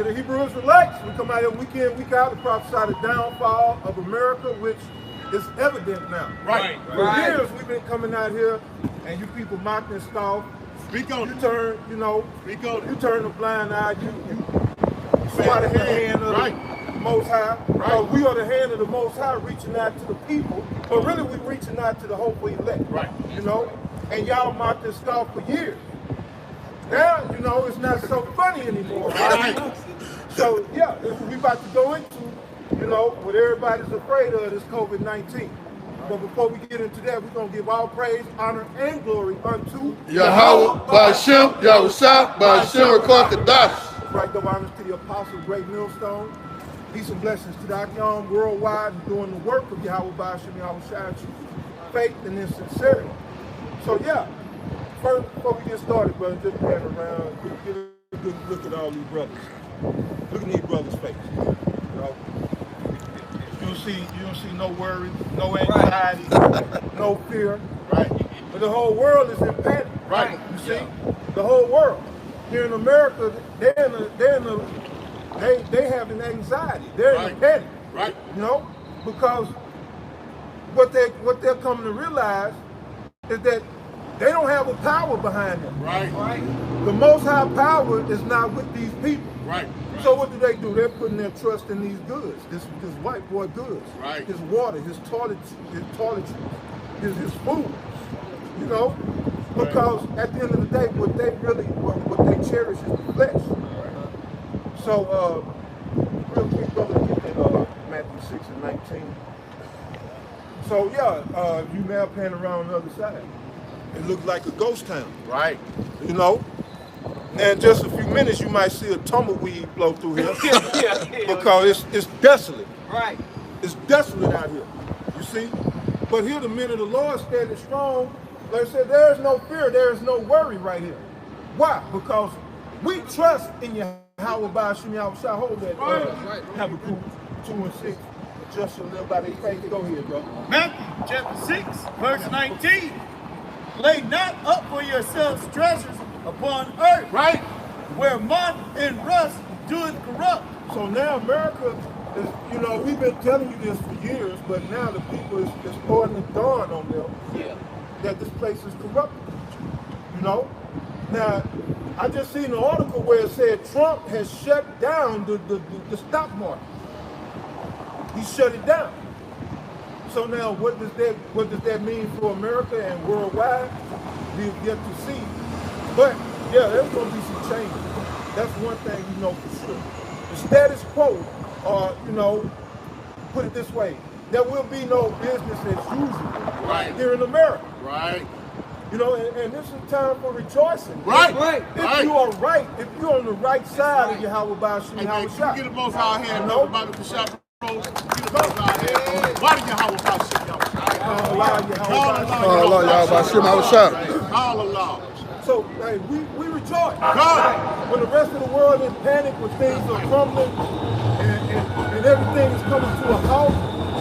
the Hebrew Israelites. We come out here week in, week out to prophesy the downfall of America, which is evident now. Right. For years we've been coming out here, and you people mock and scoff. Speak on You it. turn, you know, Speak on it. you turn a blind eye. You swat at the hand of the Most High. Right. We are the hand of the Most High, reaching out to the people, but really we're reaching out to the hopeful elect. Right. You know, and y'all mocked and scoffed for years. Now, you know, it's not so funny anymore. Right. So, yeah, that's what we about to go into, you know, what everybody's afraid of, is COVID-19. But before we get into that, we're going to give all praise, honor, and glory unto Yahweh, Ba'Shem, Yahushua, Ba'Shem, Rakakadash. right, the honors to the apostle, great millstone. Peace and blessings to the Akyam worldwide and doing the work of Yahweh, Ba'Shem, Yahushua, faith and in sincerity. So, yeah. First, before we get started, brother, just pan around, get a good look at all these brothers. Look at these brothers' faces. You know? You don't see no worry, no anxiety, no fear. Right. But the whole world is in panic. Right. You see? The whole world. Here in America, they have an anxiety. They're in a panic. Right. You know? Because what they're coming to realize is that they don't have a power behind them. Right. The Most High power is not with these people. Right. So what do? They're putting their trust in these goods, this white boy goods, Right. his water, his toiletries, his food. You know, because at the end of the day, what they cherish is the flesh. So, real quick, brother, get that Matthew 6 and 19. So yeah, you now pan around the other side. It looks like a ghost town. Right. You know? And in just a few minutes, you might see a tumbleweed blow through here. Because it's desolate. Right. It's desolate out here. You see? But here the men of the Lord standing strong. Like I said, there is no fear, there is no worry right here. Why? Because we trust in Yahweh Ba'Shem Yahushua. Hold that. Habakkuk 2 and 6. Just a little by their faith. Go ahead, bro. Matthew chapter 6, verse 19. Lay not up for yourselves treasures upon earth, Right. where moth and rust doeth corrupt. So now America is, you know, we've been telling you this for years, but now the people is starting to dawn on them that this place is corrupted. You know? Now, I just seen an article where it said Trump has shut down the stock market. He shut it down. So now what does that mean for America and worldwide? We've yet to see. But yeah, there's gonna be some changes. That's one thing you know for sure. The status quo, or you know, put it this way, there will be no business as usual here in America. Right. You know, and this is time for rejoicing. Right. If you are right, if you're on the right side of Yahweh Ba'Shem Hey man, Yahushua. can you get the most high hand? You know? Bible Bishop. Get the most high hand. Why did Yahweh Ba'Shem Yahushua? Allah, Yahweh Ba'Shem Yahushua. All Allah. So, hey, we rejoice. God. When the rest of the world is in panic, when things are crumbling and everything is coming to a halt,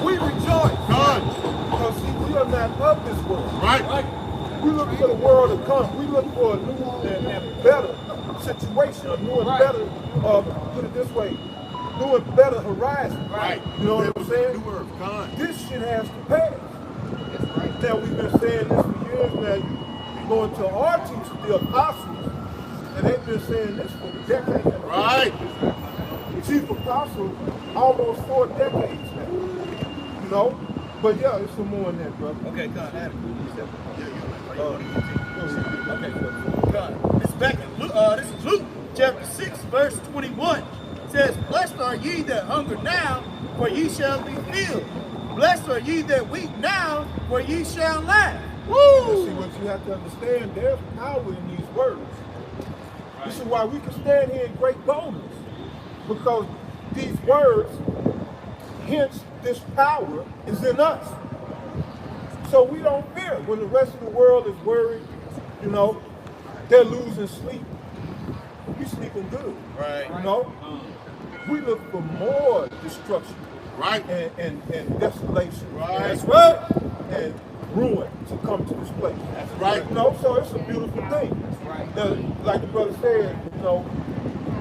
we rejoice. God. Because see, we are not of this world. Right. We look for the world to come. We look for a new and better situation, a new and better, put it this way, new and better horizon. Right. You know what I'm saying? New earth. God. This shit has to pass. Now, we've been saying this for years now. Going to our teachers, the apostles, and they've been saying this for decades. Right. The chief apostle, almost 4 decades now. You know? But yeah, there's some more in that, brother. Okay, God, add it. Okay, God. It's back in Luke, this is Luke chapter 6, verse 21. It says, blessed are ye that hunger now, for ye shall be filled. Blessed are ye that weep now, for ye shall laugh. Woo! See, what you have to understand, there's power in these words. This is why we can stand here in great boldness. Because these words, hence this power, is in us. So we don't fear. When the rest of the world is worried, you know, they're losing sleep. We sleeping good. Right. You know? We look for more destruction. Right. And desolation. Right. That's right. And ruin to come to this place. That's right. You know, so it's a beautiful thing. That's right. Now, like the brother said, you know,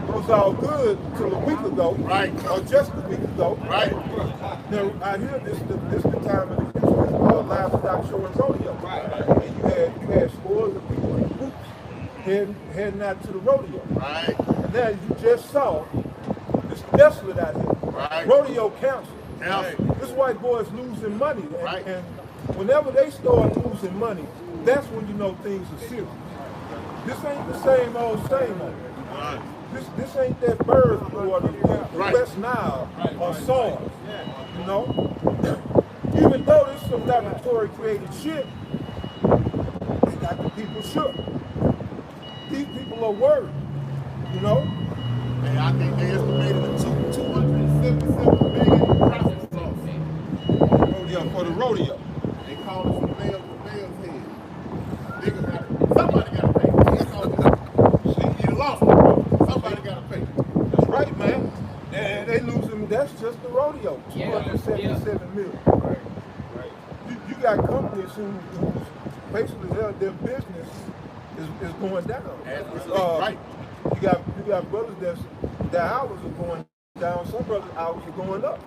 those was all good till a week ago, Right. or just a week ago. Right. Now, I hear this the time of the history of livestock show and rodeo. Right. And you had scores of people in groups heading out to the rodeo. Right. And now you just saw it's desolate out here. Right. Rodeo council. Council. This white boy's losing money. And, Right. and whenever they start losing money, that's when you know things are serious. This ain't the same old. Right. This ain't that bird flu or the Right. West Nile or SARS. You know? Even though there's some laboratory created shit, they got the people shook. These people are worried. You know? And I think they estimated a $277 million profit loss. For the rodeo. They call it from Bell's head. Think about it. Somebody got to pay. That's all it is. You lost it. Somebody got to pay. That's right, man. And they losing, that's just the rodeo. $277 million. Right. You got companies who's basically their business is going down. Right. You got brothers their hours are going down, some brothers' hours are going up.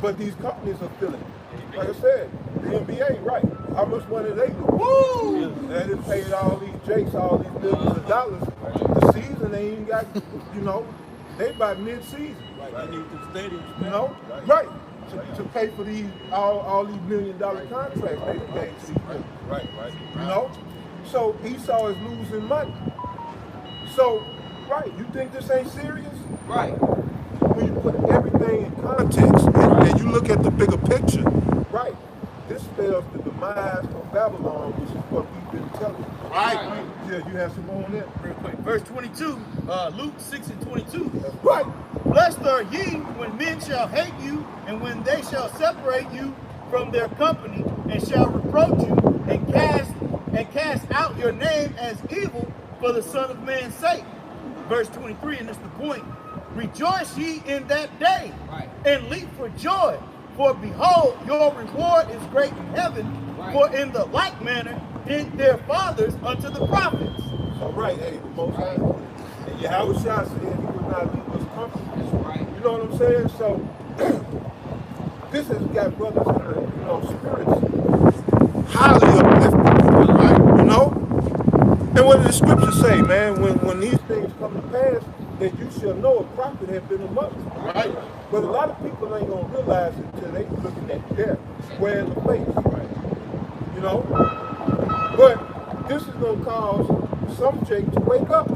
But these companies are feeling it. Like I said, the NBA, right. How much money they do? Woo! And they paid all these jakes, all these millions of dollars. The season they ain't got, you know, they by mid-season. They need the stadiums. You know? Right. To pay for these all these $1 million contracts they gave to these people. Right. You know? So Esau is losing money. So, right, you think this ain't serious? Right. When you put everything in context and you look at the bigger picture, right, this spells the demise of Babylon, which is what we've been telling you. Right. Yeah, you have some more on that? Real quick. Verse 22, Luke 6:22. That's right. Blessed are ye when men shall hate you, and when they shall separate you from their company, and shall reproach you, and cast out your name as evil for the Son of Man's sake. Verse 23, and this is the point. Rejoice ye in that day, and leap for joy, for behold, your reward is great in heaven, for in the like manner did their fathers unto the prophets. All right, hey, the Most High. And Yahweh Shah said he would not leave us comfortable. You know what I'm saying? So, this has got brothers in the, you know, spirits highly uplifted, right? You know? And what did the scriptures say, man? When these things come to pass, that you shall know a prophet had been among us. Right. But a lot of people ain't gonna realize it until they looking at death, square in the face. You know? But this is gonna cause some Jake to wake up.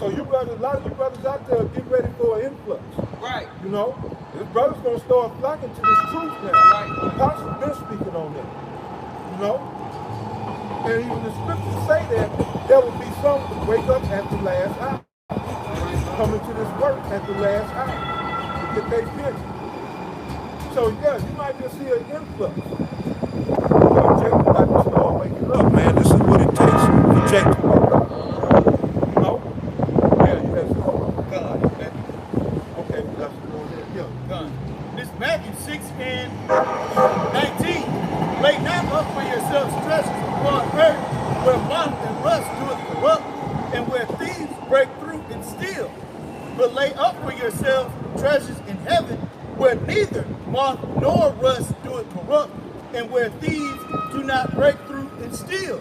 So you brothers, a lot of you brothers out there get ready for an influx. Right. You know? This brother's gonna start flocking to this truth now. The apostles been speaking on that. You know? And even the scriptures say that there will be some who wake up at the last hour. Coming to this work at the last hour to get their pension. So yeah, you might just see an influx. Jake about to start waking up, man. This is what it takes for Jake to wake up. You know? Yeah, you have some God. Okay, that's God. This Matthew 6:19. Lay not up for yourselves treasures upon earth, where moth and rust doeth corrupt, and where thieves break through and steal. But lay up for yourselves treasures in heaven, where neither moth nor rust doeth corrupt, and where thieves do not break through and steal.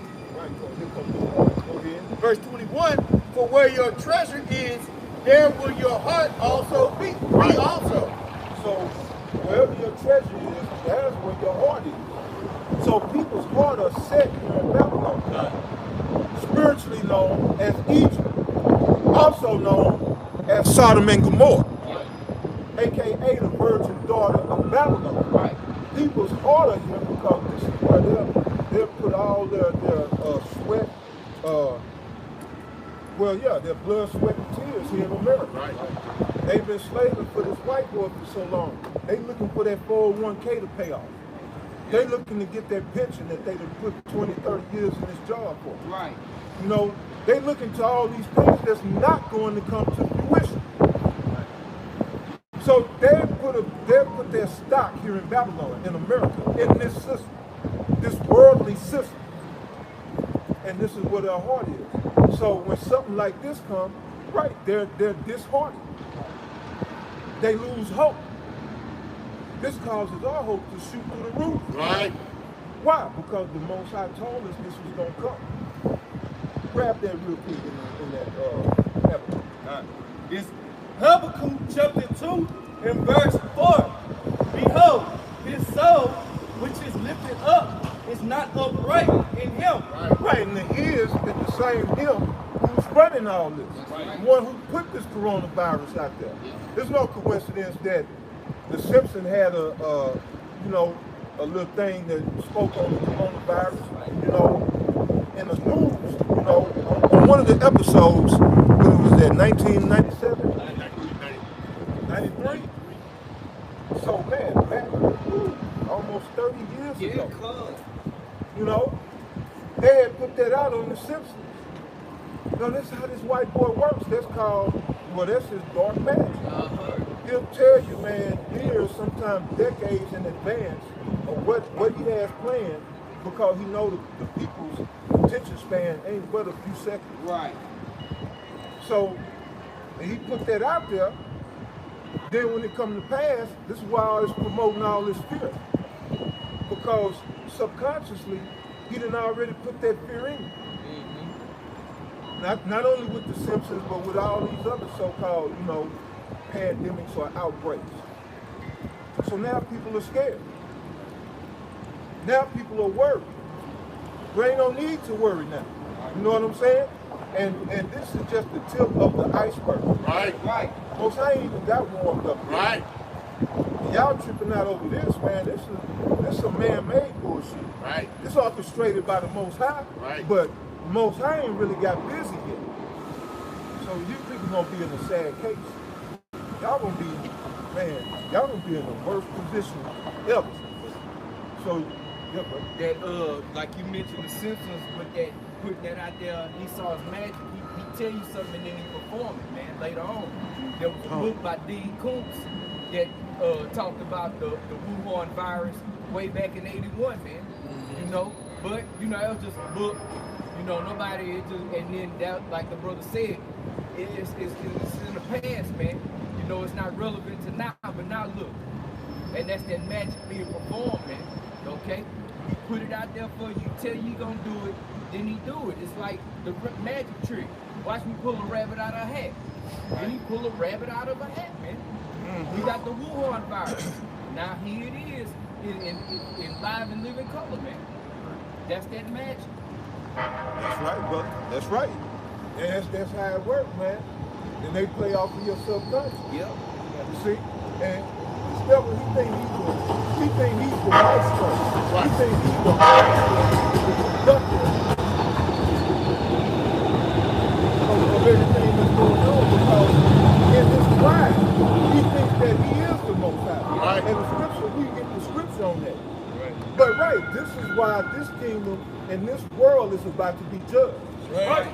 Verse 21, for where your treasure is, there will your heart also be. Me also. So wherever your treasure is, that's where your heart is. So people's heart are set here in Babylon, spiritually known as Egypt, also known as Sodom and Gomorrah, aka the virgin daughter of Babylon. Right. People's heart are here because this is where they'll put all their sweat, their blood, sweat, and tears here in America. Right. They've been slaving for this white boy for so long. They looking for that 401k to pay off. They looking to get that pension that they done put 20, 30 years in this job for. Right. You know, they looking to all these things that's not going to come to fruition. So they put their stock here in Babylon, in America, in this system, this worldly system. And this is where their heart is. So when something like this comes, Right, they're disheartened. They lose hope. This causes our hope to shoot through the roof. Right. Why? Because the Most High told us this was going to come. Grab that real quick in that Habakkuk. It's Habakkuk chapter 2 and verse 4. Behold, his soul, which is lifted up, is not upright in him. Right, and the is the same him who's running all this. The one who put this coronavirus out there. There's no coincidence that the Simpsons had a little thing that spoke on the coronavirus, in the news, on one of the episodes, when it was that 1997? 93? So man, back almost 30 years ago. They had put that out on The Simpsons. That's how this white boy works. That's his dark magic. He'll tell you, man, years, sometimes decades in advance of what he has planned, because he knows the people's attention span ain't but a few seconds. Right. So he put that out there. Then when it comes to pass, this is why it's promoting all this fear. Because subconsciously, he done already put that fear in you. Not only with the Simpsons, but with all these other so-called, pandemics or outbreaks. So now people are scared. Now people are worried. There ain't no need to worry now. You know what I'm saying? And this is just the tip of the iceberg. Right. Most I ain't even got warmed up yet. Right. Y'all tripping out over this, man. This is a man-made bullshit. Right. This orchestrated by the Most High. Right. But the Most High ain't really got busy yet. So you people gonna be in a sad case. Y'all gonna be in the worst position ever. So, yeah, bro. That like you mentioned the Simpsons, but that putting that out there, he saw his magic. He tell you something and then he perform it, man. Later on, there was a book by Dean Koontz that talked about the Wuhan virus way back in '81, man. But it was just a book. Nobody. And then that, like the brother said, it's in the past, man. It's not relevant to now, but now look, and that's that magic being performed, man. Okay, he put it out there for you, tell you he gonna do it, then he do it. It's like the magic trick. Watch me pull a rabbit out of a hat. Then he pull a rabbit out of a hat, man. We got the Wuhan virus. Now here it is in live and living color, man. That's that magic. That's right, brother. That's right. And that's how it works, man. And they play off of your subconscious. Yep. You see? And this devil, he think he's the maestro. He think he's the conductor of everything that's going on, because in his pride, he thinks that he is the Most High. Right. And the scripture, we get the scripture on that. Right. But this is why this kingdom and this world is about to be judged. Right.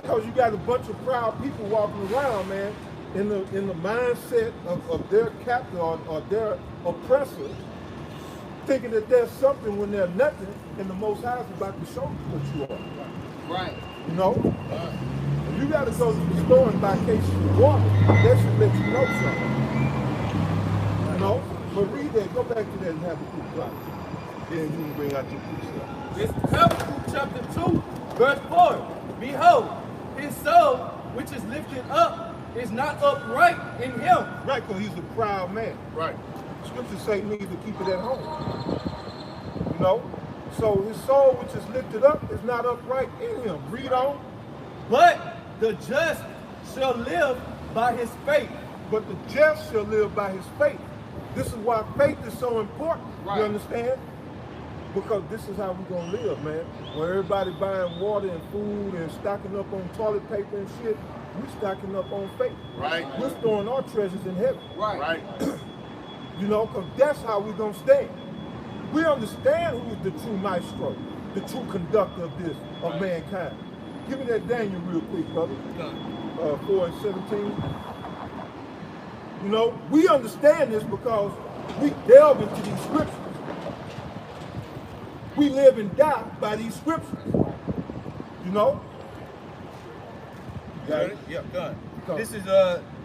Because you got a bunch of proud people walking around, man, in the mindset of their captor or their oppressor, thinking that there's something when they're nothing, and the Most High is about to show you what you are. Right. If you got to go to the store and buy cases of water, that should let you know something. But read that. Go back to that and have a quick drop. Then you can bring out your precept. It's Habakkuk chapter 2, verse 4. Behold, his soul, which is lifted up, is not upright in him. Right, because he's a proud man. Right. Scripture say he needs to keep it at home. So his soul, which is lifted up, is not upright in him. Read on. But the just shall live by his faith. But the just shall live by his faith. This is why faith is so important. Right. You understand? Because this is how we're going to live, man. Where everybody buying water and food and stocking up on toilet paper and shit, we're stocking up on faith. Right. We're storing our treasures in heaven. Right. Because that's how we're going to stand. We understand who's the true maestro, the true conductor of mankind. Give me that Daniel real quick, brother. 4 and 17. We understand this because we delve into these scriptures. We live and die by these scriptures. Right? Yeah, God. This is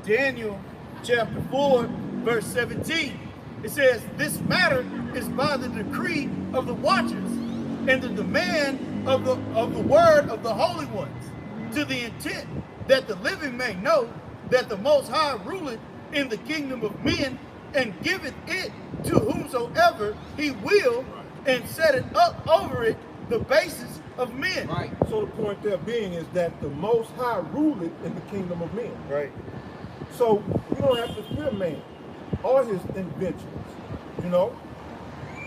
Daniel chapter 4, verse 17. It says, this matter is by the decree of the watchers and the demand of the word of the holy ones, to the intent that the living may know that the Most High ruleth in the kingdom of men and giveth it to whomsoever he will, and set it up over it the basis of men. Right. So the point there being is that the Most High ruleth in the kingdom of men. Right. So you don't have to fear man or his inventions, you know.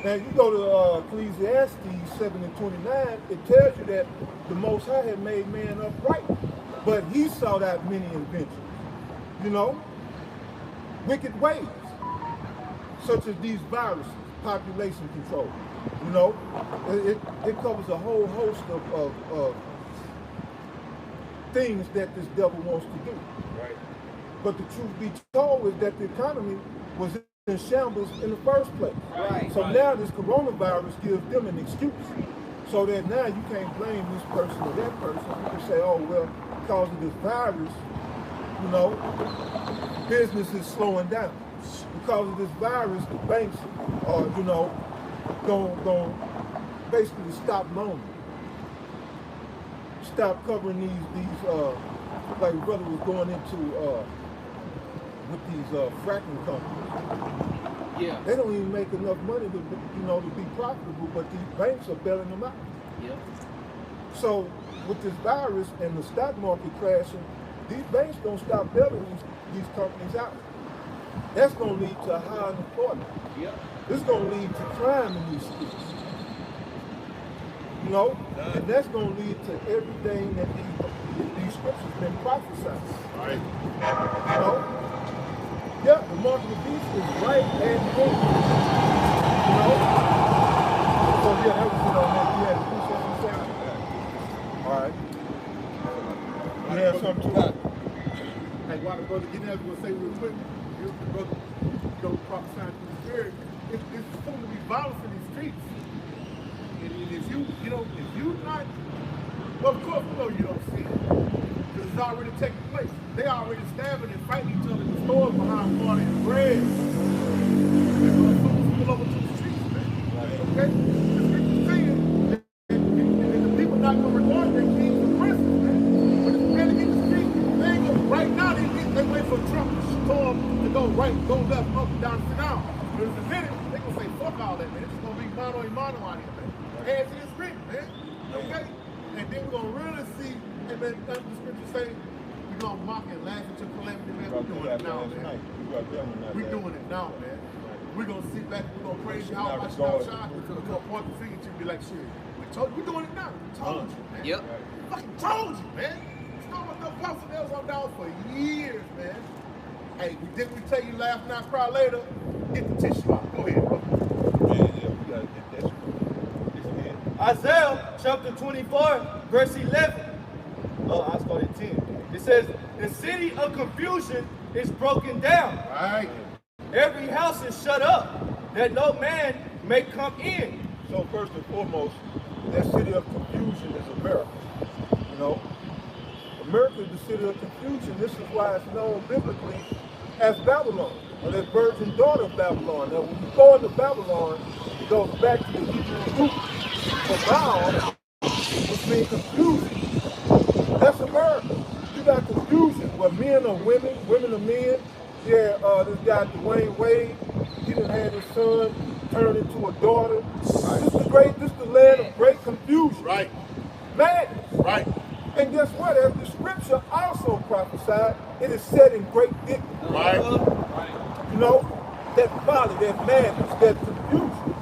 Now you go to Ecclesiastes 7 and 29, it tells you that the Most High had made man upright, but he sought out many inventions, you know, wicked ways, such as these viruses, population control, you know. It covers a whole host of things that this devil wants to do. Right. But the truth be told is that the economy was in shambles in the first place. Right. So now this coronavirus gives them an excuse. So that now you can't blame this person or that person. You can say, oh, well, because of this virus, you know, business is slowing down. Because of this virus, the banks are, you know, going basically stop loaning. Stop covering these like brother was going into with these fracking companies. Yeah. They don't even make enough money to, you know, to be profitable, but these banks are bailing them out. Yeah. So with this virus and the stock market crashing, these banks don't stop bailing these companies out. That's going to lead to high unemployment. Yeah. This is going to lead to crime in these streets. You know, and that's going to lead to everything that these scriptures been prophesying. Right. You know? Yeah, the mark of the beast is right at hand. You know? So yeah, that was it on that. You had to do something saying. All right. You have something to add? Hey, while the brother getting out, we're going to say real quick, here's the brother, you know, prophesying through the spirit. It's supposed to be violence in these streets. And if you know, if you not, well, of course we know you don't see it. Because it's already taking place. They already stabbing and fighting each other in the stores behind water and bread. They're going to pull over to the streets, man. Okay? The scripture's saying that the people not going to regard their kings and princes, man. When it's ready to get the street, they ain't going to, right now, they wait for Trump to storm to go right, go left, up, down, sit down. But in a minute, they're going to say, fuck all that, man. It's going to be mano a mano out here, man. Hands in the street, man. Okay? And then we're going to really see, and then that's the scripture saying, we're going to mock and laugh at your calamity, man. We're doing it now, man. We're doing it now, man. We're going to sit back, we're going to praise you out, watch you outside. We're going to point the finger to you and be like, shit, we're doing it now. We told you, man. Yep. Fucking told you, man. Storm up the personnel's on down for years, man. Hey, didn't we tell you laugh now, cry later? Get the tissue out. Go ahead, bro. Yeah, we gotta get that shit. Isaiah chapter 24, verse 11. I started 10. It says, the city of confusion is broken down. All right. Every house is shut up, that no man may come in. So first and foremost, that city of confusion is America. You know, America is the city of confusion. This is why it's known biblically as Babylon, or that virgin daughter of Babylon. Now, when you go into Babylon, it goes back to the Hebrew root for Baal, which means confusion. That's America. You got confusion where men are women, women are men. Yeah, this guy Dwayne Wade, he done had his son turned into a daughter. Right. This is the land of great confusion. Right. Madness. Right. And guess what? As the scripture also prophesied, it is said in great dignity. Right. You know, that folly, that madness, that confusion.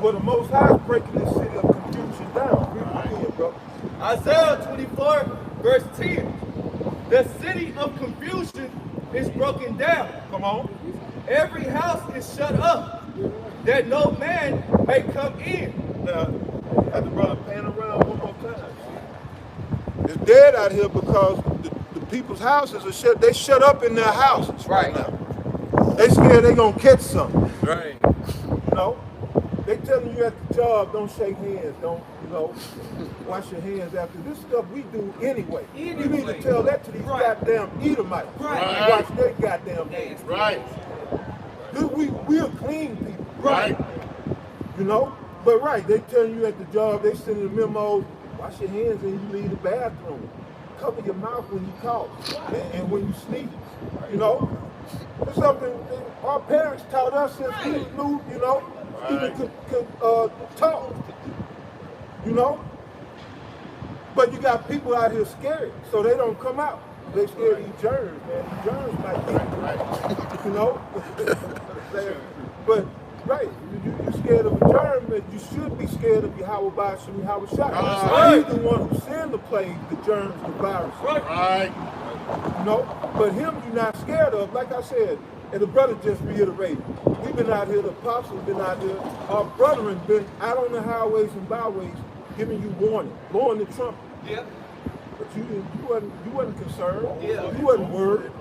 Well, the Most High is breaking this city of confusion down. Read it again, bro. Isaiah 24, verse 10. The city of confusion is broken down. Come on. Every house is shut up, that no man may come in. Now, have the brother pan around one more time. It's dead out here because the people's houses are shut. They shut up in their houses right now. They scared they gonna catch something. Right. You know, they telling you at the job, don't shake hands, don't, you know, wash your hands after this stuff we do anyway. You need to tell that to these goddamn Edomites. Right. Wash their goddamn hands. Right. We're clean people. Right. You know? But right, they telling you at the job, they sending the memos, wash your hands and you leave the bathroom. Cover your mouth when you cough and when you sneeze. You know? It's something our parents taught us since we knew, you know, even could talk. You know? But you got people out here scared, so they don't come out. They scared of these germs, man. These germs might be, you know? But, right, you're scared of a germ, and you should be scared of Yahweh Basham, Yahweh Shah. He's the one who sent the plague, the germs, the virus. Right. You know? But him you're not scared of, like I said, and the brother just reiterated. We've been out here, the apostles been out here, our brethren been out on the highways and byways giving you warning, blowing the trumpet. Yep. But you wasn't concerned. Yeah. You wasn't worried.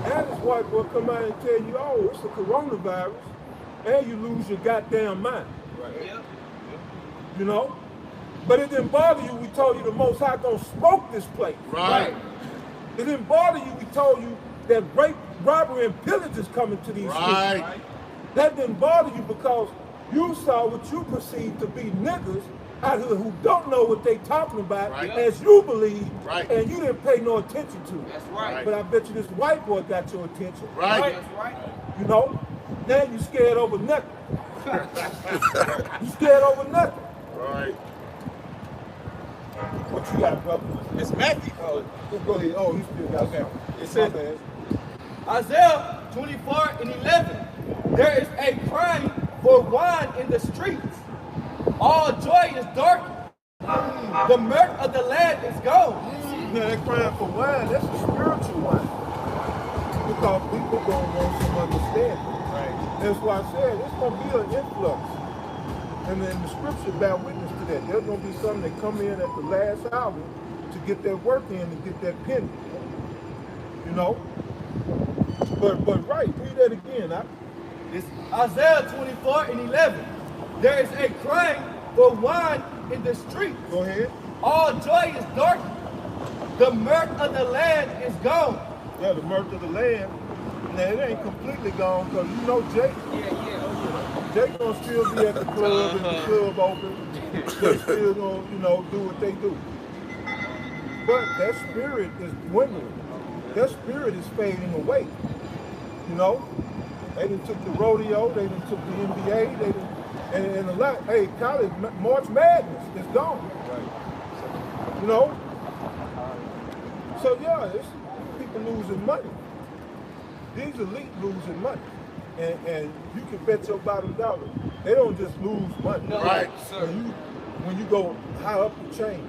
And this white boy come out and tell you, oh, it's a coronavirus, and you lose your goddamn mind. Right. Yep. You know? But it didn't bother you, we told you the Most High gonna smoke this place. Right. It didn't bother you, we told you that rape, robbery, and pillage is coming to these streets. That didn't bother you because you saw what you perceived to be niggas out here who don't know what they talking about as you believe, and you didn't pay no attention to it. That's right. But I bet you this white boy got your attention. Right. That's right. You know? Now you scared over nothing. You scared over nothing. Right. What you got, brother? It's Matthew. Oh, go ahead. Oh, he still got something. It says, Isaiah 24:11. There is a crying for wine in the streets. All joy is darkened. The mirth of the land is gone. Now they're crying for wine. That's a spiritual wine. Because people don't want some understanding. Right. That's why I said it's going to be an influx. And then the scripture bear witness to that. There's going to be some that come in at the last hour to get their work in and get their penny. You know? But right, read that again. It's Isaiah 24:11. There is a crying for wine in the streets. Go ahead. All joy is darkened. The mirth of the land is gone. Yeah, the mirth of the land. Now it ain't completely gone because you know Jake. Jake gonna still be at the club and the club open. They still gonna, you know, do what they do. But that spirit is dwindling. That spirit is fading away. You know? They done took the rodeo, they done took the NBA, they done, and a lot, hey, college, March Madness is gone. Right. You know? So yeah, it's people losing money. These elite losing money. And you can bet your bottom dollar. They don't just lose money. No, right. Sir. When you go high up the chain,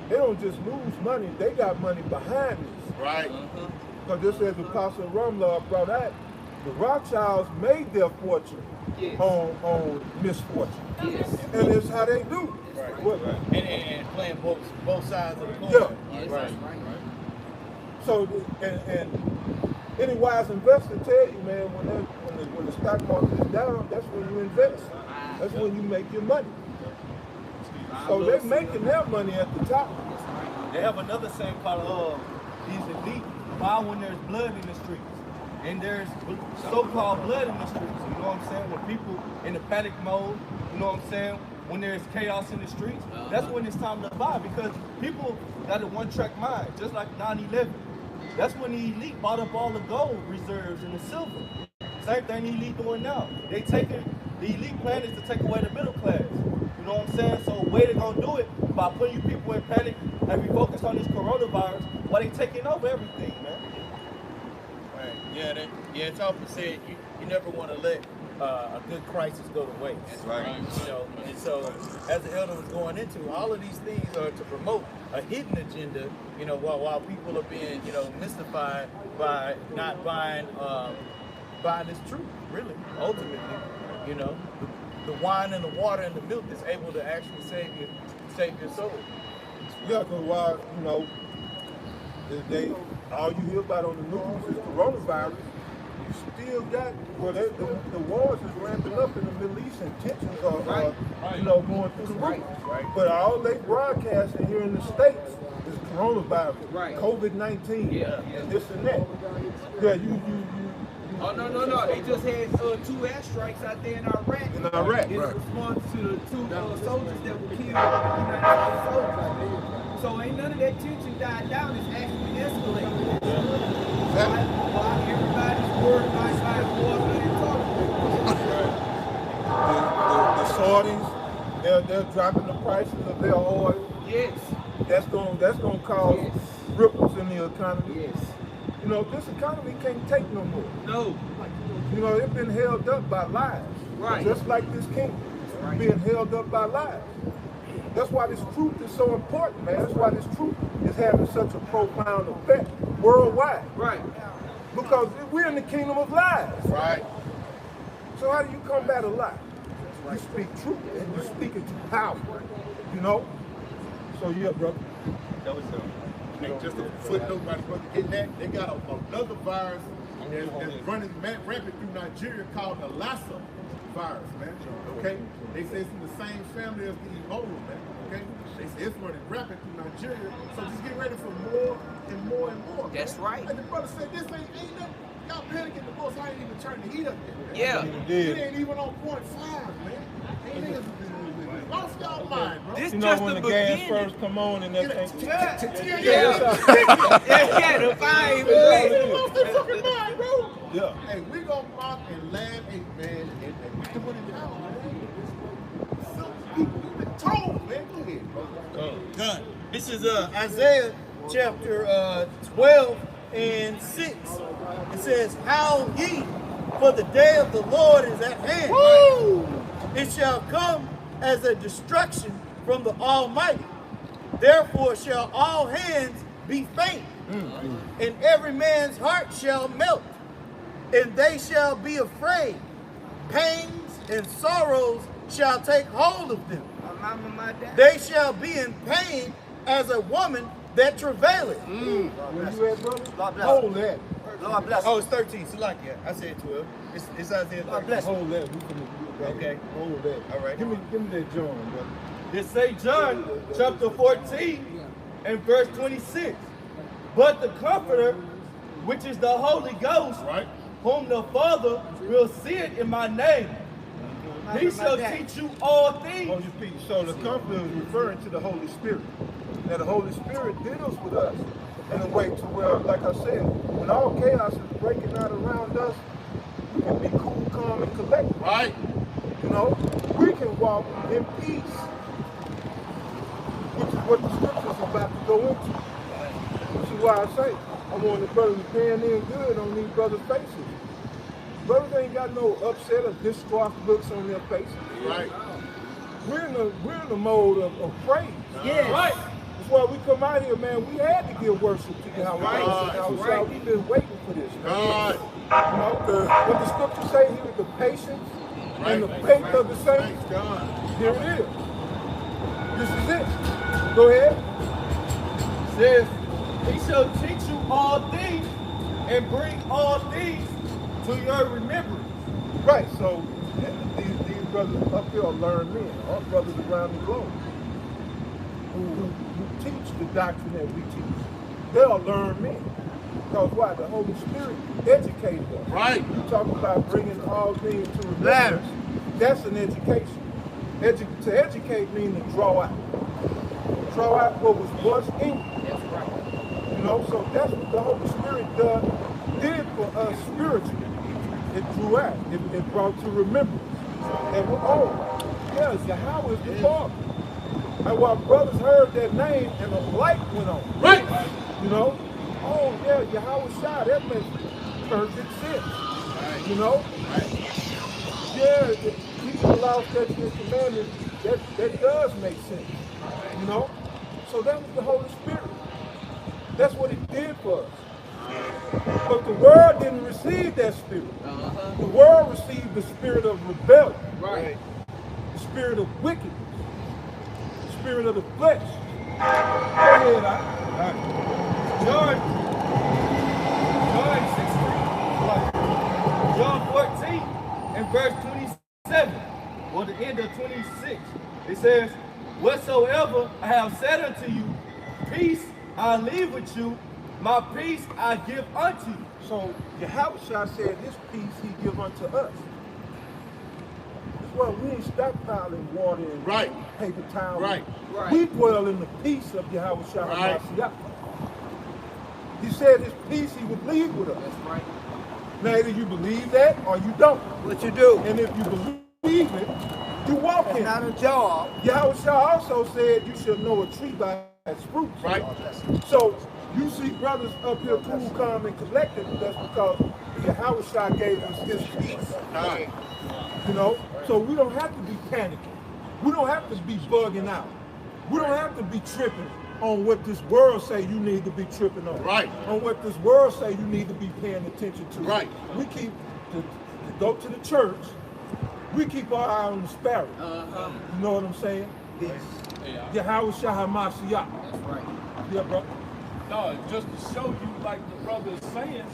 they don't just lose money, they got money behind this. Right. Because just as the Apostle Rumlaw brought out, the Rothschilds made their fortune on misfortune. Yes. And it's how they do. Right. What? And playing both sides of the coin. Yeah. Yes, Right. that's right. So, and any wise investor tell you, man, when the stock market is down, that's when you invest. That's when you make your money. So they're making their money at the top. They have another saying called these elite, why when there's blood in the streets. And there's so-called blood in the streets, you know what I'm saying? When people in the panic mode, you know what I'm saying? When there's chaos in the streets, that's when it's time to buy because people got a one-track mind, just like 9/11. That's when the elite bought up all the gold reserves and the silver. Same thing the elite doing now. They taking, the elite plan is to take away the middle class. You know what I'm saying? So the way they're gonna do it by putting you people in panic and be focused on this coronavirus while they taking over everything, man. Right. Yeah, it's often said you never want to let a good crisis go to waste. That's right. You know, and so as the elder was going into, all of these things are to promote a hidden agenda, you know, while people are being, you know, mystified by not buying this truth, really, ultimately. You know, the wine and the water and the milk is able to actually save your soul. Yeah, because while, you know, all you hear about on the news is coronavirus, you still got, well, the wars is ramping up in the Middle East and tensions are you know, going through the roof. But all they broadcasting here in the States is coronavirus, COVID-19, and this and that. Yeah, you. Oh, no. They just had 2 airstrikes out there in Iraq. In Iraq, in response to the 2 soldiers that were killed, United States soldiers. So ain't none of that tension died down. It's actually escalating. Why everybody's worried about war The Saudis, they're dropping the prices of their oil. Yes. That's gonna cause ripples in the economy. Yes. You know, this economy can't take no more. No. You know, it's been held up by lies. Right. Just like this kingdom. It's being held up by lies. That's why this truth is so important, man. That's why this truth is having such a profound effect worldwide. Right. Because we're in the kingdom of lies. Right. So how do you combat a lie? You speak truth and you speak it to power. You know? So yeah, brother. That was hey, just a footnote by the brother getting that. They got another virus that's running rampant through Nigeria called the Lassa virus, man. Okay? They say it's in the same family as the Ebola, man. Okay? They say it's running rampant through Nigeria. So just get ready for more and more and more. That's man. right. Like the brother said, this ain't nothing. Y'all panicking the most. I ain't even turning the heat up yet. Yeah. It ain't even on 0.5, man. Niggas lost y'all mind, bro. This You know just when the the gas beginning. first come on and that thing. Yeah, the fire. They lost their fucking mind, bro. Yeah. Hey, we gonna mock and laugh, hey, man, and we doing it now, man. Some people, you've been told, man. Go ahead, bro. Done. This is Isaiah chapter 12 and 6. It says, "Howl ye, for the day of the Lord is at hand. Woo! It shall come as a destruction from the Almighty. Therefore shall all hands be faint, and every man's heart shall melt, and they shall be afraid. Pains and sorrows shall take hold of them. They shall be in pain as a woman that travaileth." Where you at, brother? God bless. Hold that. Lord bless. Oh, it's 13. Salakia. I said 12. It's Isaiah 13. bless. Hold that. We finna do that. Okay. Hold that. All right. Give me that John, brother. It say John chapter 14 and verse 26. But the Comforter, which is the Holy Ghost, Right. whom the Father will send in my name, he shall teach you all things. Holy Spirit. So the Comforter is referring to the Holy Spirit. Now the Holy Spirit deals with us in a way to where, like I said, when all chaos is breaking out around us, we can be cool, calm, and collected. Right. You know, we can walk in peace, which is what the scripture's about to go into. Which is why I say, I want the brothers paying in good on these brothers' faces. Brothers ain't got no upset or distraught looks on their faces. Right. We're in the mode of praise. Yes. Right. That's why we come out here, man. We had to give worship to Yahweh. Right. We've been waiting for this, man. God. You know, what the scripture say here, the patience and the faith of the saints. Thanks, God. Here it is. This is it. Go ahead. Says, he shall teach you all things and bring all things to your remembrance. Right, so these brothers up here are learned men, our brothers around the globe, who teach the doctrine that we teach. They are learned men. Because why? The Holy Spirit educated us. Right. You talk about bringing all things to remembrance. That's an education. To educate means to draw out. Draw out what was once in you. That's right. You know, so that's what the Holy Spirit did for us spiritually. It drew out. It brought to remembrance. And yes, Yahweh is the Father. And while brothers heard that name and a light went on. Right. You know, oh yeah, Yahweh Shah, that makes perfect sense. You know? Yeah, keeping the law, statutes, and commandments, that does make sense. You know? So that was the Holy Spirit. That's what it did for us. But the world didn't receive that spirit. The world received the spirit of rebellion. Right. The spirit of wickedness. The spirit of the flesh. Go ahead, John 16. in verse 27, or the end of 26, it says, whatsoever I have said unto you, peace I leave with you, my peace I give unto you. So Yahushua said his peace he give unto us. Well, we ain't stockpiling water and paper towels. Right. We dwell in the peace of Yahushua Right. HaMashiach. He said his peace he would leave with us. That's right. Now either you believe that or you don't. What you do? And if you believe it, you walk in It's it. not a job. Yahushua also said you should know a tree by its fruits. Right. So you see brothers up here cool, calm, and collected. That's because Yahushua gave us his peace. Right. You know? So we don't have to be panicking. We don't have to be bugging out. We don't have to be tripping on what this world say you need to be tripping on. Right. On what this world say you need to be paying attention to. Right. We keep to go to the church. We keep our eye on the sparrow. You know what I'm saying? Yahushua HaMashiach. That's right. Yeah, bro. No, just to show you, like the brother is saying,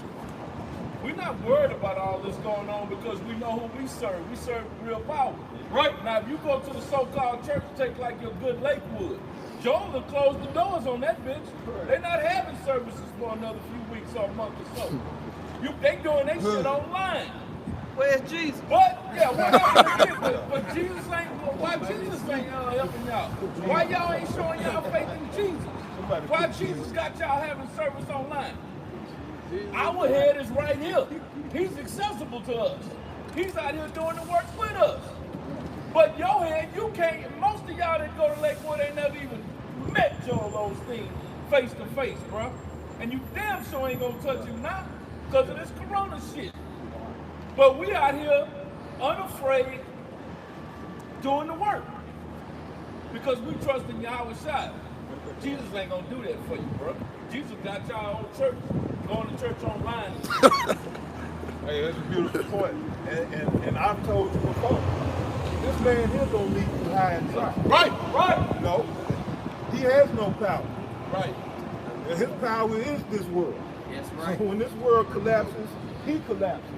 we're not worried about all this going on because we know who we serve. We serve real power. Right. Now, if you go to the so-called church, take like your good Lakewood. Joel will close the doors on that bitch. They're not having services for another few weeks or a month or so. They doing their shit online. Where's Jesus? But yeah, but Jesus ain't. Why Jesus ain't helping y'all? Why y'all ain't showing y'all faith in Jesus? Why Jesus got y'all having service online? Our head is right here. He's accessible to us. He's out here doing the work with us. But your head, you can't. Most of y'all that go to Lakewood ain't never even met Joel Osteen face to face, bro. And you damn sure ain't gonna touch him now because of this corona shit. But we out here unafraid doing the work because we trust in Yahushua. Jesus ain't gonna do that for you, bro. Jesus got y'all on church, going to church online. Hey, that's a beautiful point. And I've told you before, this man here don't leave you high and dry. Right. No, he has no power. Right. And his power is this world. That's right. So when this world collapses, he collapses.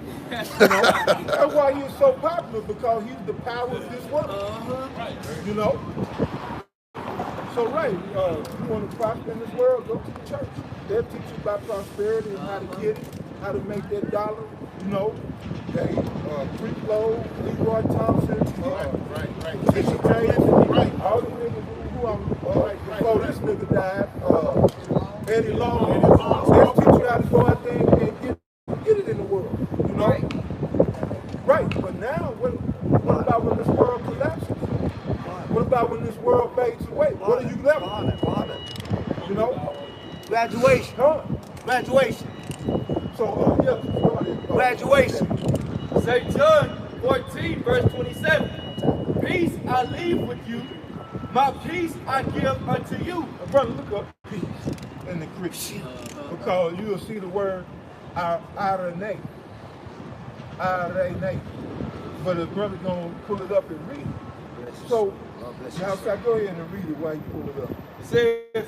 You know? That's why he's so popular, because he's the power of this world. Right. You know? So Ray, you want to prosper in this world, go to the church. They'll teach you about prosperity and how to get it, how to make that dollar. You know, they Free Flow, Leroy Thompson, Bishop James, all the niggas who I'm before this nigga died, Eddie Long, they'll teach you how to go out there and get it in the world. You know? Right. But now, what about when this world collapses? What about when this world fades away? What are you left with? You know? Graduation. Huh? Graduation. So, yeah, go ahead. Graduation. St. John 14, verse 27. Peace I leave with you, my peace I give unto you. Brother, look up peace in the Greek, because you'll see the word irene. Irene. But the brother gonna pull it up and read it. So, now go ahead and read it while you pull it up. It says,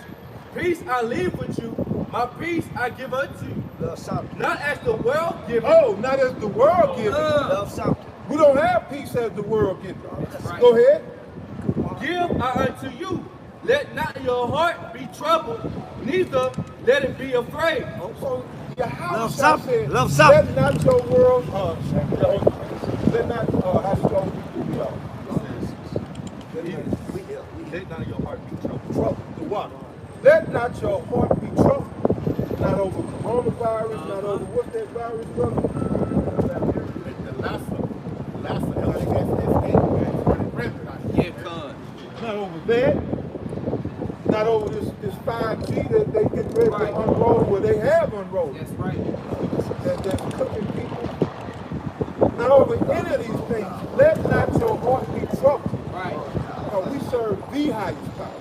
peace I leave with you, my peace I give unto you. Love something. Not as the world giveth. Oh, not as the world gives. Love something. We don't have peace as the world gives. Right. Go ahead. Give I unto you. Let not your heart be troubled, neither let it be afraid. So, Love Yahushua something. said, Love something. let not your world, let not, how to go, Let not your heart be troubled. trouble. The what? Let not your heart be troubled. Not over coronavirus, not over what's that virus, brother? Yeah, con. Not over that. Not over this 5G that they get ready to unroll, where they have unrolled. That's right. That's cooking people. Not over any of these things. Let not your heart be troubled. Right. Because we serve the highest power.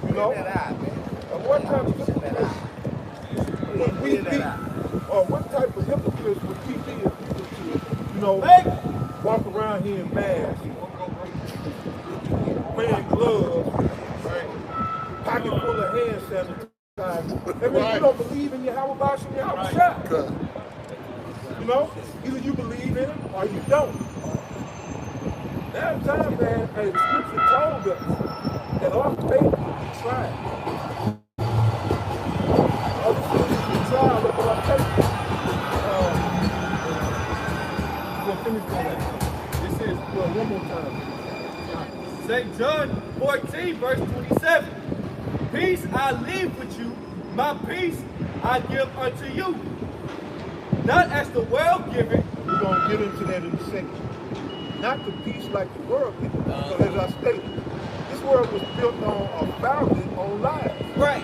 You know? What type of hypocrites would we be? Or what type of hypocrites would we be if we were to, you know, walk around here in masks, wearing gloves, pocket full of hand sanitizer. I mean, you don't believe in Yahweh Bashim, Yahweh Shah. You know? Either you believe believe in him or you don't. That time, man, hey, the scripture told us that our faith will be tried. All the scriptures will be tried, look at our faith. We'll finish that. It says, well, one more time. St. John 14, verse 27. Peace I leave with you, my peace I give unto you. Not as the world giveth. We're going to get into that in a second. Not the peace like the world gives. But as I stated, this world was built on or founded on lies. Right.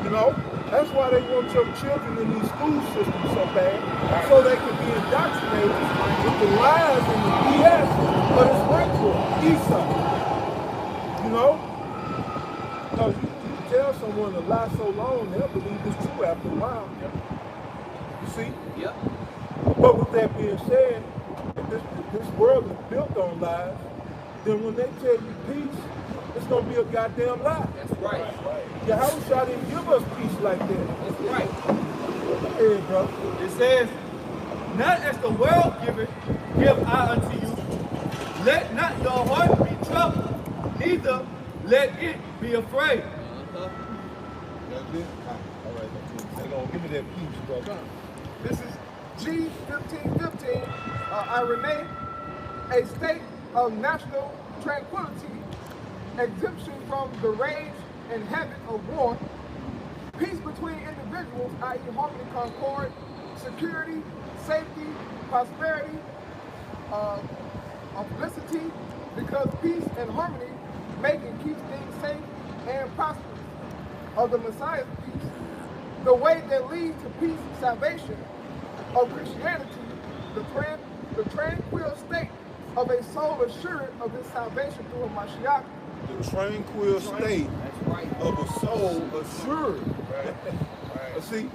You know? That's why they want your children in these school systems so bad, so they can be indoctrinated with the lies and the BS, but it's right for Esau. You know? Because you tell someone to lie so long, they'll believe it's true after a while. You see? Yep. But with that being said, if this world is built on lies, then when they tell you peace, it's going to be a goddamn lie. That's right. Yahushua didn't give us peace like that. That's right. Hey, bro. It says, not as the world giveth, give I unto you. Let not your heart be troubled, neither let it be afraid. That's it? All right, that's it. Hang on, give me that peace, bro. This is G1515. I remain a state of national tranquility, exemption from the rage and habit of war, peace between individuals, i.e. harmony, concord, security, safety, prosperity, felicity, because peace and harmony make and keep things safe and prosperous. Of the Messiah's peace, the way that leads to peace and salvation of Christianity, the tranquil state of a soul assured of this salvation through a Mashiach. The tranquil state of a soul assured. See?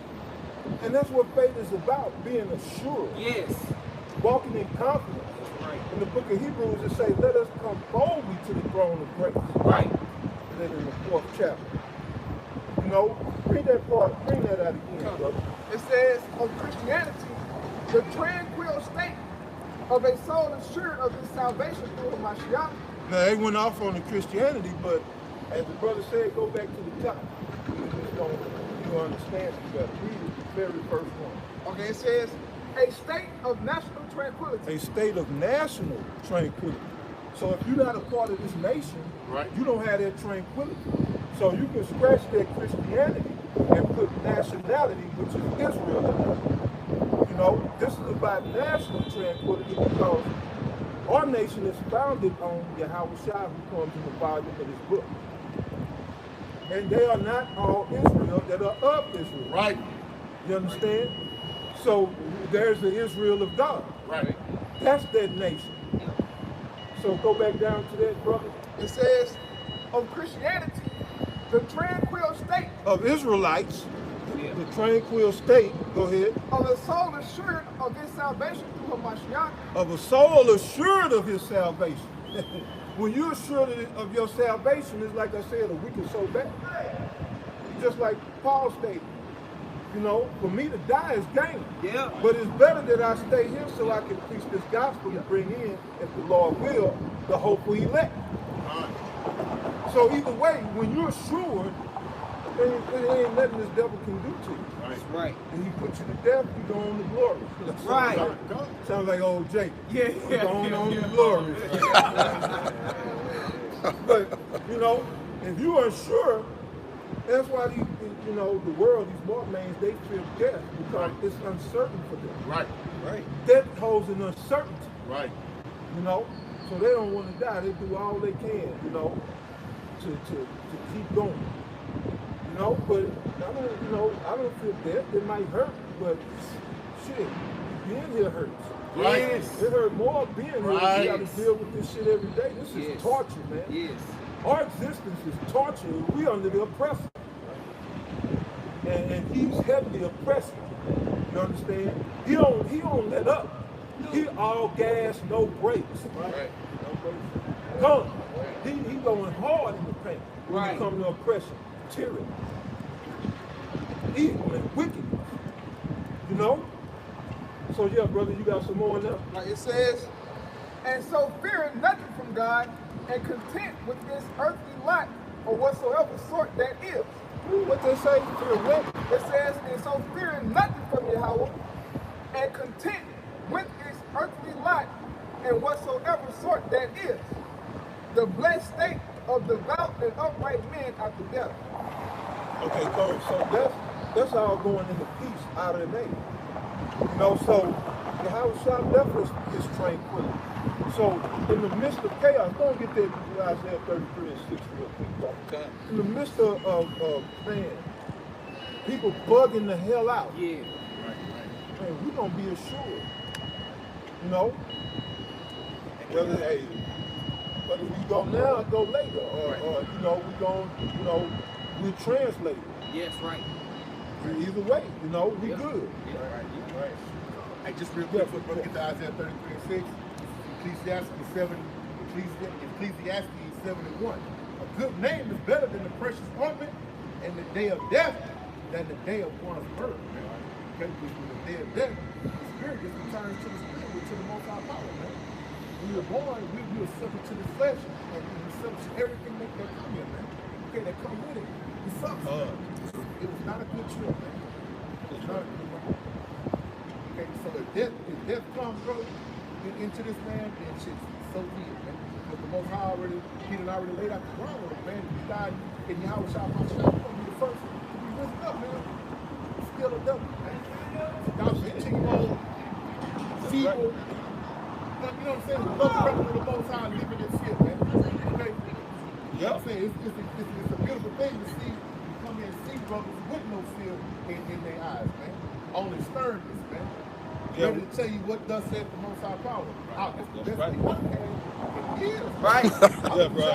And that's what faith is about, being assured. Yes. Walking in confidence. In the book of Hebrews, it says, let us come boldly to the throne of grace. Right. Then in the 4th chapter. You know, read that part, bring that out again, brother. It says of Christianity, the tranquil state of a soul assured of this salvation through the Mashiach. Now, they went off on the Christianity, but as the brother said, go back to the top. You understand it better. Read the very first one. Okay, it says a state of national tranquility. A state of national tranquility. So if you're not a part of this nation, you don't have that tranquility. So you can scratch that Christianity and put nationality, which is Israel. You know, this is about national tranquility because our nation is founded on Yahushua, who comes in the volume of his book. And they are not all Israel that are of Israel. Right. You understand? So there's the Israel of God. Right. That's that nation. So go back down to that, brother. It says of Christianity, the tranquil state of Israelites, the tranquil state, go ahead. Of a soul assured of his salvation through a Mashiach. Of a soul assured of his salvation. When you're assured of your salvation, it's like I said a week or so back. Just like Paul stated, you know, for me to die is gain. Yeah. But it's better that I stay here so I can preach this gospel and bring in, if the Lord will, the hopeful elect. So either way, when you're assured, it ain't nothing this devil can do to you. That's right. And he puts you to death, you go on to glory. That's right. Sounds like old Jake. Yeah. Going on to glory. But, you know, if you are sure, that's why these, you know, the world, these mortmains, they fear death because it's uncertain for them. Right. Right. Death holds an uncertainty. Right. You know, so they don't want to die. They do all they can, you know, to keep going. You know, but I don't feel death. It might hurt, but shit, being here hurts. Right. Yes. It hurt more being here. Right. You got to deal with this shit every day. This is torture, man. Yes. Our existence is torture. We under the oppressor. And he's heavily oppressive. You understand? He don't let up. He all gas, no brakes. Right. Come. He going hard in the paint when it comes to oppression, tyranny, evil and wickedness. You know? So yeah, brother, you got some more in there? Like it says, and so fearing nothing from God, and content with this earthly lot, or whatsoever sort that is. What they say? Fear what? It says, and so fearing nothing from Yahweh, and content with this earthly lot, and whatsoever sort that is. The blessed state of devout and upright men after death. Okay, so that's all going into peace out of the name. You know, so the house shall never is tranquility. So in the midst of chaos, don't get that Isaiah 33 and 6 real quick. Okay. In the midst of man, people bugging the hell out. Yeah. Man, we're gonna be assured. You know? Whether we go now or go later, or you know, we translate it. Yes, right. Either way, you know, we good. Yeah, right. Hey, just real quick, before we get to Isaiah 33 and 6, Ecclesiastes 7 and 1. A good name is better than the precious ointment, and the day of death than the day of one's birth. Okay, because when the day of death, the spirit just returns to the spirit, to the most high power, man. When we were born, we were subject to the flesh, and we were subject to everything that come in, man. Okay, that come with it. It sucks. It was not a good trip, man. It was not a good one. Okay, so if death comes, bro, into this man, then shit's so deep, man. But the Most High he done already laid out the ground with him, man. If he died in Yahweh Shah, he's gonna be the first to be risen up, man. Still a devil, man. Y'all 15-year-old, feeble, you know what I'm saying? Love the record of the Most High living in shit, man. Okay? You know what I'm saying? It's a beautiful thing to see. You come here and see brothers with no fear in their eyes, man. Only sternness, man. Ready to tell you what thus said the Most High power. That's right. Right. Yeah, bro,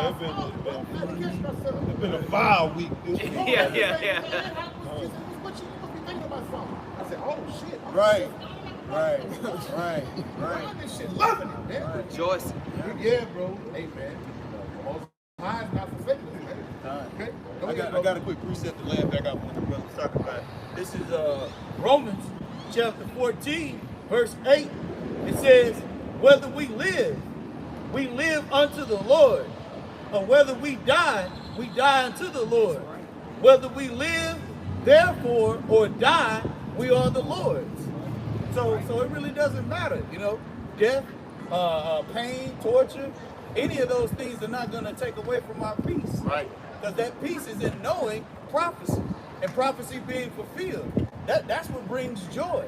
it's been a vile week this week. Yeah. What you thinking about something? I said, oh shit. Right. I'm this shit loving it, man. Rejoicing. Yeah, bro. Hey, man. Mine's not forsaken, man. Okay? I got a quick precept to land back out when the brother was talking about. This is Romans chapter 14, verse 8. It says, whether we live unto the Lord, or whether we die unto the Lord. Whether we live, therefore, or die, we are the Lord's. So it really doesn't matter, you know, death, pain, torture, any of those things are not going to take away from our peace. Right. Because that peace is in knowing prophecy, and prophecy being fulfilled. That's what brings joy,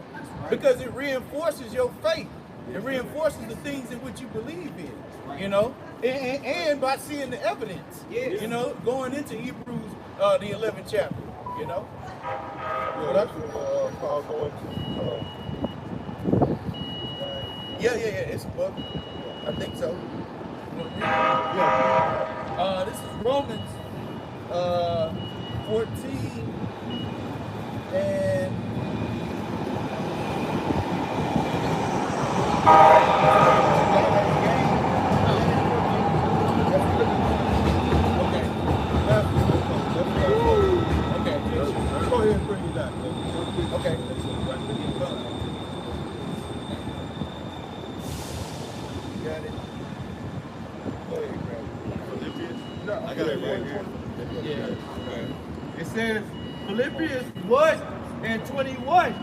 because it reinforces your faith. It reinforces the things in which you believe in, you know, and by seeing the evidence, you know, going into Hebrews, the 11th chapter, you know. Yeah, that's what Paul going to. Yeah, it's a book. I think so. This is Romans 14 and Go ahead and bring it down. okay. Got it. Go ahead, grab it. I got it right here. Yeah. It says Philippians 1 and 21.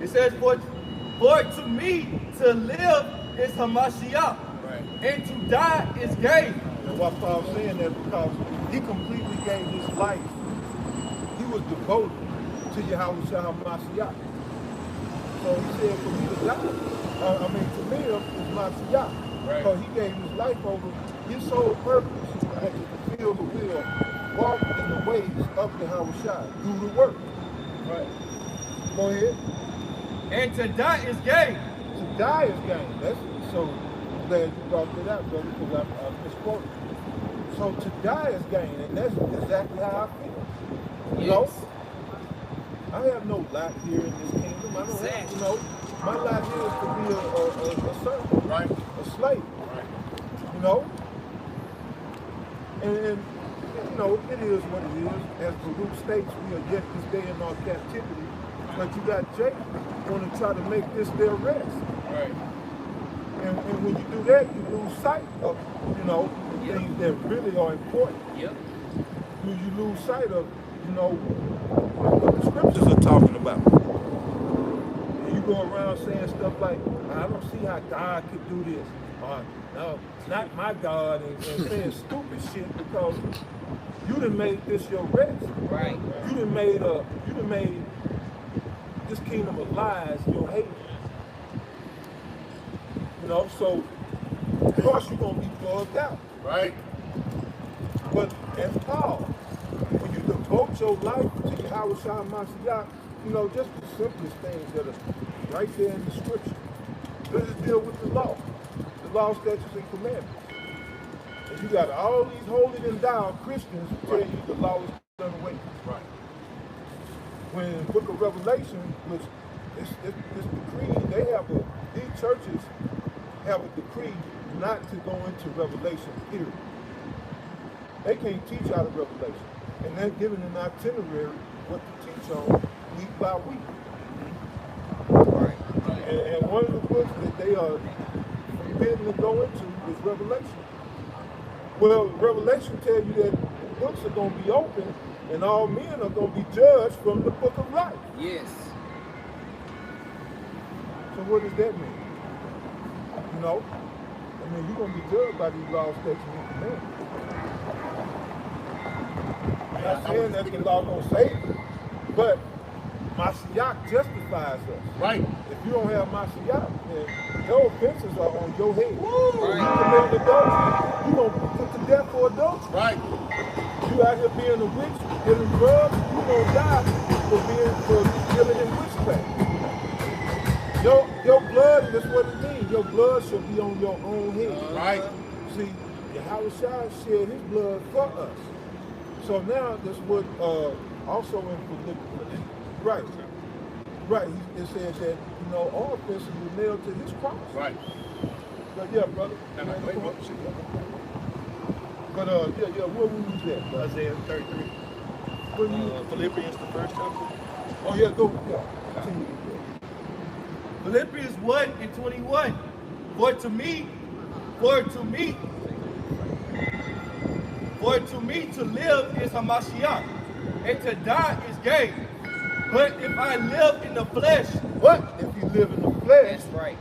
It says, for to me to live is Hamashiach, and to die is gain. And why Paul's saying that, because he completely gave his life. He was devoted to Yahweh Shah Mashiach. So he said, for me to die, to live is Mashiach. Because he gave his life over. His sole purpose was to fulfill the will, walk in the ways of Yahweh Shah, do the work. Right. Go ahead. And to die is gain. To die is gain. That's so I'm glad you brought that up, brother, because I misquoted. So to die is gain, and that's exactly how I feel. You know? I have no lot here in this kingdom. I don't have, you know, my lot here is to be a servant, right? A slave, right? You know? And you know, it is what it is. As Baruch states, we are yet this day in our captivity But you got Jake want to try to make this their rest. Right. And when you do that, you lose sight of, you know, things that really are important. Yep. You lose sight of, you know, what the scriptures are talking about. And you go around saying stuff like, I don't see how God could do this. Or, no, not my God, and saying stupid shit because you done made this your rest. Right. You done made this kingdom of lies your haven. You know, so of course you're gonna be bugged out. Right. But as Paul, when you devote your life to Yahweh Shah Mashiach, you know, just the simplest things that are right there in the scripture. Let's just deal with the law, statutes, and commandments. And you got all these holy and thou Christians who tell you the law is done away. Right. When in the book of Revelation, which is decreed, these churches have a decree not to go into Revelation, period. They can't teach out of Revelation. And they're given an itinerary what to teach on week by week. Right. And one of the books that they are forbidden to go into is Revelation. Well, Revelation tells you that books are going to be open and all men are going to be judged from the book of life. Yes. So what does that mean? You know? I mean, you're going to be judged by these laws, statutes, and commandments. I'm not saying that the law going to save you, but Mashiach justifies us. Right. If you don't have Mashiach, then your offenses are on your head. Right. You commit adultery, you're going to be put to death for adultery. Right. You out here being a witch, dealing drugs, you're going to die for dealing in witchcraft. Your blood, that's what it means. Your blood should be on your own head. Right. See, Yahweh Shai shed his blood for us. So now this would also in Philippians. Right. Right. It says that, you know, all offenses were nailed to his cross. Right. But yeah, brother. And I wait, what? But where we was at? Isaiah 33. Philippians, the first chapter. Oh yeah, go. Yeah. Continue. Philippians 1:21. For to me to live is Hamashiach, and to die is gain. But if I live in the flesh, What? If you live in the flesh, That's right.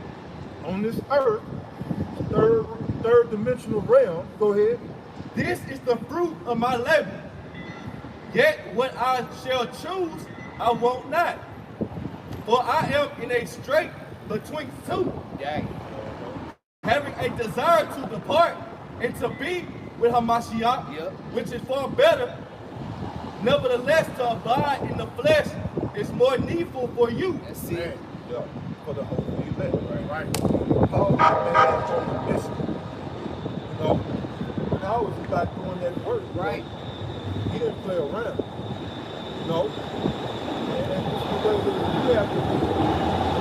on this earth, third dimensional realm, go ahead. this is the fruit of my labor. Yet what I shall choose, I won't not. For I am in a strait between two, Dang. having a desire to depart and to be with Hamashiach, Yep. which is far better. Nevertheless, to abide in the flesh is more needful for you. That's it. Yeah, for the whole elect. Right. Paul was on a mission. You know, Paul was about doing that work. Right. He didn't play around. You know? And this is the way that you have to be.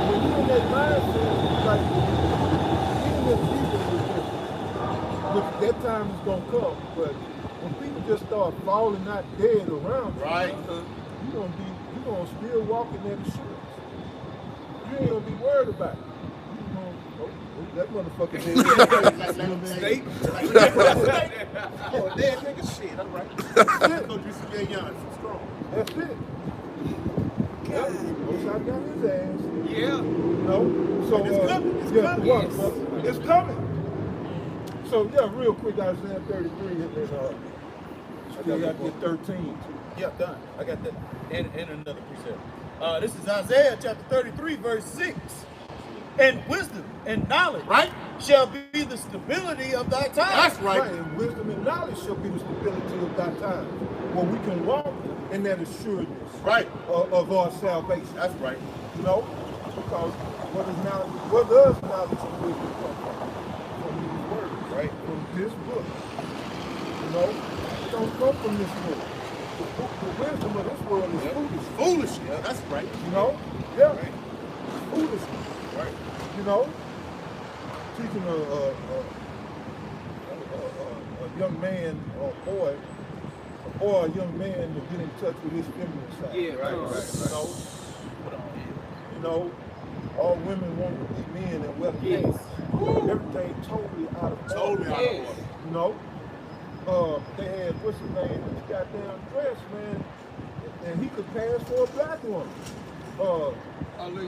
When you're in that mindset, like, even if people was just, which that time is going to come, but when people just start falling out dead around you, Right. you're going to still walk in that assurance. You ain't going to be worried about it. You gonna, oh, that motherfucker dead. State. Oh, dead nigga shit. All right. Go do some young, some strong. That's it. Yeah. Most I got his ass. Yeah. You know? So, It's coming. It's yeah, coming. what, Yes. brother? It's coming. So, yeah, real quick, Isaiah 33, and then I got to get 13 too. Yeah, done. I got that. And another precept. This is Isaiah chapter 33, verse 6. And wisdom and knowledge Right? shall be the stability of thy time. That's right. And wisdom and knowledge shall be the stability of that time, where we can walk in that assuredness Right. of our salvation. That's right. You know, because where does knowledge and wisdom come from? From these words, right? From this book. You know, it don't come from this book. The wisdom of this world is foolish. Foolish. Yeah, that's right. You know? Yeah. Right. Foolishness. Right. You know? Teaching a young man or a boy, a young man to get in touch with his feminine side. Yeah, right. You know? you know, all women want to be men and wear pants. Everything totally out of order. You know? They had, what's his name, this goddamn dress, man, and he could pass for a black woman. Lil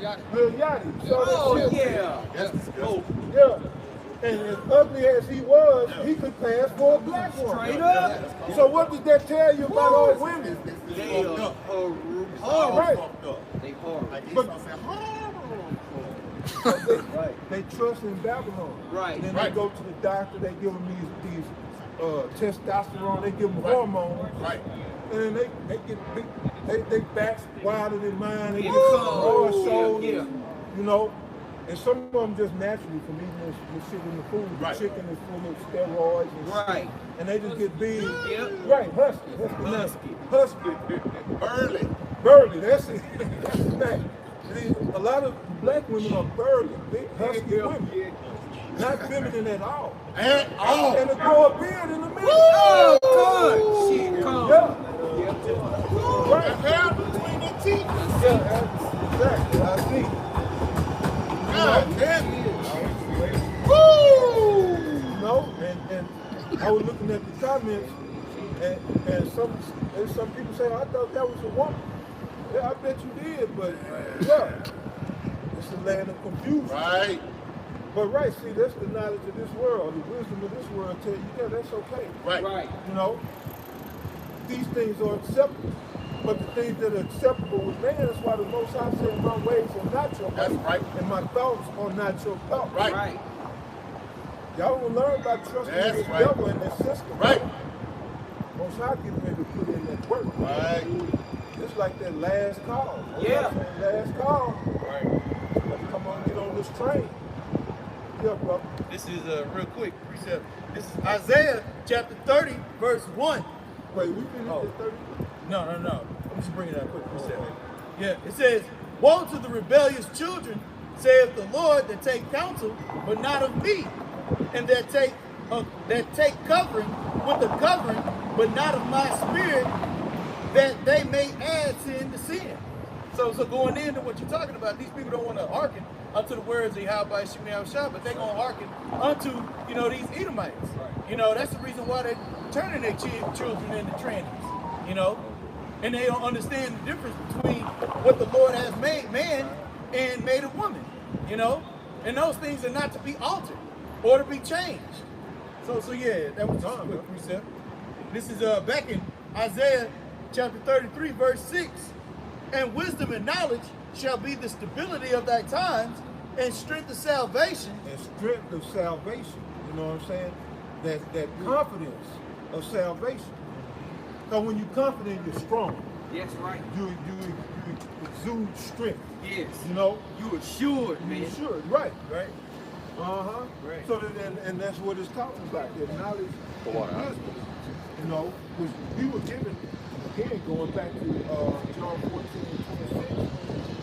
Yachty. Lil Yachty. Oh, shit. yeah. That's disgusting. Yeah. And as ugly as he was, he could pass for a black woman. Straight up. So what does that tell you about all women? They Fucked are up. horrible. Right. Fucked up. They horrible. Like But- Esau said, They trust in Babylon. Right. And then Right. they go to the doctor, they give them these testosterone, they give them hormones. right. And then they get big, they backs wider than mine, they get Yeah. broad shoulders, Yeah. you know. And some of them just naturally from eating this shit in the food. Right. The chicken is full of steroids and shit. Right. And they just get big. Yep. Right, husky. Husky. Burley. Burly, that's it. That's the thing. See, a lot of black women are burly, big husky women. Not feminine at all. And all. And a grow a beard in the middle. Oh, God. Shit, come. Yeah. The hair between the teeth. Yeah, exactly. I see. God damn it. You know, and I was looking at the comments, and some people say, I thought that was a woman. Yeah, I bet you did, but yeah, it's a land of confusion. Right. But right, see, that's the knowledge of this world. The wisdom of this world tell you, yeah, that's okay. Right. Right. You know, these things are acceptable. But the things that are acceptable with man, that's why the Most High said, my ways are not your That's ways. right. And my thoughts are not your thoughts. Right. Right. Y'all will learn about trusting That's this right. devil and this system. Right. Most High getting ready to put in that work. Right. It's like that last call. Yeah. Last call. Right. Let's come on, get on this train. Yeah, brother. This is a real quick precept. This is Isaiah chapter 30, verse 1. Wait, we finished Oh. at 30? No. I'm just bringing that quick precept. Yeah, it says, woe to the rebellious children, saith the Lord, that take counsel, but not of me, and that take covering with the covering, but not of my spirit, that they may add sin to sin. So going into what you're talking about, these people don't want to hearken unto the words of Yahweh Shemel Shah, but they're going to hearken unto, these Edomites. That's the reason why they're turning their children into trannies, and they don't understand the difference between what the Lord has made man and made a woman, and those things are not to be altered or to be changed. So yeah, that was just a quick precept. This is back in Isaiah chapter 33, verse 6. And wisdom and knowledge shall be the stability of thy times, and strength of salvation. And strength of salvation. You know what I'm saying? That confidence of salvation. So when you're confident, you're strong. Yes, right. You exude strength. Yes. You assured, man. assured. Right. Right? Right. So and that's what it's talking about. That knowledge and wisdom. Which we were given, again, going back to John 14:26.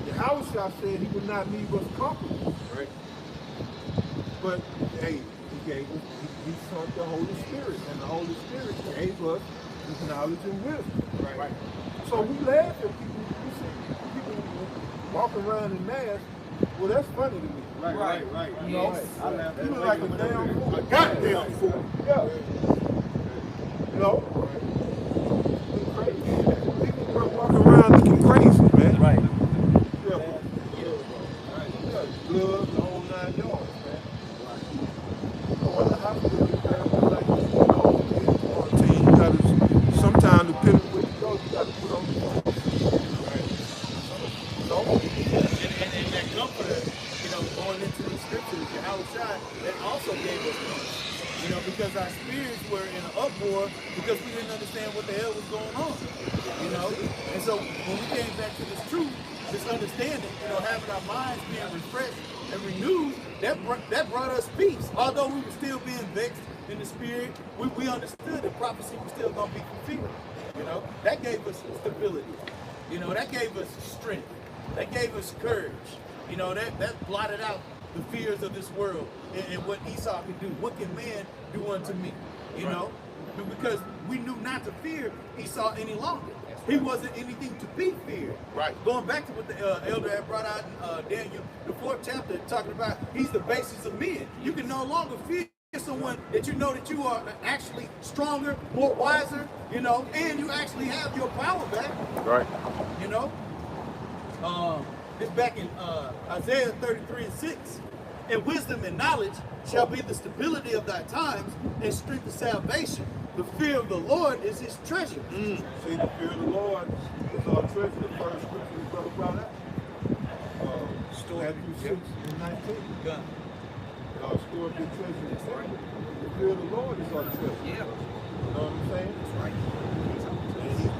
Yahushua said he would not leave us comfortable. Right. But hey, he sent the Holy Spirit, and the Holy Spirit gave us his knowledge and wisdom. Right. So we laugh at people. We see people walking around in masks. Well, that's funny to me. Right. You know, you look like a damn fool. A goddamn fool. Yeah. Crazy. People walking around looking crazy, man. Right. Yeah. Gloves, the whole 9 yards, man. I wonder how to do it, man. Like, quarantine, you gotta, sometimes depending where you go, you gotta put on the mask. And that comforter, going into these scriptures, Yahushua, that also gave us peace. Because our spirits were in an uproar because we didn't understand what the hell was going on. And so when we came back to this truth, this understanding, having our minds being refreshed and renewed, that brought us peace. Although we were still being vexed in the spirit, we understood the prophecy was still going to be fulfilled. That gave us stability. That gave us strength. That gave us courage. That blotted out the fears of this world and what Esau can do. What can man do unto me? Because we knew not to fear Esau any longer. He wasn't anything to be feared. Right. Going back to what the elder had brought out in Daniel, the 4th chapter, talking about he's the basis of men. You can no longer fear someone that you know that you are actually stronger, more wiser, you know, and you actually have your power back. Right. You know? It's back in Isaiah 33:6. And wisdom and knowledge shall be the stability of thy times and strength of salvation. The fear of the Lord is his treasure. See, the fear of the Lord is our treasure. The first scripture the brother brought out. Matthew 6 and 19. Gun. Store up your treasure in the temple. The fear of the Lord is our treasure. Yeah. You know what I'm saying? That's right. And he's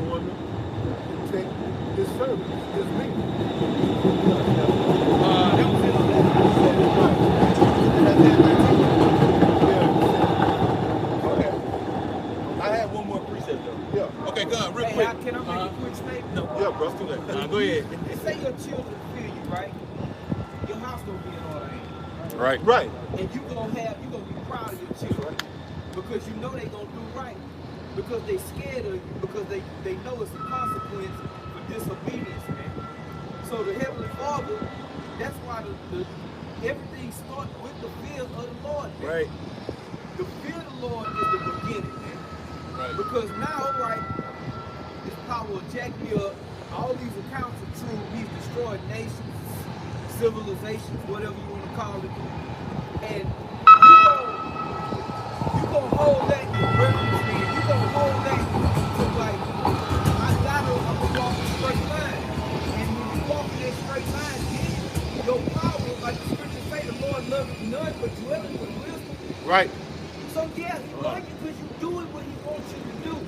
going to protect his servants, his people. That was in Okay. I had one more precept though. Yeah. Okay, God, real Hey, quick. can I make a quick statement? No. Yeah, bro. Too late. Go ahead. Say your children fear you, right? Your house gonna be in order, ain't it? Right. Right. And you gonna be proud of your children because you know they gonna do right. Because they scared of you, because they know it's a consequence for disobedience, man. So the Heavenly Father, that's why everything starts with the fear of the Lord, man. Right. The fear of the Lord is the beginning, man. Right. Because now, right, this power will jack me up. All these accounts are true. He's destroyed nations, civilizations, whatever you want to call it. And you gonna hold that in reference, man. You gonna hold that to like, I'm gonna walk a straight line. And when you walk in that straight line, then your power, like the scriptures say, the Lord loves none but dwelling with wisdom. Right. So yeah, he loves you because you're doing what he wants you to do.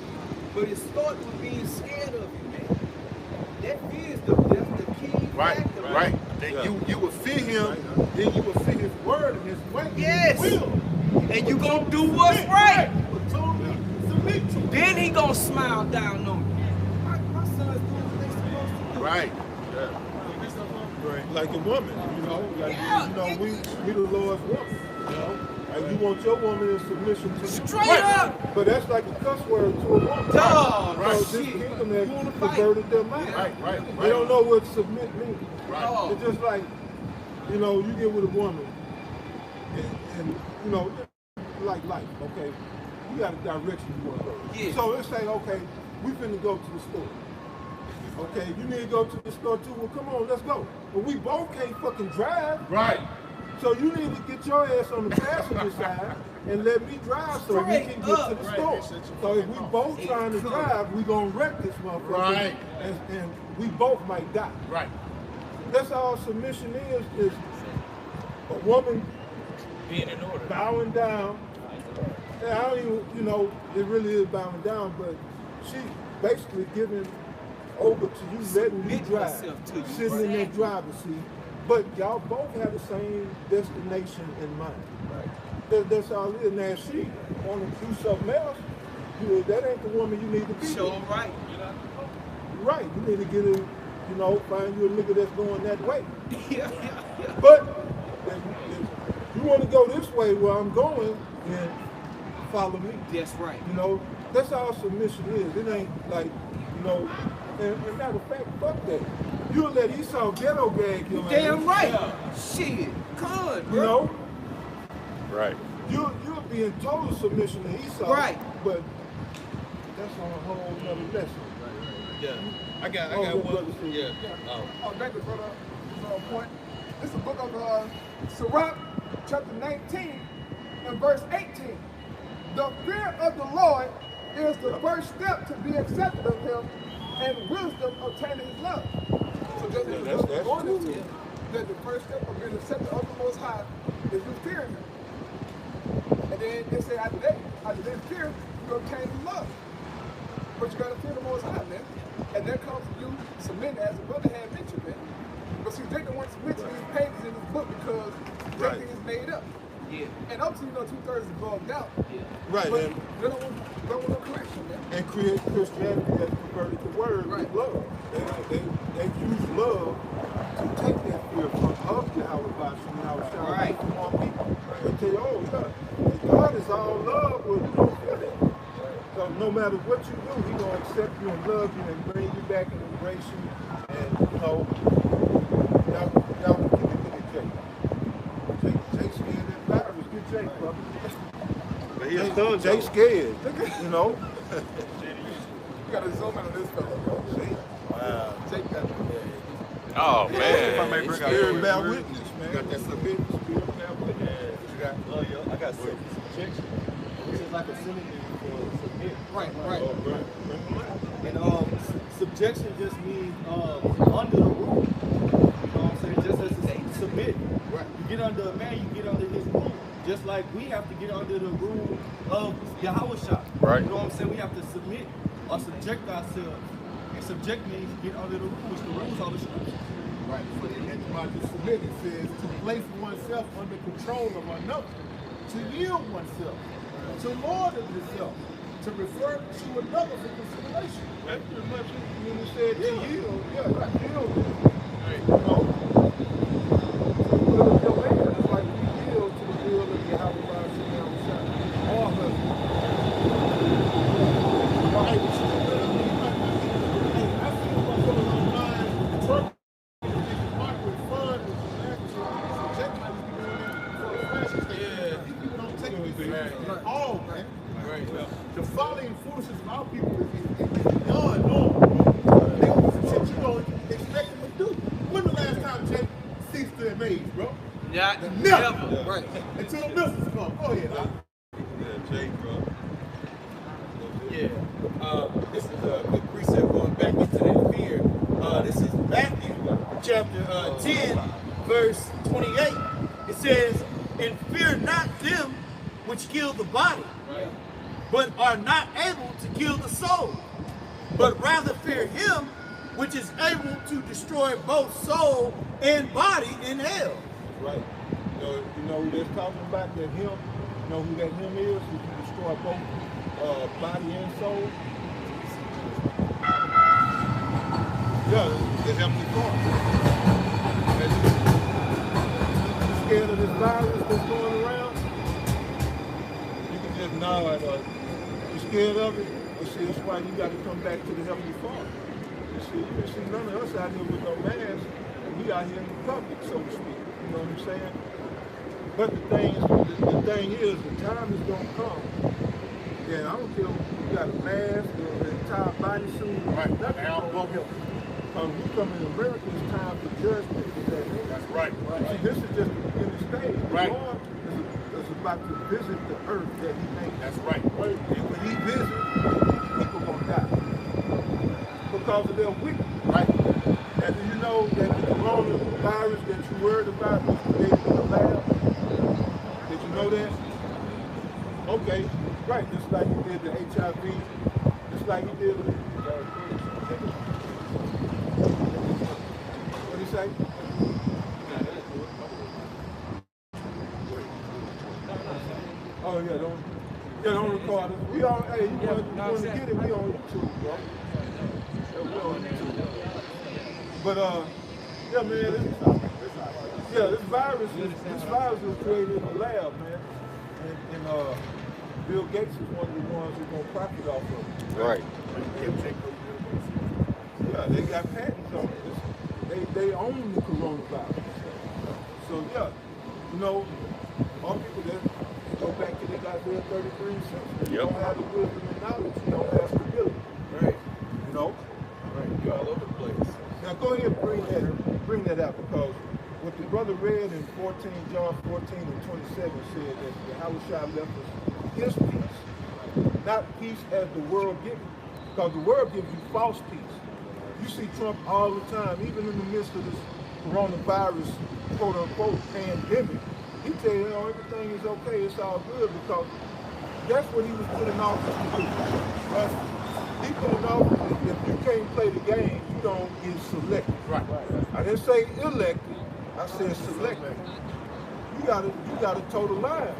But it starts with being scared of you, man. That fear is that's the key factor. Right. Man. You will fear him, then you will fear his word and his way. Yes. His will. And you gonna do what's right. But totally submit to him. Then he gonna smile down on you. My son's doing what they supposed to do. Right. Like a woman, you know, like Yeah, you know, we the Lord's woman, you know. Like you want your woman in submission to you. Straight up. But that's like a cuss word to a woman. Dog. So Right. this Shit. kingdom You has wanna fight? perverted their mind. Right. They don't know what submit means. Right. It's just like, you know, you get with a woman and you know, like life, okay? You got a direction you want to go. Yeah. So let's say, okay, we finna go to the store. Okay, you need to go to the store too. Well, come on, let's go. But we both can't fucking drive. Right. So you need to get your ass on the passenger side and let me drive so we can get to the store. So if we both trying to drive, we gonna wreck this motherfucker. Right. And we both might die. Right. That's all submission is a woman Being in order. bowing down. And I don't even, you know, it really is bowing down, but she basically giving over to you, letting you Submit drive, herself to you. sitting in that driver's seat. But y'all both have the same destination in mind. Right. That's all it is. Now, if she want to do something else, that ain't the woman you need to be. Show with. right. Right. You need to get a, you know, find you a nigga that's going that way. Yeah. But if you want to go this way where I'm going, then follow me. That's right. You know, that's all submission is. It ain't like, you know, and matter of fact, fuck that. You'll let Esau ghetto gag your ass. Damn right. Shit. Con, bro. You know? Right. You'll be in total submission to Esau. Right. But that's on a whole nother lesson. Yeah. I got one. Yeah. Oh, thank you, brother. Point. This is the book of Sirach, chapter 19, and verse 18. The fear of the Lord is the first step to be accepted of him, and wisdom obtaining his love. So that's going into it. That the first step of being accepted of the Most High is you fearing him. And then they say after that fear, you obtain his love. But you gotta fear the Most High, man. And that comes from you submitting, as the brother had mentioned, man. But see, Jacob wants to mention these pages in his book because everything is made up. Yeah. And obviously, you know, 2/3 is bugged out. Yeah. Right. But And, they don't want no correction, man. and create Christianity that converted the word with love. They use love to take that fear from of Yahweh Basham and Yahweh Right. from all people. They tell you, oh, God is all love, well, you don't feel that. no matter what you do, He gonna accept you and love you and bring you back and embrace you. And now look at Jake. Jake scared that virus. Get Jake, brother. But he a thug. Jake scared. You know. You gotta zoom in on this fella, bro. See? Wow. Jake got Oh If I may man. bring out Spirit bear word, witness, man. You got that submission. Spirit bear witness. You got I got subjection, which is like a synonym for submit. right. And subjection just means under the rule. You know what I'm saying? Just as to say submit. Right. You get under a man, you get under his rule. Just like we have to get under the rule of Yahweh Shah. Right. You know what I'm saying? We have to submit or subject ourselves. And subject means get under the rules. The rules are the scriptures. right. And about to submit, it says to place oneself under control of another, to yield oneself, to lord of yourself, to refer to another for consideration. That's pretty much it. When he said to yield, yield. Right. You know? Will of your man. It's like we yield to the will of Yahweh Shah. All of us. The folly and foolishness of our people is beyond normal. They don't do shit you don't expect them to do. When the last time Jake ceased to amaze, bro? Never. Right. Until the missiles come. Go ahead, Doc. Jake, bro. This is a good precept going back into that fear. This is Matthew chapter 10, verse 28. It says, "And fear not them which kill the body, but are not able to kill the soul, but rather fear him which is able to destroy both soul and body in hell." Right. You know who they're talking about? That him. You know who that him is? Who can destroy both body and soul? Yeah, the Heavenly Father. You scared of this virus that's going around? You can just nod or you scared of it? Well, see, that's why you got to come back to the Heavenly Father. You see, none of us out here with no masks, and we out here in the public, so to speak. You know what I'm saying? But the thing is, the time is gonna come. Yeah, I don't care if you got a mask or an entire bodysuit. Right. Nothing Now, gonna help. Because we come in America, it's time for judgment. That's right. See, this is just the beginning stage. Right. The Lord is about to visit the earth that He made. That's right. And when He visits, people gonna die because of their wickedness. Right. And do you know that the coronavirus that you worried about was created in the lab? Did you know that? Okay, right. Just like he did the HIV, just like he did the what do you say? Oh yeah, don't record us. We on, hey, you want to get it? We on YouTube, bro. We on YouTube. But yeah, man, this virus was created in the lab, man, and Bill Gates is one of the ones who's gonna profit off of it. Right. Yeah, they got patents on it. They own the coronavirus. So yeah, you know, all people that go back to the goddamn 33 and 6, you don't have the wisdom and knowledge, you don't have stability. Right. You know? Right. You're all over the place. Now go ahead and bring that out, because what the brother read in John 14 and 27 said that Yahweh Shah left us his peace, not peace as the world gives you, because the world gives you false peace. You see Trump all the time, even in the midst of this coronavirus, quote unquote, pandemic. He tell you, everything is okay, it's all good, because that's what he was put in office to do. Right? He put in office, if you can't play the game, you don't get selected. Right. I didn't say elected, I said selected. You gotta toe the line,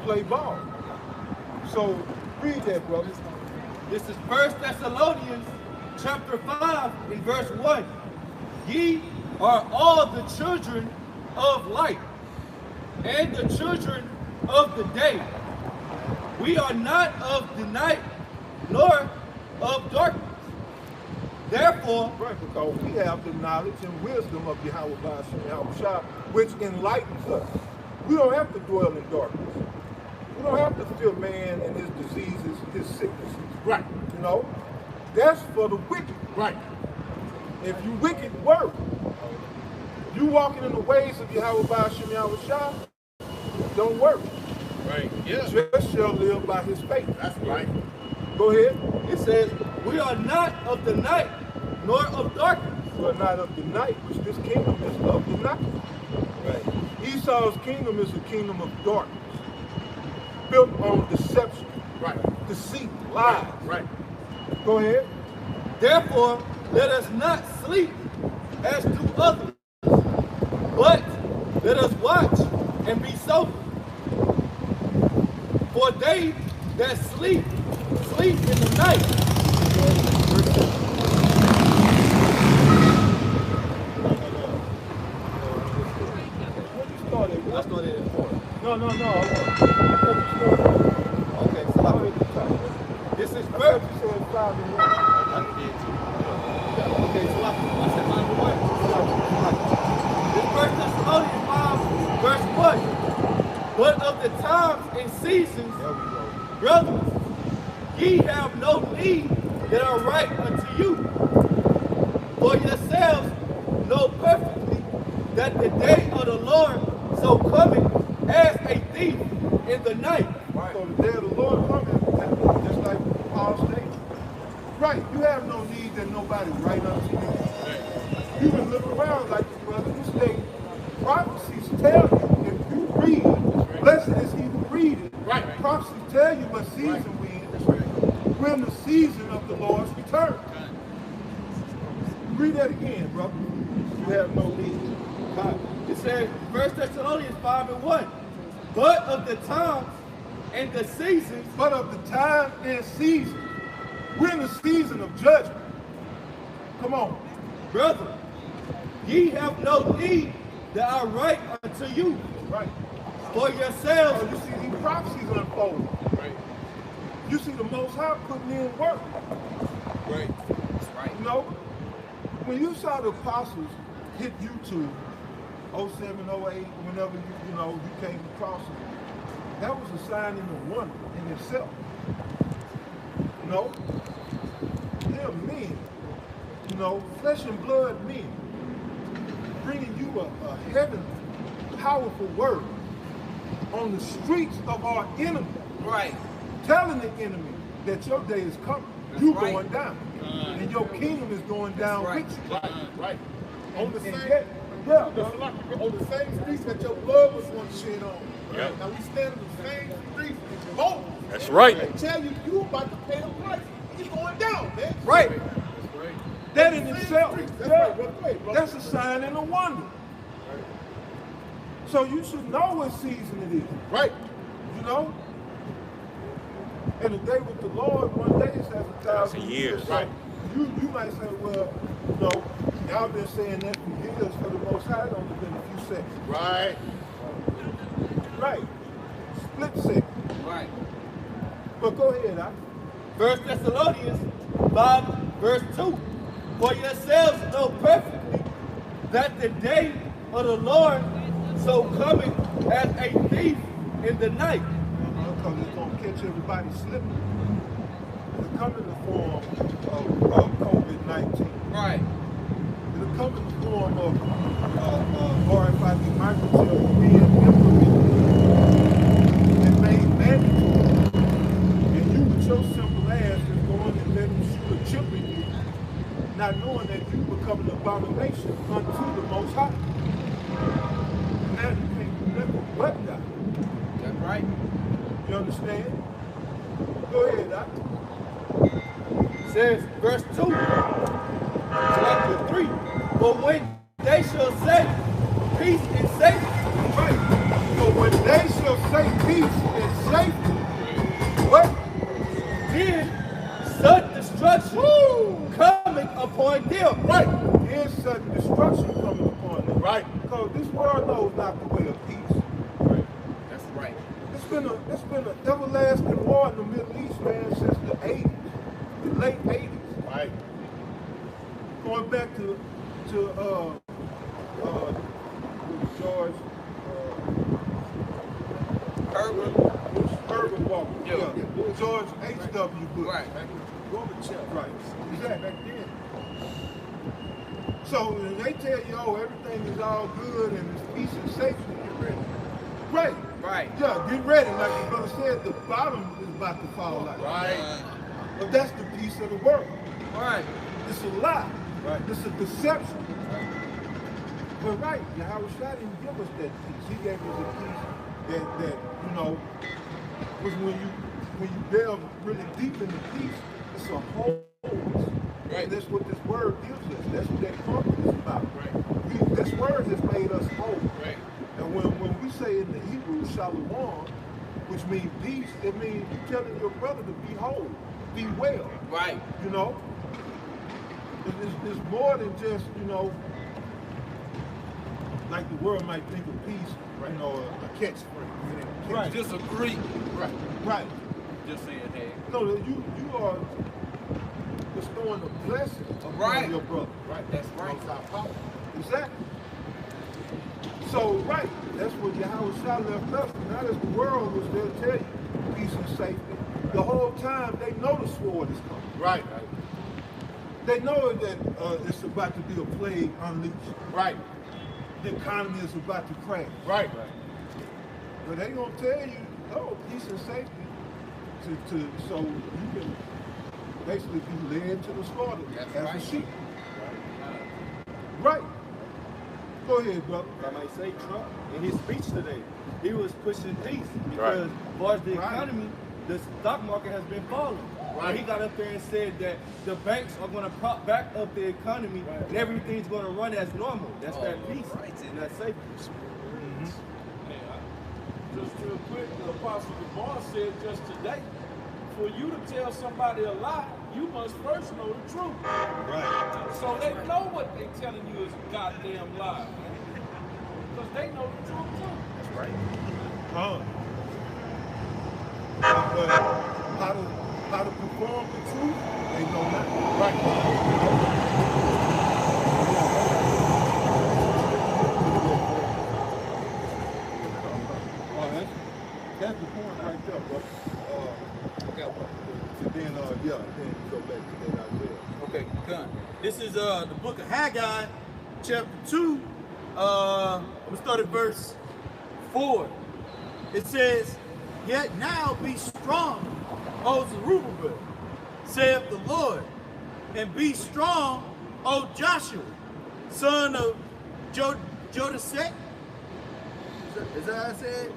play ball. So read that, brother. This is 1 Thessalonians chapter 5 in verse 1. Ye are all the children of light and the children of the day. We are not of the night nor of darkness. Therefore, Right, because we have the knowledge and wisdom of Yahweh Shah, which enlightens us. We don't have to dwell in darkness. We don't have to fear man and his diseases, his sicknesses. Right. You know, that's for the wicked. Right. If you wicked, work. You walking in the ways of Yahweh Shah, don't work. Right. Yeah. Just shall live by his faith. That's right. Go ahead. it says, we are not of the night, nor of darkness. You are not of the night, which this kingdom is of the night. Right. Esau's kingdom is a kingdom of darkness, built on deception, Right. deceit, lies. Right. Go ahead. Therefore, let us not sleep as do others, but let us watch and be sober. For they that sleep, sleep in the night. What you started? I started at 4. No. Okay, so this is I thought verse. you said 5 and 1. Okay, so I said 5 and 1. This First Thessalonians 5, verse 1. But of the times and seasons, brothers, ye have no need that are right unto you. For yourselves know perfectly that the day of the Lord so cometh as a thief in the night. Right. So the day of the Lord coming, just like Paul stated. Right, you have no need that nobody right unto you. Right. You can look around like the brothers state. Prophecies tell you, if you read, blessed is he who readeth. Right. Prophecies tell you what season we in. We're in the season of the Lord's return. Read that again, brother. You have no need. It says, 1 Thessalonians 5 and 1. But of the times and the seasons, But of the time and season, we're in the season of judgment. Come on. brother, ye have no need that I write unto you. Right. For yourselves, So you see these prophecies unfolding. Right. You see the Most High putting in work. Right. That's right. You know, when you saw the apostles hit YouTube, 07, 08, whenever you came across it, that was a sign and a wonder in itself. You know, they're men, flesh and blood men, bringing you a heavenly, powerful word on the streets of our enemy. Right. Telling the enemy that your day is coming. That's You're right. going down. And your kingdom is going down right. with you. Right. Right. On the And same. yet, yeah, On the same streets that your blood was once shed on. Yeah. Now we stand on the same streets in bold. That's right. They tell you you about to pay the price. You're going down, man. right. That's right. That in itself, That's yeah, right, brother. Right, brother. that's a sign and a wonder. So you should know what season it is, Right. you know? And a day with the Lord, one day is as 1,000 years. So Right. You might say, well, y'all been saying that for years. For the Most High, it only been a few seconds. Right. Right. Split second. Right. But go ahead, 1 Thessalonians 5, verse 2. For yourselves know perfectly that the day of the Lord so coming as a thief in the night. because it's going to catch everybody slipping. It'll come in the form of COVID-19. Right. It'll come in the form of RFID microchip being implemented and made mandatory. And you with your simple ass is going and letting them shoot a chip in you, not knowing that you become an abomination unto the Most High. Now you can't do nothing but die. That's right. You understand? Go ahead, Doc. Says verse 2, chapter 3. But when they shall say peace and safety, Right. So when they shall say peace and safety, what? then sudden destruction coming upon them. Right. Here's sudden destruction coming upon them. Right. Because this world knows not the way of peace. That's right. It's been an everlasting war in the Middle East, man, since the 80s. late 80s. Right. Going back to George Herbert Walker. Yeah. George H.W. Bush. Right. Gorbachev. Right. Exactly. Back then. So when they tell you, oh, everything is all good and it's peace and safety, get ready. Right. Right. Yeah, get ready. Like the brother said, the bottom is about to fall out. Right. But that's the peace of the world. Right. It's a lie. Right. It's a deception. But right, Yahweh Shai didn't give us that peace. He gave us a peace that you know, was when you delve really deep into peace, it's a wholeness. Right. That's what this word gives us. That's what that comfort is about. Right. This word has made us whole. Right. And when we say in the Hebrew, shalom, which means peace, it means you're telling your brother to be whole, be well. Right. You know? It's more than just, you know, like the world might think of peace, right. You know, a catchphrase. Right. Disagree. Right. Right. Just saying, hey. No, you are bestowing a blessing on your brother. Right. That's right. Exactly. So, right, that's what Yahweh Shai left us. Not as the world was there to tell you peace and safety. The whole time they know the sword is coming. Right. They know that it's about to be a plague unleashed. Right. The economy is about to crash. Right. But they gonna tell you, oh, peace and safety, so you can basically be led to the slaughter as a sheep. Right. Go ahead, brother. I might say Trump, in his speech today, he was pushing peace because as far as the economy, the stock market has been falling. Right. And he got up there and said that the banks are going to prop back up the economy and everything's going to run as normal. That's that peace and that safety. Just real quick, the Apostle DeBar said just today, for you to tell somebody a lie, you must first know the truth. Right. So they know what they telling you is a goddamn lie. Because they know the truth too. That's right. But how to perform the truth, they know not. Right. That's the point right there, bro. Then go back to that Isaiah. Okay, done. This is the book of Haggai, chapter 2. We start at verse 4. It says, "Yet now be strong, O Zerubbabel, saith the Lord, and be strong, O Joshua, son of Jodasek." Is that how I said?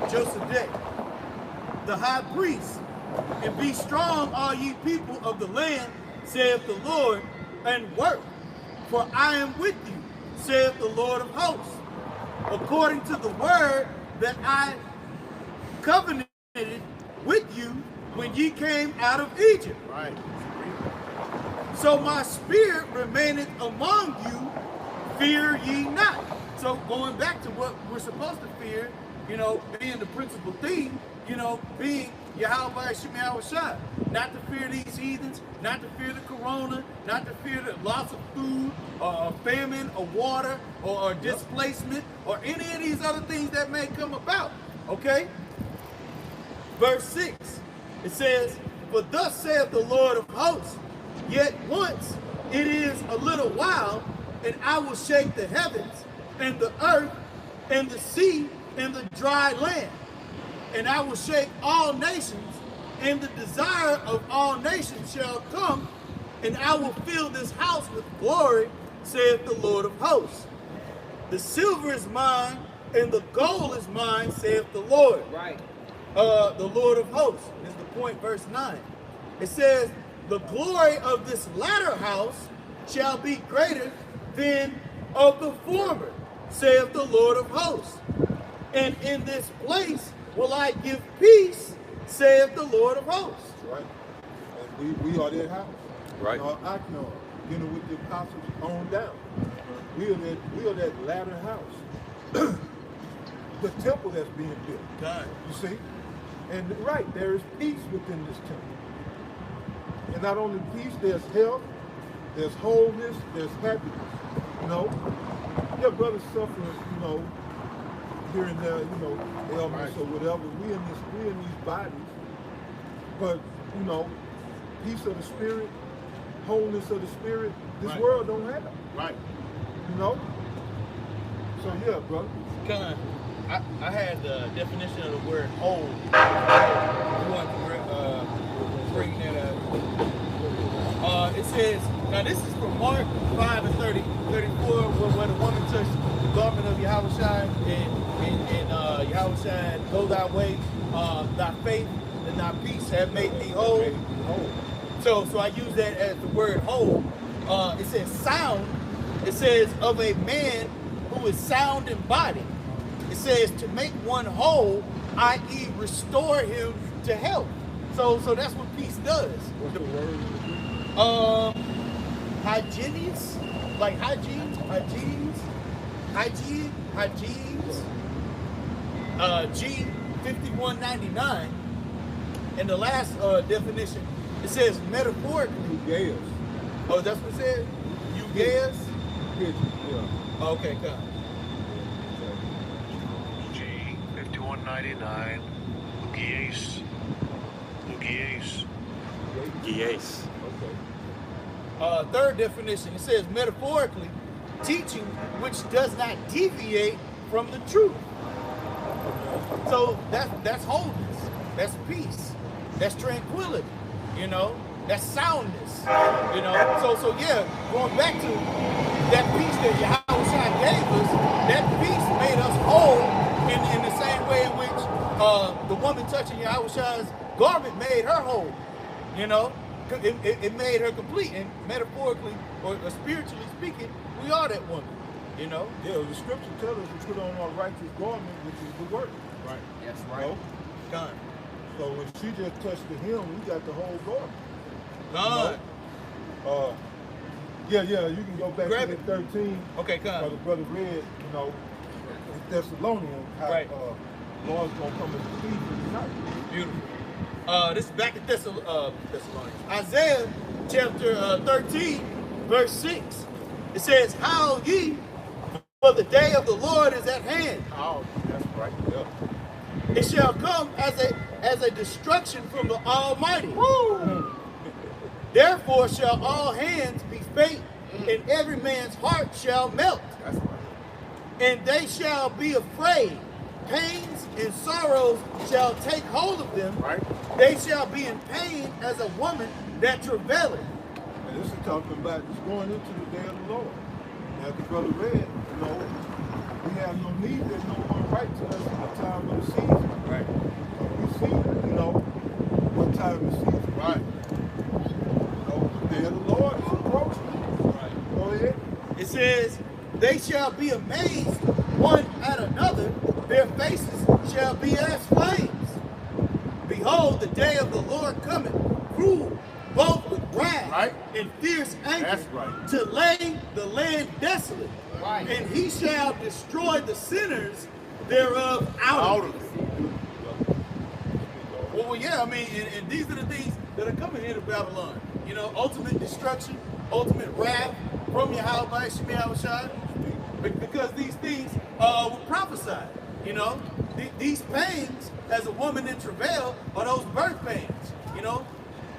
Josedek, the high priest, and be strong, all ye people of the land, saith the Lord, and work, for I am with you, saith the Lord of hosts, according to the word that I covenanted with you when ye came out of Egypt. Right. So my spirit remaineth among you, fear ye not. So going back to what we're supposed to fear, you know, being the principal thing, you know, being Yahweh Shai, not to fear these heathens, not to fear the corona, not to fear the loss of food, or famine, or water, or displacement, or any of these other things that may come about, okay? Verse 6, it says, "For thus saith the Lord of hosts, yet once it is a little while, and I will shake the heavens, and the earth, and the sea, and the dry land. And I will shake all nations, and the desire of all nations shall come, and I will fill this house with glory, saith the Lord of hosts. The silver is mine, and the gold is mine, saith the Lord." Right. The Lord of hosts is the point, verse 9. It says, "The glory of this latter house shall be greater than of the former, saith the Lord of hosts. And in this place will I give peace, saith the Lord of hosts." Right. And we are that house. Right. Aknon, with the apostles on down. We are that latter house. The temple that's being built. God. You see? And right, there is peace within this temple. And not only peace, there's health, there's wholeness, there's happiness. You know, your brothers suffer, you know, here and there, you know, ailments or whatever. We in these bodies, but you know, peace of the spirit, wholeness of the spirit, this world don't have. Right. You know? So yeah, brother. Con, I had the definition of the word whole. You want to bring that up? It says, now this is from Mark 5 and 34, where the woman touched the garment of Yahushua, and Yahushua, go thy way, thy faith and thy peace have made thee whole. So I use that as the word whole. It says sound. It says of a man who is sound in body. It says to make one whole, i.e. restore him to health. So that's what peace does. What's the word? Hygienes, like hygienes. G5199. And the last definition, it says metaphorically. Eugeas. Oh, that's what it says? Eugeas? Yeah. Okay, come. G5199. Eugeas. Yes. Okay. Third definition, it says metaphorically, teaching which does not deviate from the truth. So that's wholeness, that's peace, that's tranquility, you know, that's soundness, you know. So yeah, going back to that peace that Yahushua gave us, that peace made us whole in the same way in which the woman touching Yahushua's garment made her whole, you know. It made her complete, and metaphorically or spiritually speaking, we are that woman, you know. Yeah, the scripture tells us to put on our righteous garment, which is the word. Right. That's You right. know? Done. So when she just touched the hem, we got the whole garment. Done. You know? Yeah, you can go back Grab to it. the 13. Okay, come. The brother read, you know, Thessalonians, how Right. Lord's gonna come as a thief in the night. Beautiful. This is back at Thessalonians. Isaiah chapter 13, verse 6. It says, "How ye, for the day of the Lord is at hand. Oh, that's right. Yeah. It shall come as a destruction from the Almighty. Therefore shall all hands be faint, and every man's heart shall melt. That's right. And they shall be afraid. Pains and sorrows shall take hold of them. Right. They shall be in pain as a woman that travaileth." And this is talking about just going into the day of the Lord. As the brother read, you know, we have no need, there's no one right to us in the time of the season. Right. We see, you know, what time of the season. Right. You know, the day of the Lord is approaching. Right. Go ahead. It says, "They shall be amazed one at another, their faces shall be as flames. Behold, the day of the Lord cometh, cruel, both with wrath and fierce anger, That's right. to lay the land desolate. Right. And he shall destroy the sinners thereof out of it." Well, yeah, I mean, and these are the things that are coming into Babylon. You know, ultimate destruction, ultimate wrath from Yahweh Shemiyah, because these things were prophesied. You know, these pains as a woman in travail are those birth pains. You know,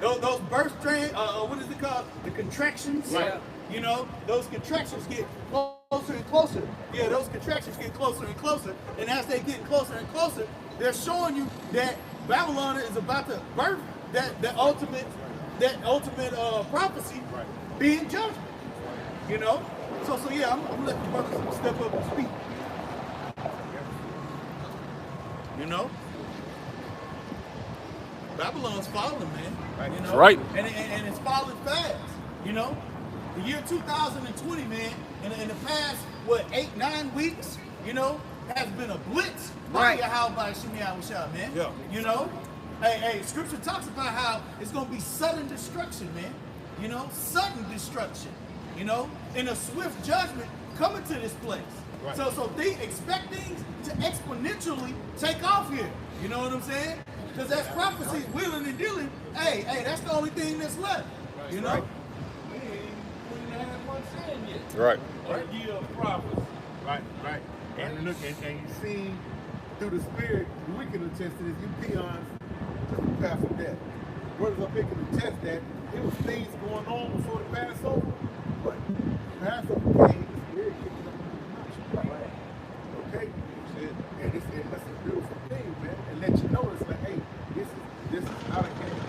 those birth strain. What is it called? The contractions. Right. You know, those contractions get closer and closer. Yeah, those contractions get closer and closer. And as they get closer and closer, they're showing you that Babylon is about to birth that ultimate prophecy being judgment. You know? So yeah, I'm gonna let the brothers step up and speak. You know? Babylon's falling, man. Right. You know? That's right. And it's falling fast. You know? The year 2020, man, in the past, 8-9 weeks, you know, has been a blitz by Yahweh Shemiyah, man. Yeah. You know? Hey, scripture talks about how it's gonna be sudden destruction, man. You know, sudden destruction. You know, and a swift judgment coming to this place. Right. So they expect things to exponentially take off here. You know what I'm saying? Because that's prophecy, willing and dealing. Hey, that's the only thing that's left. You know? We ain't had one sin yet. Right. A year of prophecy. Right. And look, and you see through the spirit, we can attest to this. You peons just prepare for death. Brothers up here can attest that there was things going on before the Passover. But Passover came, the spirit kicked up in the notch. Okay? And that's a beautiful thing, man. And let you know it's like, hey, this is not a game.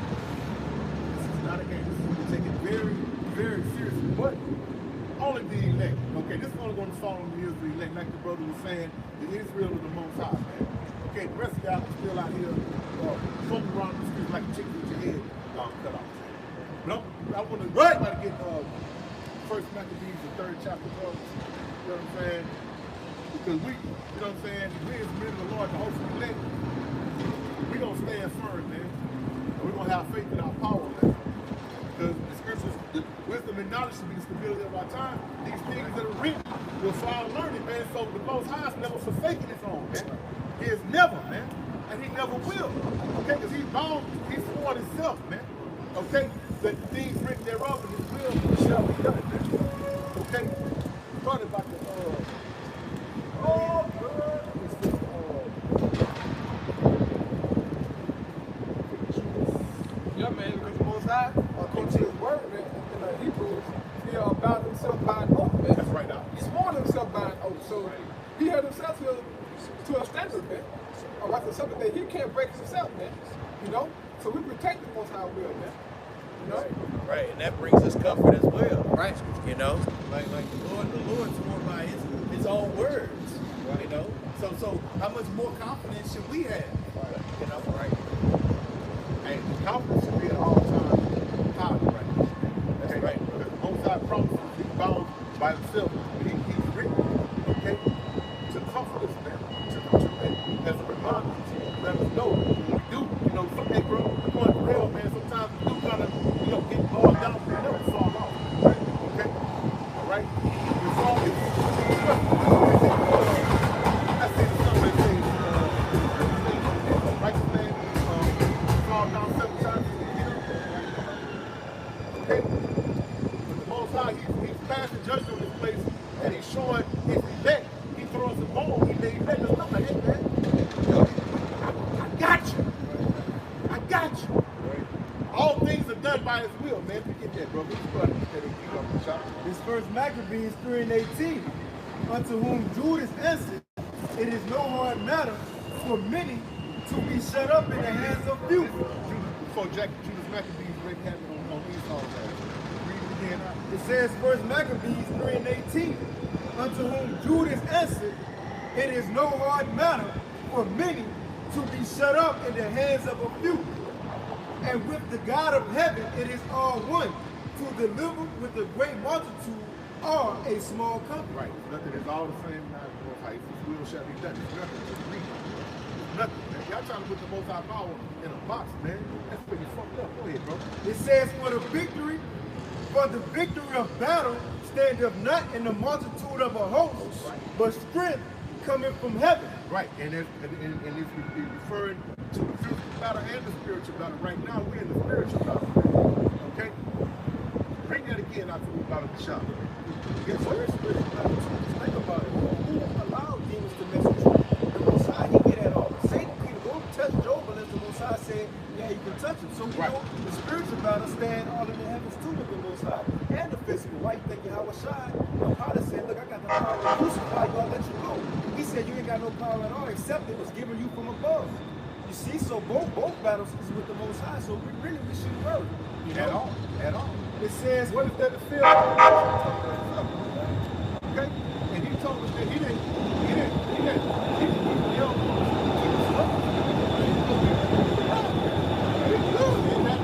This is not a game. We take it very, very seriously. But only the elect. Okay, this is only going to fall on the Israel elect, like the brother was saying, the Israel of the Most High, man. Okay, the rest of y'all are still out here floating around the streets like a chicken with your head cut off. But I want to get First Maccabees, the 3rd chapter, bro. You know what I'm saying? Because we, you know what I'm saying, we as men of the Lord, the hopeful elect, we gonna stand firm, man. And we're gonna have faith in our power, man. Because the scriptures, the wisdom and knowledge should be the stability of our time. These things that are written will fall learning, man. So the Most High is never forsaking his own, man. He is never, man. And he never will. Okay, because he's bound, he's sworn himself, man. Okay? That the things written thereof in his will shall be done, man. Okay? Thought about the yeah, man, because the Most High, according to his word, man, in Hebrews, he bound himself by an oath, man. That's right now. He sworn himself by an oath. So he held himself to a standard, man. Or like something that he can't break himself, man. You know? So we protect the Most High will, man. You know? Right, and that brings us comfort as well. Right. You know, like the Lord swore by his own words. Right. You know, so how much more confidence should we have? Right. You know, right? And confidence should be at all times high, right? That's right. Because the Most High promises he's bound by himself. He's written, okay, to comfort us, man. As a reminder, to let us know when we do, you know, hey, bro, we're going to rail, man. Sometimes we do kind of, you know, get bogged down, but we never fall off, right? Okay? All right? We fall in. I say the somebody says, righteous man, fall down 7 times, you know? Okay? But the Most High, he's passing judgment on this place, and he's showing his elect. He throws the ball, he let us know, like, hey, man, I got you. All things are done by his will, man. Forget that, bro. This first Maccabees 3:18. Unto whom Judas answered, it is no hard matter for many to be shut up in the hands of few. Before Judas Maccabees break habit on Esau. Read it again. It says first Maccabees 3:18. Unto whom Judas answered, it is no hard matter for many to be shut up in the hands of a few. And with the God of heaven, it is all one, to deliver with the great multitude or a small company. Right. Nothing is all the same now. His will shall be done. There's nothing to read. Nothing, man. Y'all trying to put the Most High power in a box, man. That's where you fucked up. Go ahead, bro. It says, for the victory of battle standeth not in the multitude of a host, but strength coming from heaven. Right, and if you're referring to the physical battle and the spiritual battle, right now we're in the spiritual battle. Okay? Bring that again after we battle the shop. Yes, sir. Spiritual battle too. Just think about it. Who allowed demons to mess with you? The Most High, he get at all. Satan can go touch Job unless the Most High said, yeah, you can touch him. So we know the spiritual battle stand all in the heavens too with the Most High. And the physical. Why you think Yahweh Shai? Pilate said, look, I got the power to crucify you, I'll let you go. He said you ain't got no power at all, except it was given you from above. You see, so both battles is with the Most High, so we shouldn't worry. At all. It says, what is that to feel? Okay? And he told us that he didn't,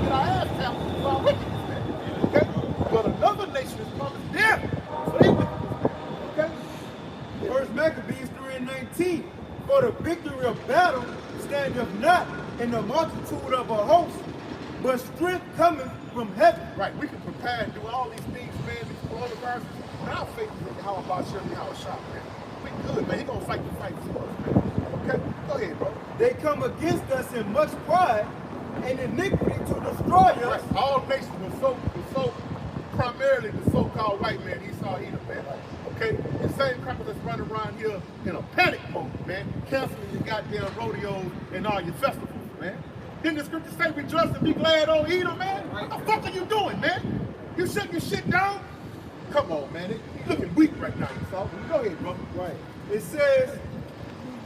get our ass tapped for our wickedness, man. Okay? But another nation is promised death for their wickedness, okay? First Maccabees 3:19. For the victory of battle standeth not in the multitude of a host, but strength coming from heaven. Right, we can prepare and do all these things, man, these coronaviruses. But our faith is in how about Shirley, how shop, man. We good, man. He gonna fight the fight for us, man. Okay, go ahead, bro. They come against us in much pride and iniquity to destroy us. Right. All nations were so primarily the so-called white man, Esau, Edom, man. Okay? The same crackers that's running around here in a panic mode, man. Canceling your goddamn rodeos and all your festivals, man. Didn't the scripture say rejoice and be glad, oh Edom, man? What the fuck are you doing, man? You shutting your shit down? Come on, man. You looking weak right now, Esau. Go ahead, bro. Right. It says,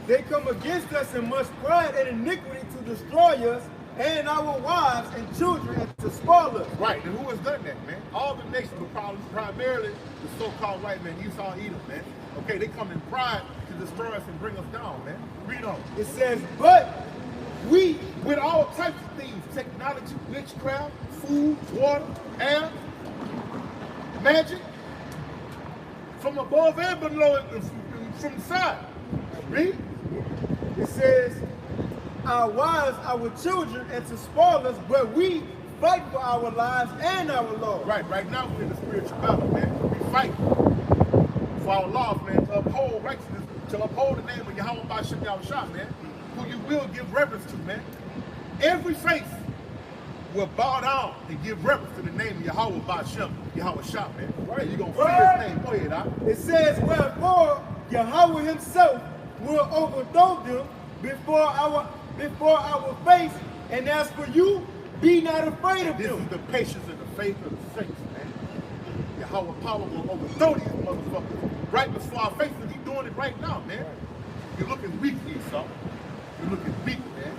they come against us in much pride and iniquity to destroy us and our wives and children and to spoil us. Right, and who has done that, man? All the nations were primarily the so-called white man, Esau, Edom, man. Okay, they come in pride to destroy us and bring us down, man. Read on. It says, but we, with all types of things, technology, witchcraft, food, water, air, magic, from above and below, from the side. Read. It says, our wives, our children, and to spoil us, but we fight for our lives and our laws. Right now we're in the spiritual battle, man. We fight for our laws, man, to uphold righteousness, to uphold the name of Yahweh Ba'Shem Yahushua, man, who you will give reverence to, man. Every face will bow down and give reverence to the name of Yahweh Ba'Shem Yahushua, man. Right, you're going to fear his name. Go ahead, Doc. It says, wherefore Yahweh himself will overthrow them before our face, and as for you, be not afraid of them. This is the patience and the faith of the saints, man. Yahweh power will overthrow these motherfuckers right before our faces. He's doing it right now, man. You're looking weak, Esau. You're looking weak, man.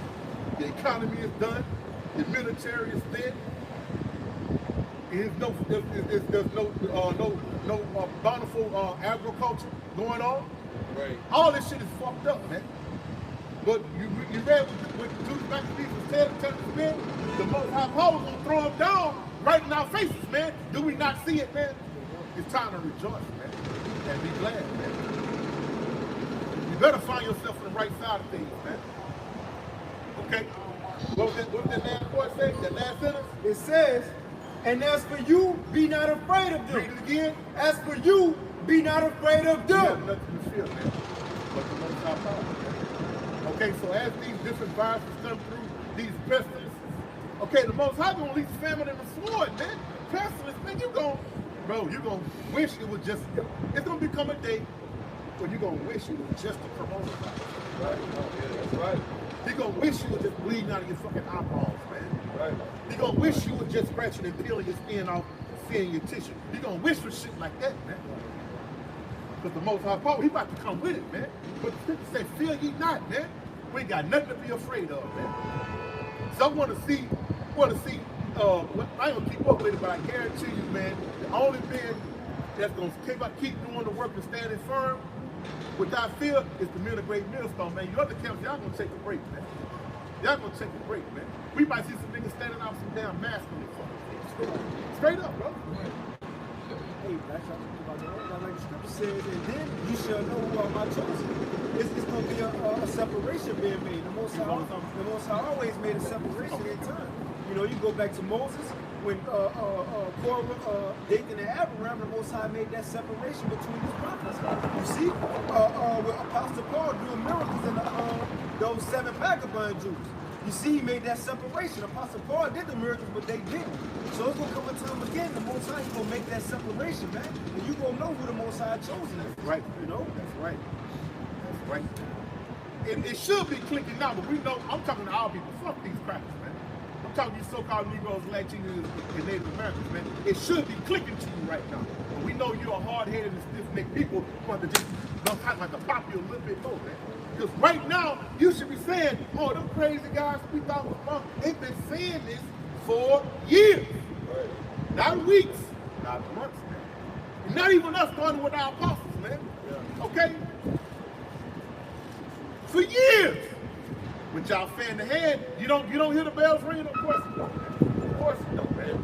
The economy is done. The military is thin. There's no bountiful agriculture going on. Right. All this shit is fucked up, man. But you read what Judas Maccabees was telling us, man, the Most High Power is going to throw them down right in our faces, man. Do we not see it, man? It's time to rejoice, man, and be glad, man. You better find yourself on the right side of things, man. Okay? What was that last part say? That last sentence? It says, and as for you, be not afraid of them. Read it again. As for you, be not afraid of them. You have nothing to fear, man, but the Most High Power, man. Okay, so as these different viruses come through, these pestilences, okay, the Most High gonna release famine and the sword, man. Pestilence, man, you gonna wish it was just, it's gonna become a day where you gonna wish it was just a coronavirus. Right. Oh, yeah, that's right. You gonna wish you was just bleeding out of your fucking eyeballs, man. Right. You gonna wish you was just scratching and peeling your skin off, seeing your tissue. You gonna wish for shit like that, man. Because the Most High Power, he about to come with it, man. But the scripture say, fear ye not, man. We ain't got nothing to be afraid of, man. So I want to see, I ain't gonna keep up with it, but I guarantee you, man, the only man that's gonna keep doing the work and standing firm without fear is the men of great millstone, man. You other camps, y'all gonna take a break, man. Y'all gonna take a break, man. We might see some niggas standing out with some damn masks on their fucking face. Straight up, bro. Hey, that's like the scripture says, and then you shall know who are my chosen. It's going to be a separation being made. The Most High always made a separation in time. You know, you go back to Moses, when Korah, Dathan, and Abraham, the Most High made that separation between his prophets. You see, with Apostle Paul doing miracles in those 7 vagabond Jews. You see, he made that separation. Apostle Paul did the miracles, but they didn't. So it's going to come a time again, the Most High is going to make that separation, man. And you're going to know who the Most High chosen is. Right. You know? That's right. That's right. It should be clicking now, but we know, I'm talking to our people. Fuck these crackers, man. I'm talking to these so-called Negroes, Latinos, and Native Americans, man. It should be clicking to you right now. But we know you're a hard-headed and stiff-necked people who want to just have to pop you a little bit more, man. Because right now, you should be saying, oh, them crazy guys we thought was wrong, they've been saying this for years. Right. Not weeks, not months, man. And not even us starting with our apostles, man. Yeah. Okay? For years. When y'all fan the head, you don't hear the bells ringing? Of course you don't, man. Of course you don't, man.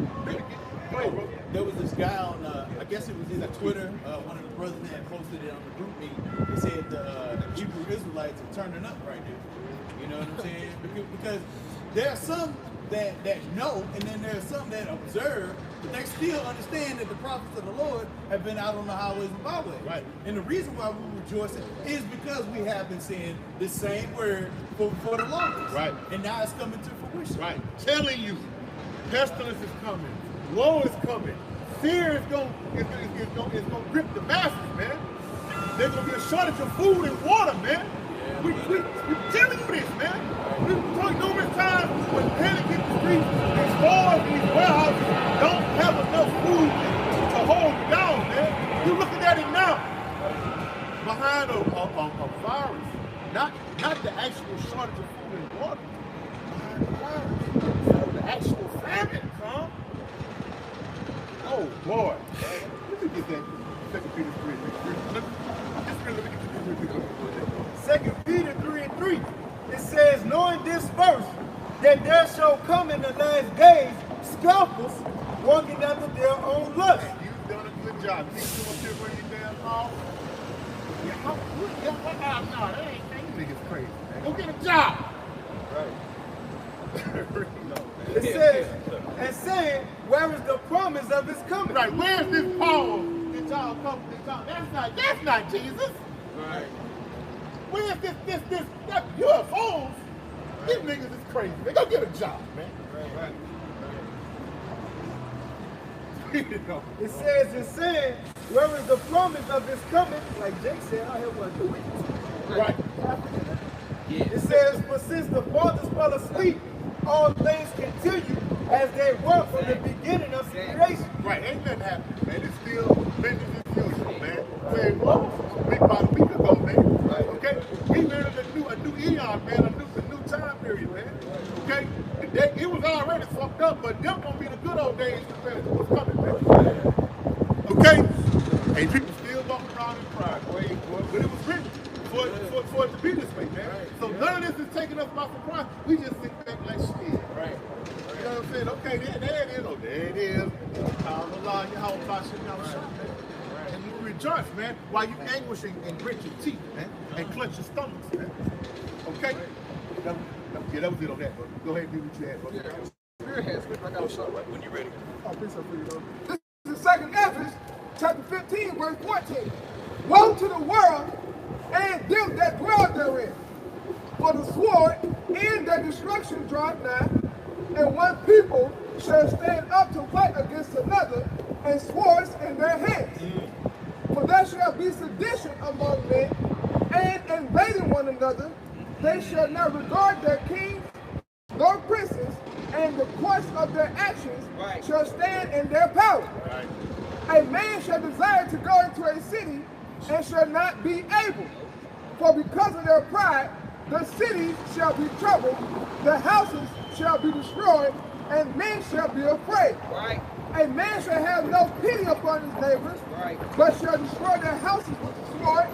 Go ahead, bro. There was this guy on, I guess it was either Twitter, one of the brothers that posted it on the group meet. He said the Hebrew Israelites are turning up right now. You know what I'm saying? Because there are some that know, and then there are some that observe But they still understand that the prophets of the Lord have been out on the highways and byways. Right. And the reason why we're rejoicing is because we have been saying the same word for the longest. Right. And now it's coming to fruition. Right. Telling you, pestilence is coming. Woe is coming. Fear is going to grip the masses, man. There's going to be a shortage of food and water, man. We're telling you this, man. We've told you numerous times when panic in the streets, these stores, these warehouses don't have enough food to hold you down, man. You're looking at it now. Behind a virus, not the actual shortage of food and water. Behind the virus, the actual famine, huh? Oh boy. Let me get that 2 Peter 3. 2 Peter 3:3. It says, knowing this first, that there shall come in the last days scoffers walking after their own lust. You've done a good job. Keep doing shit where you damn off. No, that ain't niggas crazy, man. Go get a job. It says, and saying, where is the promise of his coming? Right, where's this power that y'all come to y'all? That's not Jesus. Right. Where's this UFOs? These niggas is crazy. Man, go get a job, man. It says, and saying, where is the promise of his coming? Like Jake said, I have what, the week. Right. It says, but since the fathers fell asleep, all things continue as they were from the beginning of creation. Right, ain't nothing happening, man. It's still business as usual, man. Where it was about a week ago, man. Right. Okay? We entered a new eon, man, a new time period, man. Okay? It was already fucked up, but them gonna be the good old days compared to what's coming, man. Okay? And people still walking around in pride, but it was written for it to be this way, man. So none of this is taking us by surprise. We just sit back like shit. Right. You know what I'm saying? Okay, there it is. Oh, there it is. Allah, and you rejoice, man, while you anguish and grit your teeth, man, and clench your stomachs, man. Okay? That was it on that, bro. Go ahead and do what you had, bro. When you're ready. This is 2 Ezra, chapter 15, verse 14. Woe to the world and them that dwell therein. For the sword and the destruction draweth nigh, and one people shall stand up to fight against another, and swords in their hands. For there shall be sedition among men, and invading one another. They shall not regard their kings nor princes, and the course of their actions shall stand in their power. A man shall desire to go into a city, and shall not be able. For because of their pride, the cities shall be troubled, the houses shall be destroyed, and men shall be afraid. A man shall have no pity upon his neighbors, but shall destroy their houses with the sword,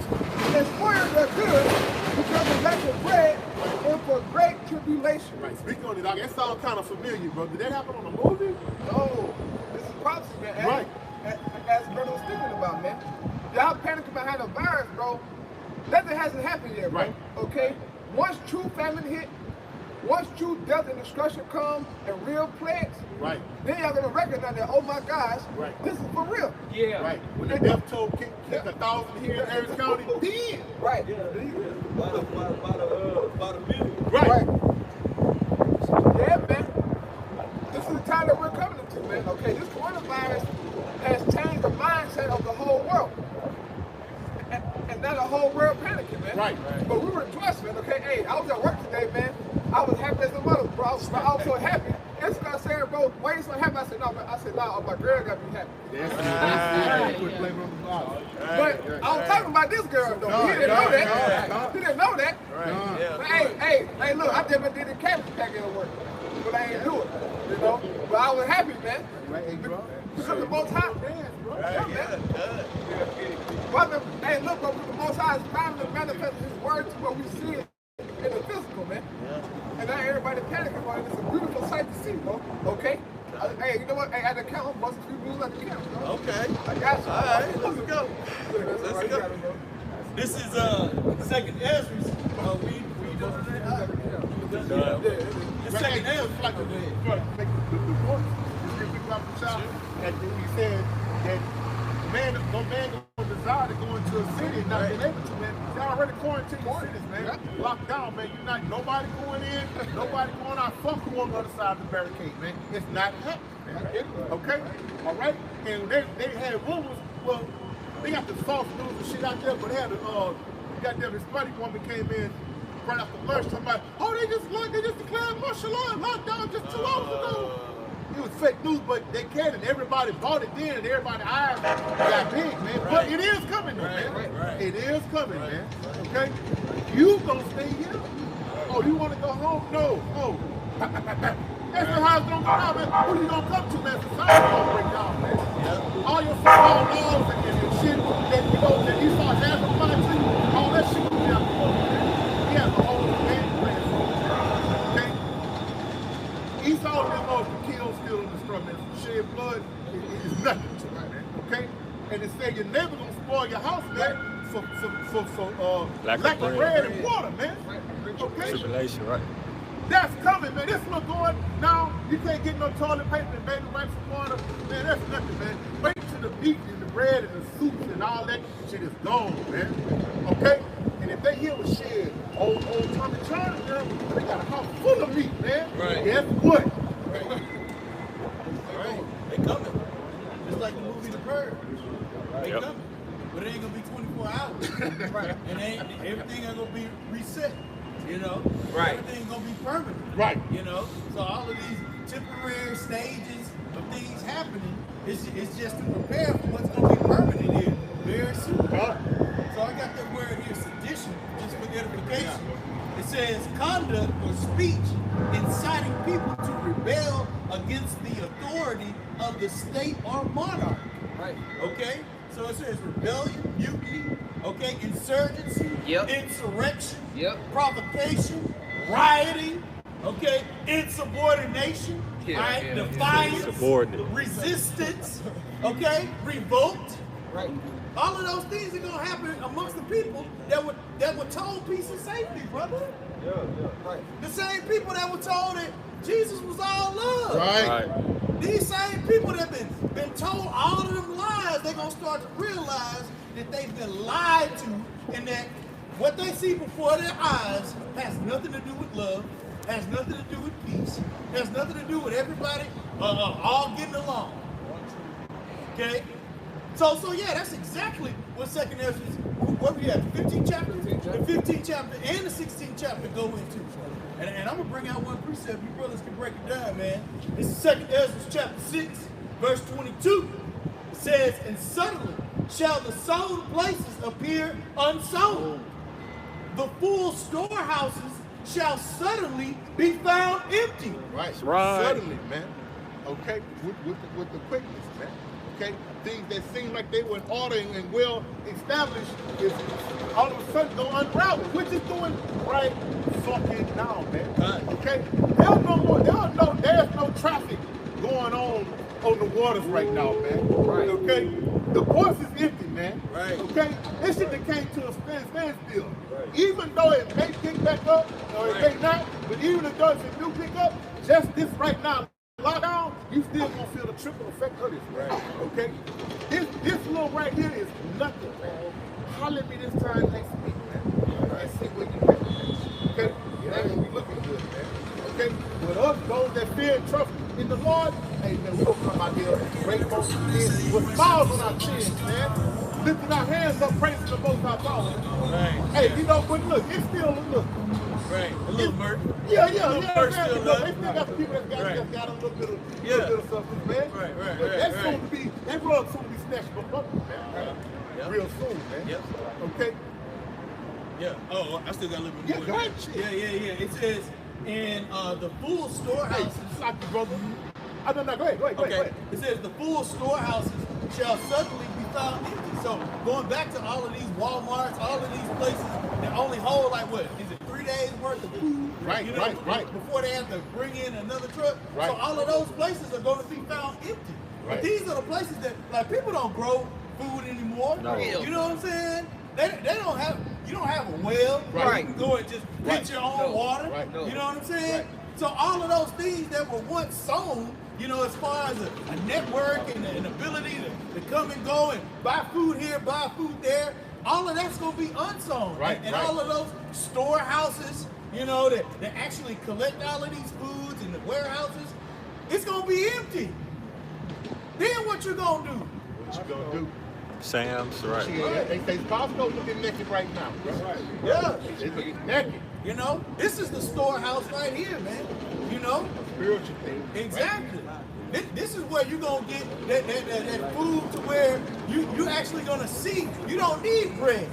and spoil their goods because of lack of bread, and for great tribulation. Right, speaking on it, that sounds kind of familiar, bro. Did that happen on a movie? No, this is prophecy, man. Right. As brother was thinking about, man. Y'all panicking behind a virus, bro. Nothing hasn't happened yet, bro. Right. Okay? Once true famine hit, once true death and destruction come and real plagues, then y'all gonna recognize that, oh my gosh, this is for real. Yeah. Right. When the death toll kicked 1,000 here in Harris County, then. Right. By the million. Right. Yeah, man. This is the time that we're coming into, man. Okay, this coronavirus has changed the mindset of the whole world. And now the whole world panicking, man. Right. But we rejoiced, man. Okay, hey, I was at work today, man. I was happy as a mother, bro. I was so happy. Instantly I said, bro, why you so happy? I said, no, man. I said, no, my girl got me happy. But I was talking about this girl, though. He didn't know that. He didn't know that. But hey, look, I never did a cabbage pack at work. But I ain't do it, you know. But I was happy, man. Because the Most High, Brother, hey, look, bro, the Most High is finally manifesting His word to where we see it in the physical, man. And now everybody panicking about it. It's a beautiful sight to see, bro. Okay? Hey, you know what? Hey, at the count, I'm busting people moves at the count, bro. Okay. I got you. All right, let's go. Let's go. This is 2 Ezra. We done that. The second Ezra, like the voice. Just give people out the child. And then he said that no man gonna desire to go into a city and not being able to, man. They already quarantined the cities, man. Locked down, man. You're not nobody going in, nobody going out. Fuck who on the other side of the barricade, man. It's not happening, man. Okay? All right? And they had rumors, well, they got the false news and shit out there, but they had goddamn Hispanic woman came in right after lunch talking about, oh, they just declared martial law and lockdown just 2 hours ago. It was fake news, but they cared, and everybody bought it then, and everybody's eyes got big, man. But it is coming, though, man. It is coming, man. Okay? You gonna stay here? Oh, you wanna go home? No. Oh. That's not how it's gonna go down, man. Who you gonna come to, man? Society gonna break down, man. All your so-called laws and shit that you know that Esau has applied to you, all that shit gonna be out the window, man. He has a whole game plan for you, okay? Esau and them all can kill, steal, and destroy, man. Shed blood is nothing to it, man. Okay? And it said your neighbor gonna spoil your house, man, for lack of bread and water, man. Okay? Tribulation, right? That's coming, man. This look going now. You can't get no toilet paper and baby wipes and water. Man, that's nothing, man. Wait till the meat and the bread and the soups and all that shit is gone, man. Okay? And if they hear a shit, old Tommy John and them, they got a house full of meat, man. Right. Guess what? Right. They coming. Just like the movie The Purge. They coming. But it ain't gonna be 24 hours. Right. And everything ain't gonna be reset. You know? Right. Everything's gonna be permanent. Right. You know? So all of these temporary stages of things happening, it's just to prepare for what's gonna be permanent here very soon. So I got that word here, sedition, just for edification. It says conduct or speech inciting people to rebel against the authority of the state or monarch. Right. Okay? So it says rebellion, mutiny, okay, insurgency, insurrection, provocation, rioting, okay, insubordination, right, defiance, resistance, okay, revolt. Right. All of those things are gonna happen amongst the people that were told peace and safety, brother. Right. The same people that were told that Jesus was all love. Right. These same people that been told all of them lies, they're gonna start to realize that they've been lied to, and that what they see before their eyes has nothing to do with love, has nothing to do with peace, has nothing to do with everybody all getting along. Okay? So yeah, that's exactly what 2nd Ezra, what we have, the 15th chapter? The 15th chapter and the 16th chapter go into. And I'm going to bring out one precept. You brothers can break it down, man. This is 2nd Ezra chapter 6, verse 22. It says, and suddenly shall the sown places appear unsown. The full storehouses shall suddenly be found empty. Right. Right. Suddenly, man. Okay? With the quickness, man. Okay? Things that seem like they were in order and well established is all of a sudden go unravel, which is doing right fucking now, man. Okay? There's no traffic going on the waters right now, man. Right. Okay? The port is empty, man. Right. Okay? This shit that came to a standstill. Right. Even though it may pick back up, or it may not, but even if it do pick up, just this right now, lockdown, you still gonna feel the triple effect of this, right? Okay? This little right here is nothing, man. Holler at me this time next week, man. And see where you at, okay? It ain't gonna be looking good, man. Okay? With us, those that fear and trust in the Lord, hey, man, we'll come out here, rainbow with smiles on our chins, man. Lifting our hands up, praising the Most High Power. Right. Hey, you know, but look, it's still a look. Right, a little murk. Yeah, man. They still got some people that got a little bit of something, man. Right. That's soon to be, that rug soon to be snatched from up, man. Real soon, man. Yep. Okay? Yeah. Oh, I still got a little bit more. Go ahead. Yeah. It says, in the full storehouses. Hey, stop you, brother. No, go ahead. It says, the full storehouses shall suddenly be found empty. So, going back to all of these Walmarts, all of these places that only hold, like, what? Is it 3 days worth of food? Right, you know, right. Before they have to bring in another truck. Right. So, all of those places are going to be found empty. Right. But these are the places that, like, people don't grow food anymore. No. You know what I'm saying? They don't have, you don't have a well where you can go and just get your own water. Right. You know what I'm saying? Right. So all of those things that were once sown, you know, as far as a network and an ability to come and go and buy food here, buy food there, all of that's going to be unsown. Right, and right. all of those storehouses, you know, that actually collect all of these foods and the warehouses, it's going to be empty. Then what you going to do? What you gonna do? Sam's, right. Yeah, they say Costco's looking naked right now. Right. Yeah. It's looking naked. You know, this is the storehouse right here, man. You know? Spiritual thing. Exactly. This is where you're going to get that food to where you actually going to see. You don't need bread.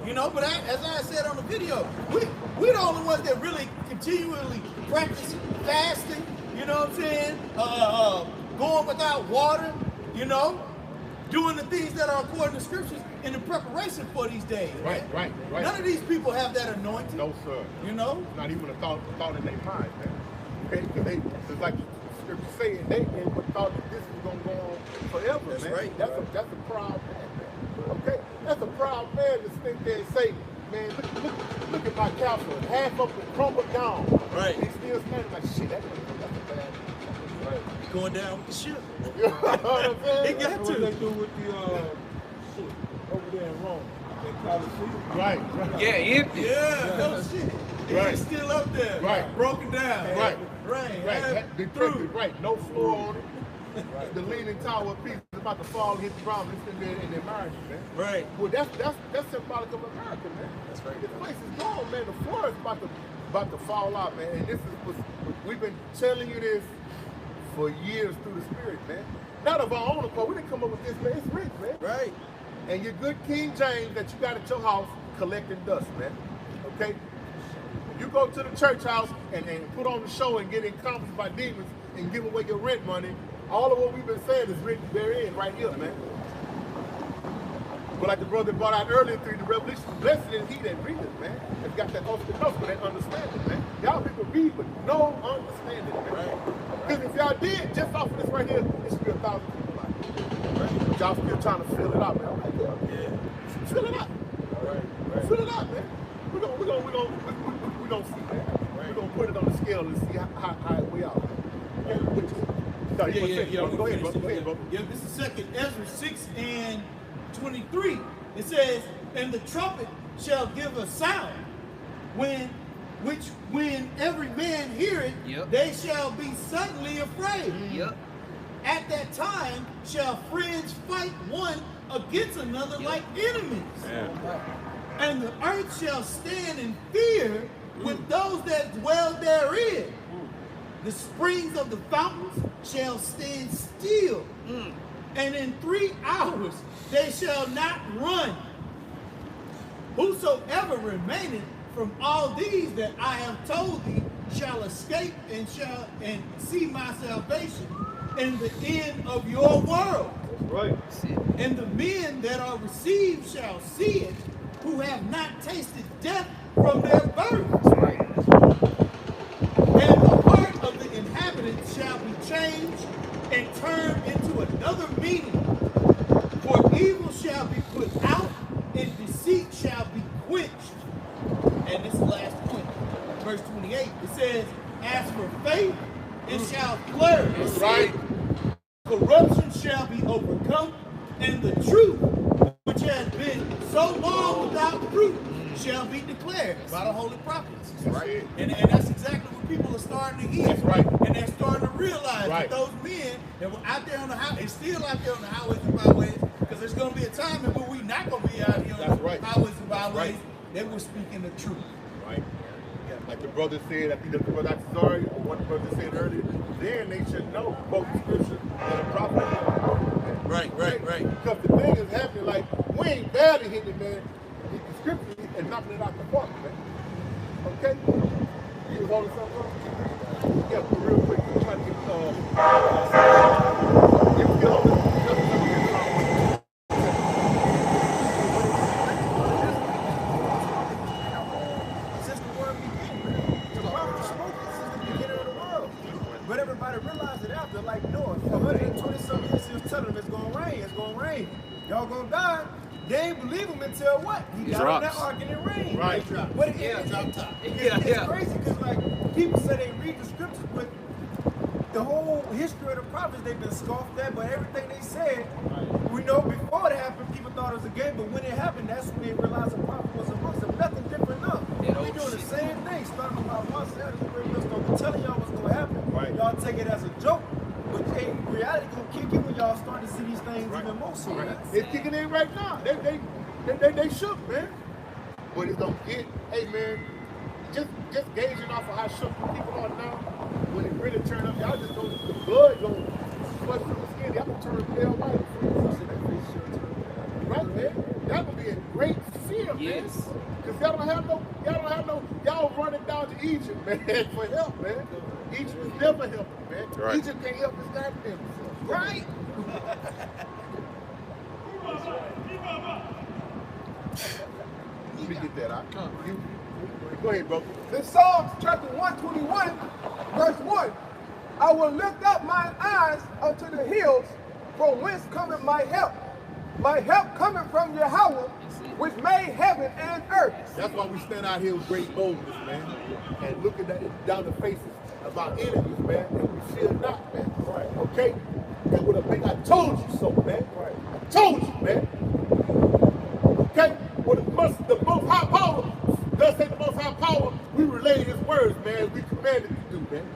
You know, but as I said on the video, we're the only ones that really continually practice fasting, you know what I'm saying? Going without water, you know? Doing the things that are according to scriptures in the preparation for these days. Right. None of these people have that anointing. No, sir. You know? Not even a thought in their mind, man. Okay? Because it's like the scripture saying, they would thought that this is going to go on forever, That's man. right. That's a proud man. Okay? That's a proud man to think there and say, man, look at my castle. Half of it crumbled down. Right. He's still standing like, shit, that's a bad. Right. Going down with the ship. You know what I'm saying? They got What they to. do with the shit over there in Rome? They Colosseum. Right. Yeah, empty. Yeah, no shit. Right. It's still up there. Right. Broken down. Right. Right. Right. Be perfect. Right. No floor on it. The leaning tower piece is about to fall, hit the ground, it's in there and they're married, man. Right. Well, that's symbolic of America, man. That's right. This place is gone, man. The floor is about to fall out, man. And this is we've been telling you this for years through the Spirit, man. Not of our own accord. We didn't come up with this, man. It's rich, man. Right. And your good King James that you got at your house collecting dust, man. Okay? You go to the church house and put on the show and get encompassed by demons and give away your rent money. All of what we've been saying is written therein right here, man. But like the brother brought out earlier through the Revelation, blessed is he that readeth, man. That's got that orthodox, that understanding, man. Y'all people read with no understanding, man. Right. Because if y'all did, just off of this right here, it should be 1,000 people out. Right. But y'all still trying to fill it out, man. I'm like, yeah. Fill it out. Right. Fill it out, man. We're gonna see that. Right. We're gonna put it on the scale and see how it way out. Yeah, Go ahead, bro. Yeah, this is 2nd Ezra 6:23. It says, and the trumpet shall give a sound, when every man hear it, they shall be suddenly afraid. Yep. At that time shall friends fight one against another like enemies. Yeah. And the earth shall stand in fear with those that dwell therein. The springs of the fountains shall stand still, and in 3 hours they shall not run. Whosoever remaineth from all these that I have told thee shall escape and see my salvation in the end of your world. That's right. And the men that are received shall see it, who have not tasted death from their birth. And the heart of the inhabitants shall be changed and turned into another meaning. For evil shall be put out, and deceit shall be quenched. And this is the last point, verse 28. It says, as for faith, it shall flourish. Right. Corruption shall be overcome, and the truth, which has been so long without fruit, shall be declared by the holy prophets. Right. And that's exactly what people are starting to hear. That's right. And they're starting to realize that those men that were out there on the highway, and still out there on the highways and byways, because there's going to be a time when we're not going to be out here on the highways and byways, they were speaking the truth. Right. Like the brother said, I think the brother sorry, one of the brothers said earlier, then they should know both scripture and the prophet. Right. Because the thing is happening, like, we ain't barely hitting it, man. The scripture and knocking it out the park, man. Okay? You was holding something up? Yeah, but real quick, I'm trying to get, if you get on this, But everybody realized it after, like Noah, 120-something years, he was telling them it's gonna rain. Y'all gonna die. They ain't believe him until what? He got on that ark and it rained. Right. But it's crazy because, like, people say they read the scriptures, but the whole history of the prophets, they've been scoffed at, but everything they said, we know before it happened, people thought it was a game, but when it happened, that's when they realized the prophet was amongst them. Nothing different now. We're doing the same thing, starting about one side of the we're telling y'all what's going to happen. Y'all take it as a joke, but in reality, it's going to kick in when y'all start to see these things even more so. It's kicking in right now. They shook, man. But it's gonna get, hey man, just gauging off of how shook people are now, when it really turn up, y'all just gonna, the blood gonna flush through the skin, y'all gonna turn pale white. Right, man? Y'all gonna be in great fear, man. Cause y'all don't have no, y'all running down to Egypt, man, for help, man. Egypt is never helping, man. Right. Egypt can't help his goddamn self. Right? Let me get that out. Go ahead, bro. In Psalms chapter 121, verse 1, I will lift up mine eyes unto the hills, from whence cometh my help. My help cometh from Yahweh, which made heaven and earth. That's why we stand out here with great boldness, man, and looking down the faces of our enemies, man, and we fear not, man. Right. Okay? And with a big, I told you so, man. Right. I told you, man. Okay? With the most high power, thus say the most high power, we relay his words, man, we commanded to do, man.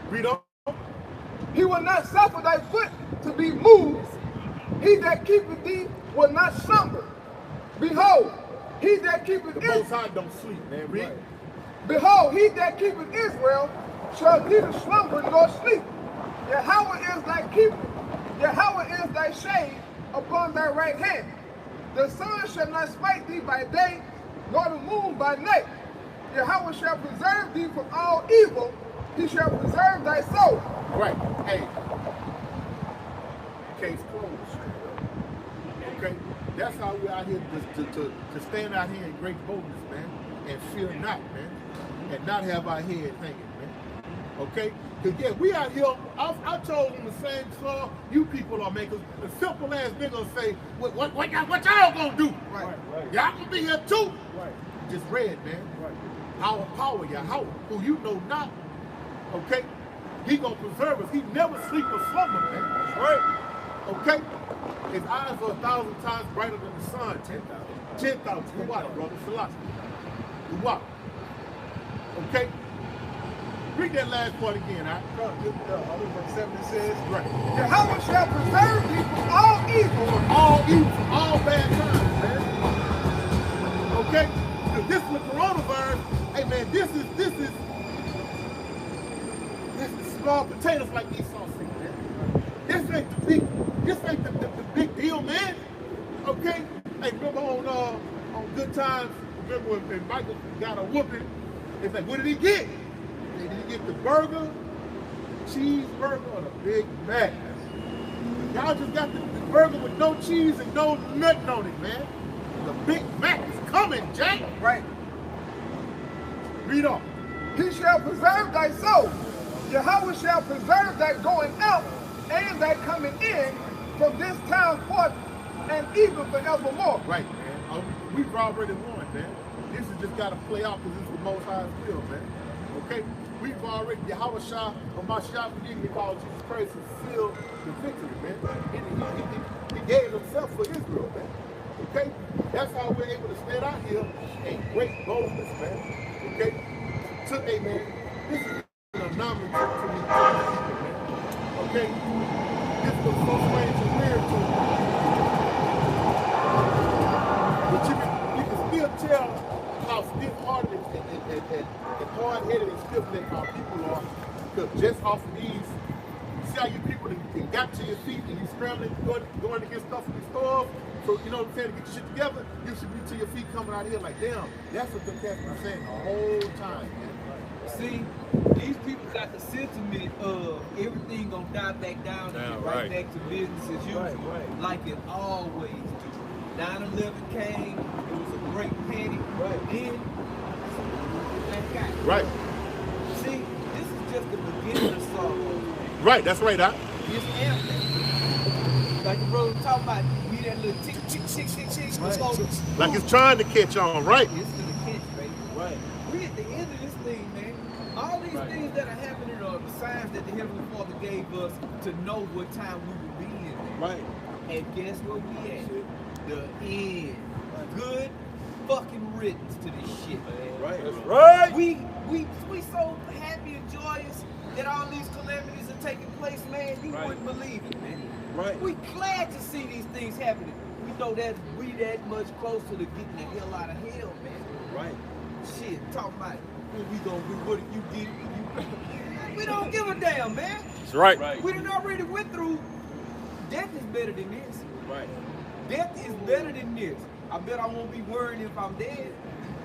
Read on. He will not suffer thy foot to be moved. He that keepeth thee will not slumber. Behold, he that keepeth the Most High don't sleep, man. Read. Behold, he that keepeth Israel shall neither slumber nor sleep. Yahweh is thy keeper. Yahweh is thy shade upon thy right hand. The sun shall not smite thee by day, nor the moon by night. Yahweh shall preserve thee from all evil. He shall preserve thy soul. Right. Hey. Case closed. Okay? That's how we're out here to stand out here in great boldness, man, and fear not, man, and not have our head hanging, man. Okay? Because, yeah, we out here, I told them the same song you people are making. The simple ass nigga say, what y'all gonna do? Right. Y'all gonna be here too? Right. Just read, man. Right. Our power, Yahweh, who you know not, okay? He gonna preserve us. He never sleep or slumber, man. That's right. Okay? His eyes are 1,000 times brighter than the sun. 10,000. 10,000. You watch, brother. Selassie. You watch. Okay? Read that last part again, huh? Verse 7 says, right. Yahweh shall preserve thee from all evil. From all evil, from all bad times, man. Okay? Because this is the coronavirus. Hey, man, this is small potatoes like Esau said, man. This ain't the big deal, man. Okay? Hey, remember on Good Times, remember when Michael got a whooping? It's like, what did he get? Did he get the burger, cheeseburger, or the Big Mac? Y'all just got the burger with no cheese and no nothing on it, man. The Big Mac is coming, Jack. Right. Read on. He shall preserve thy soul. Yahweh shall preserve thy going out and thy coming in from this time forth and even forevermore. Right, man. We've already won, man. This has just got to play out because it's the Most High's will, man. Okay? We've already, Yahweh Shah, or Mashiach, we call Jesus Christ, has sealed the victory, man. He gave himself for Israel, man. Okay? That's how we're able to stand out here in great boldness, man. Okay? Today, man, this is an anomaly to me, man. Okay? This was so strange and weird to me. But you can still tell how stiff-hearted and hard-headed and stiff-necked our people are. Because just off of these, you see how you people that got to your feet and you scrambling, going to get stuff from the stores. So, you know what I'm saying, to get your shit together, you should be to your feet coming out here like, damn, that's what the cats been saying the whole time, man. See, these people got the sentiment of everything gonna die back down and get right back to business as usual, like it always do. 9/11 came, it was a great panic, then right. See, this is just the beginning of sorrow. Right, that's right, Doc. It's empty. Like the brother talking about, be that little tick. Like it's trying to catch on, right? It's gonna catch, baby. Right. We at the end of this thing, man. All these things that are happening are the signs that the Heavenly Father gave us to know what time we will be in. Right. And guess where we at? The end. Good fucking riddance to this shit, man. Right. That's right. We so happy and joyous that all these calamities are taking place, man. You wouldn't believe it, man. Right. We glad to see these things happening. We know that we that much closer to getting the hell out of hell, man. Right. Shit, talk about it. What we gonna do? What if you did? We don't give a damn, man. That's right. We done already went through. Death is better than this. Right. Death is better than this. I bet I won't be worrying if I'm dead.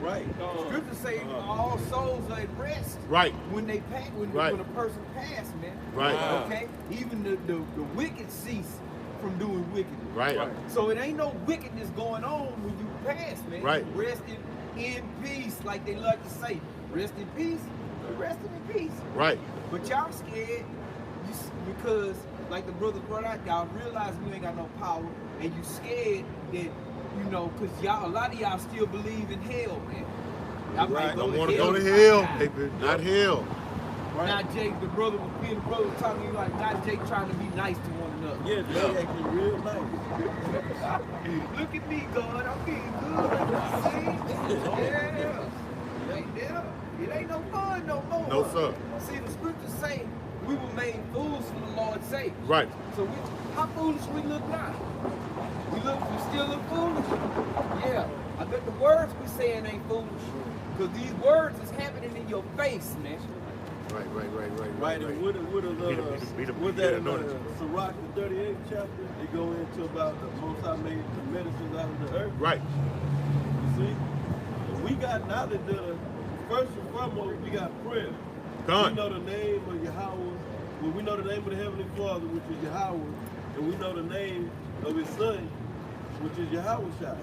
Right. Scripture say all souls are at rest. Right. When they pass, when a person passed, man. Right. Okay. Even the wicked cease from doing wickedness. Right. So it ain't no wickedness going on when you pass, man. Right. You resting in peace, like they like to say. Rest in peace. You resting in peace. Right. But y'all scared because, like the brother brought out, y'all realize you ain't got no power, and you scared that, you know, because y'all, a lot of y'all still believe in hell, man. Y'all might Don't want to go to hell, baby. Not hell. Right. Not Jake, the brother was talking to you like, not Jake trying to be nice to one another. Yeah, they acting real nice. Look at me, God, I'm being good. See? Yeah. It ain't no fun no more. No, sir. See, the scriptures say we were made fools for the Lord's sake. Right. So how foolish we look now? We still look foolish? Yeah. I bet the words we saying ain't foolish. Because these words is happening in your face, man. Right. And what that in Sirach, the 38th chapter, they go into about the Most High made the medicines out of the earth. Right. You see? We got knowledge of, first and foremost, we got prayer. God. We know the name of Yahweh. Well, we know the name of the Heavenly Father, which is Yahweh. And we know the name of His Son, which is Yahweh.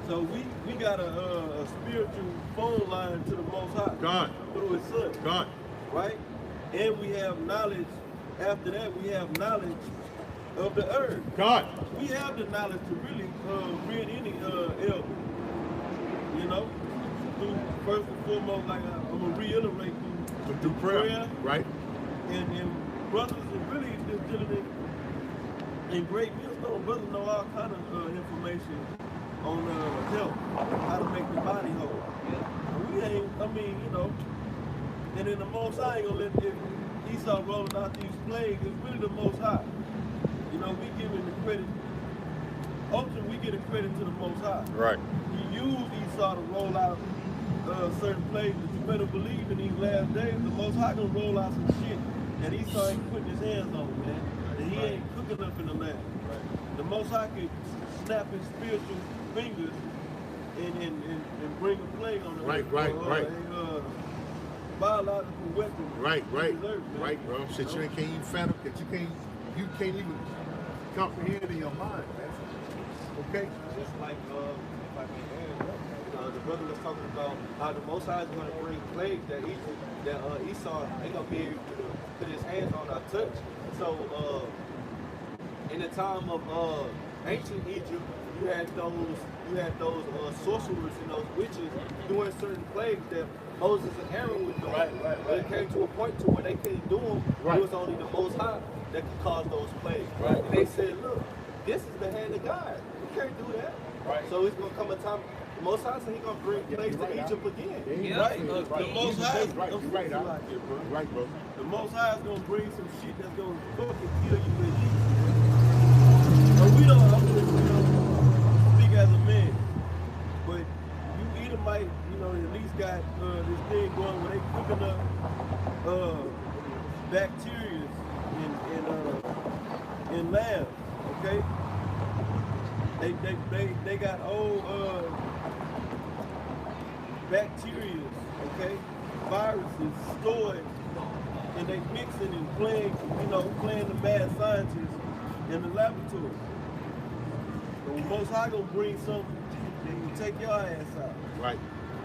So we got a spiritual phone line to the Most High. God. Through His Son. God. Right? And we have knowledge. After that, we have knowledge of the earth. God. We have the knowledge to really rid any elder. You know? Through, first and foremost, like I'm going to reiterate through prayer. Right. And brothers are really just dealing in great wisdom. Brothers know all kind of information on health, how to make the body whole. We ain't, I mean, you know, and then the Most High ain't gonna let Esau rolling out these plagues. It's really the Most High. You know, we giving the credit. Ultimately, we get the credit to the Most High. Right. He used Esau to roll out certain plagues, but you better believe in these last days, the Most High gonna roll out some shit that Esau ain't putting his hands on, man. And he ain't cooking up in the land. Right. The Most High can snap his spiritual fingers and bring a plague on the right. Biological weapon. Right, bro. Shit, you can't even fathom that you can't even comprehend in your mind, man. Okay? Just like if I can add, the brother was talking about how the Most High is going to bring plagues that Esau ain't gonna be able to put his hands on or touch. So in the time of ancient Egypt, you had those sorcerers and those witches doing certain plagues that Moses and Aaron would do. Right. But it came to a point to where they couldn't do them. Right. It was only the Most High that could cause those plagues. Right. And they said, look, this is the hand of God. We can't do that. Right. So it's gonna come a time. The Most High said He's gonna bring plagues to Egypt again. Yeah. Right. The Most High. Right, bro. The Most High is gonna bring some shit that's gonna fucking kill you with Egypt. So we don't speak as a man, but you Edomite, you know, at least got this thing going where they cooking up bacteria in labs, okay? They got old bacteria, okay, viruses stored, and they mixing and playing the mad scientists in the laboratory. The Most High gonna bring something that will take your ass out. Right.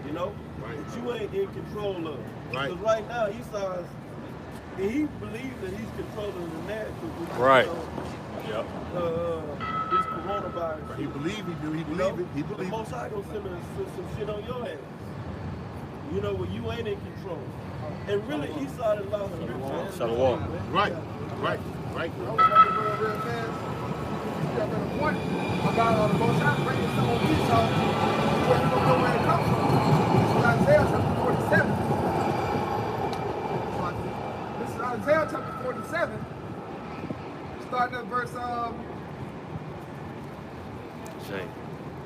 You know? Right. That you ain't in control of. Right. Because right now Esau he believes that he's controlling the natural. Right. Yep. This coronavirus. He believe he do. He believe it. He believe the Most High gonna send some shit on your ass. You know, when you ain't in control. And really, Esau done lost scripture. Shalom. Right. Right. Real fast. You got a point about the Most High bringing some of Esau where you don't know where it comes from. This is Isaiah chapter 47. This is Isaiah chapter 47. Starting at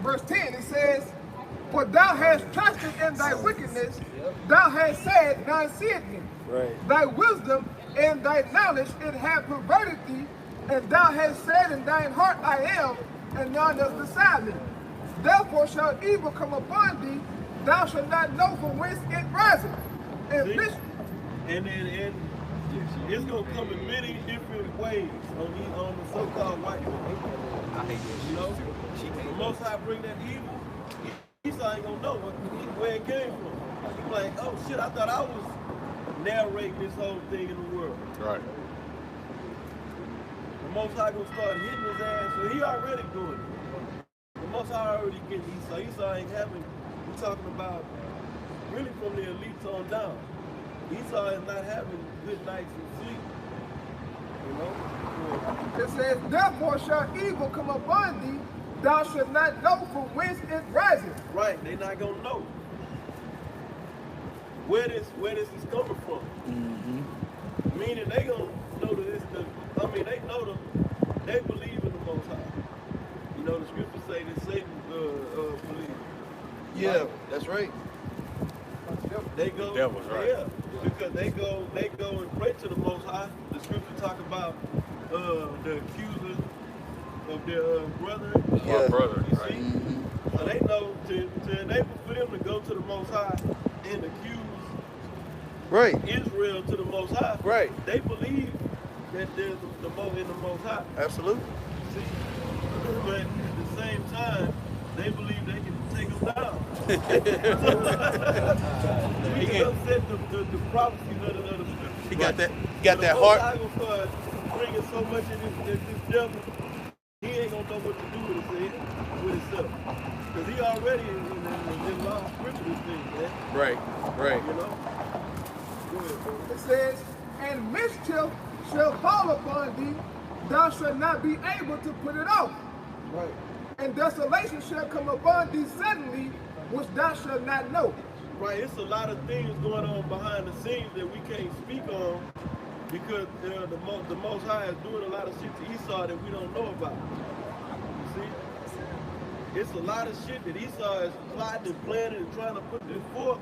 verse 10. It says, "For thou hast trusted in thy wickedness, thou hast said, none seeth me. Right. Thy wisdom and thy knowledge it hath perverted thee, and thou hast said in thine heart, I am, and none is beside me. Therefore shall evil come upon thee, thou shalt not know from whence it riseth." And it's gonna come in many different ways on the so-called white man. You know, the Most High bring that evil. Esau ain't gonna know where it came from. He's like, oh shit, I thought I was narrating this whole thing in the world. Right. The Most High gonna start hitting his ass, so he already doing it. The Most High already getting Esau. Esau ain't having, we're talking about really from the elites on down. Esau is not having good nights of sleep. You know? It says, "Therefore shall evil come upon thee, thou shalt not know from whence it riseth." Right, they not gonna know where this is coming from. Mm-hmm. Meaning they gonna know that it's they believe in the Most High. You know, the scriptures say that Satan believes. Yeah, that's right. They go, Devils, right? Yeah, because they go and pray to the Most High. The scripture talk about the accusers of their brother. Yeah. Brother, You right? see? Mm-hmm. So they know to enable for them to go to the Most High and accuse Israel to the Most High. Right. They believe that there's the Most High. Absolutely. See? But at the same time, they believe they can take them down. We can upset the prophecies of the scriptures. He got that heart. I gonna start bringing so much of this devil, he ain't gonna know what to do with himself. Because he already in lost scripture this thing, man. Right. You know? Go ahead, bro. It says, "And mischief shall fall upon thee, thou shalt not be able to put it off. Right. And desolation shall come upon thee suddenly, which thou shalt not know." Right, it's a lot of things going on behind the scenes that we can't speak on because the Most High is doing a lot of shit to Esau that we don't know about. You see? It's a lot of shit that Esau is plotting and planning and trying to put things forth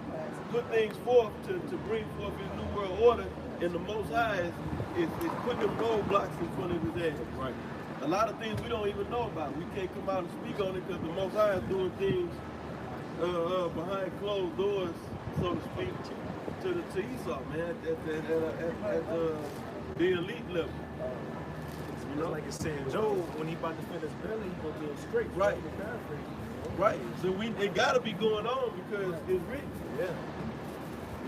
to bring forth his new world order, and the Most High is putting them roadblocks in front of his ass. Right. A lot of things we don't even know about. We can't come out and speak on it because the Most High is doing things behind closed doors, so to speak, to Esau, man, at the elite level. You know, like it's saying, Job, when he about to fit his belly, he gonna be in straight. Right. Right. So it gotta be going on because it's written. Yeah.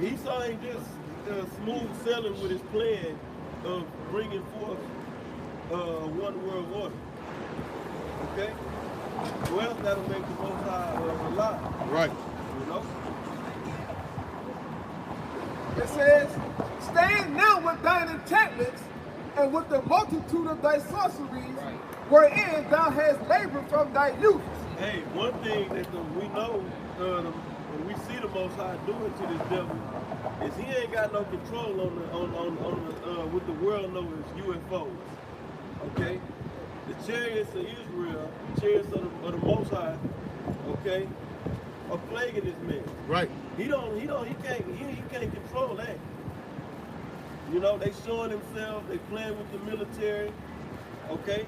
Esau ain't just smooth sailing with his plan of bringing forth one world order. Okay? Well, that'll make the Most High a lot. Right. You know? It says, "Stand now with thine enchantments, and with the multitude of thy sorceries, wherein thou hast labored from thy youth." Hey, one thing that we know, when we see the Most High doing to this devil, is he ain't got no control on what the world knows as UFOs. Okay? The chariots of Israel, the chariots of the Most High, okay, are plaguing this man. Right. He can't control that. You know, they showing themselves, they playing with the military, okay?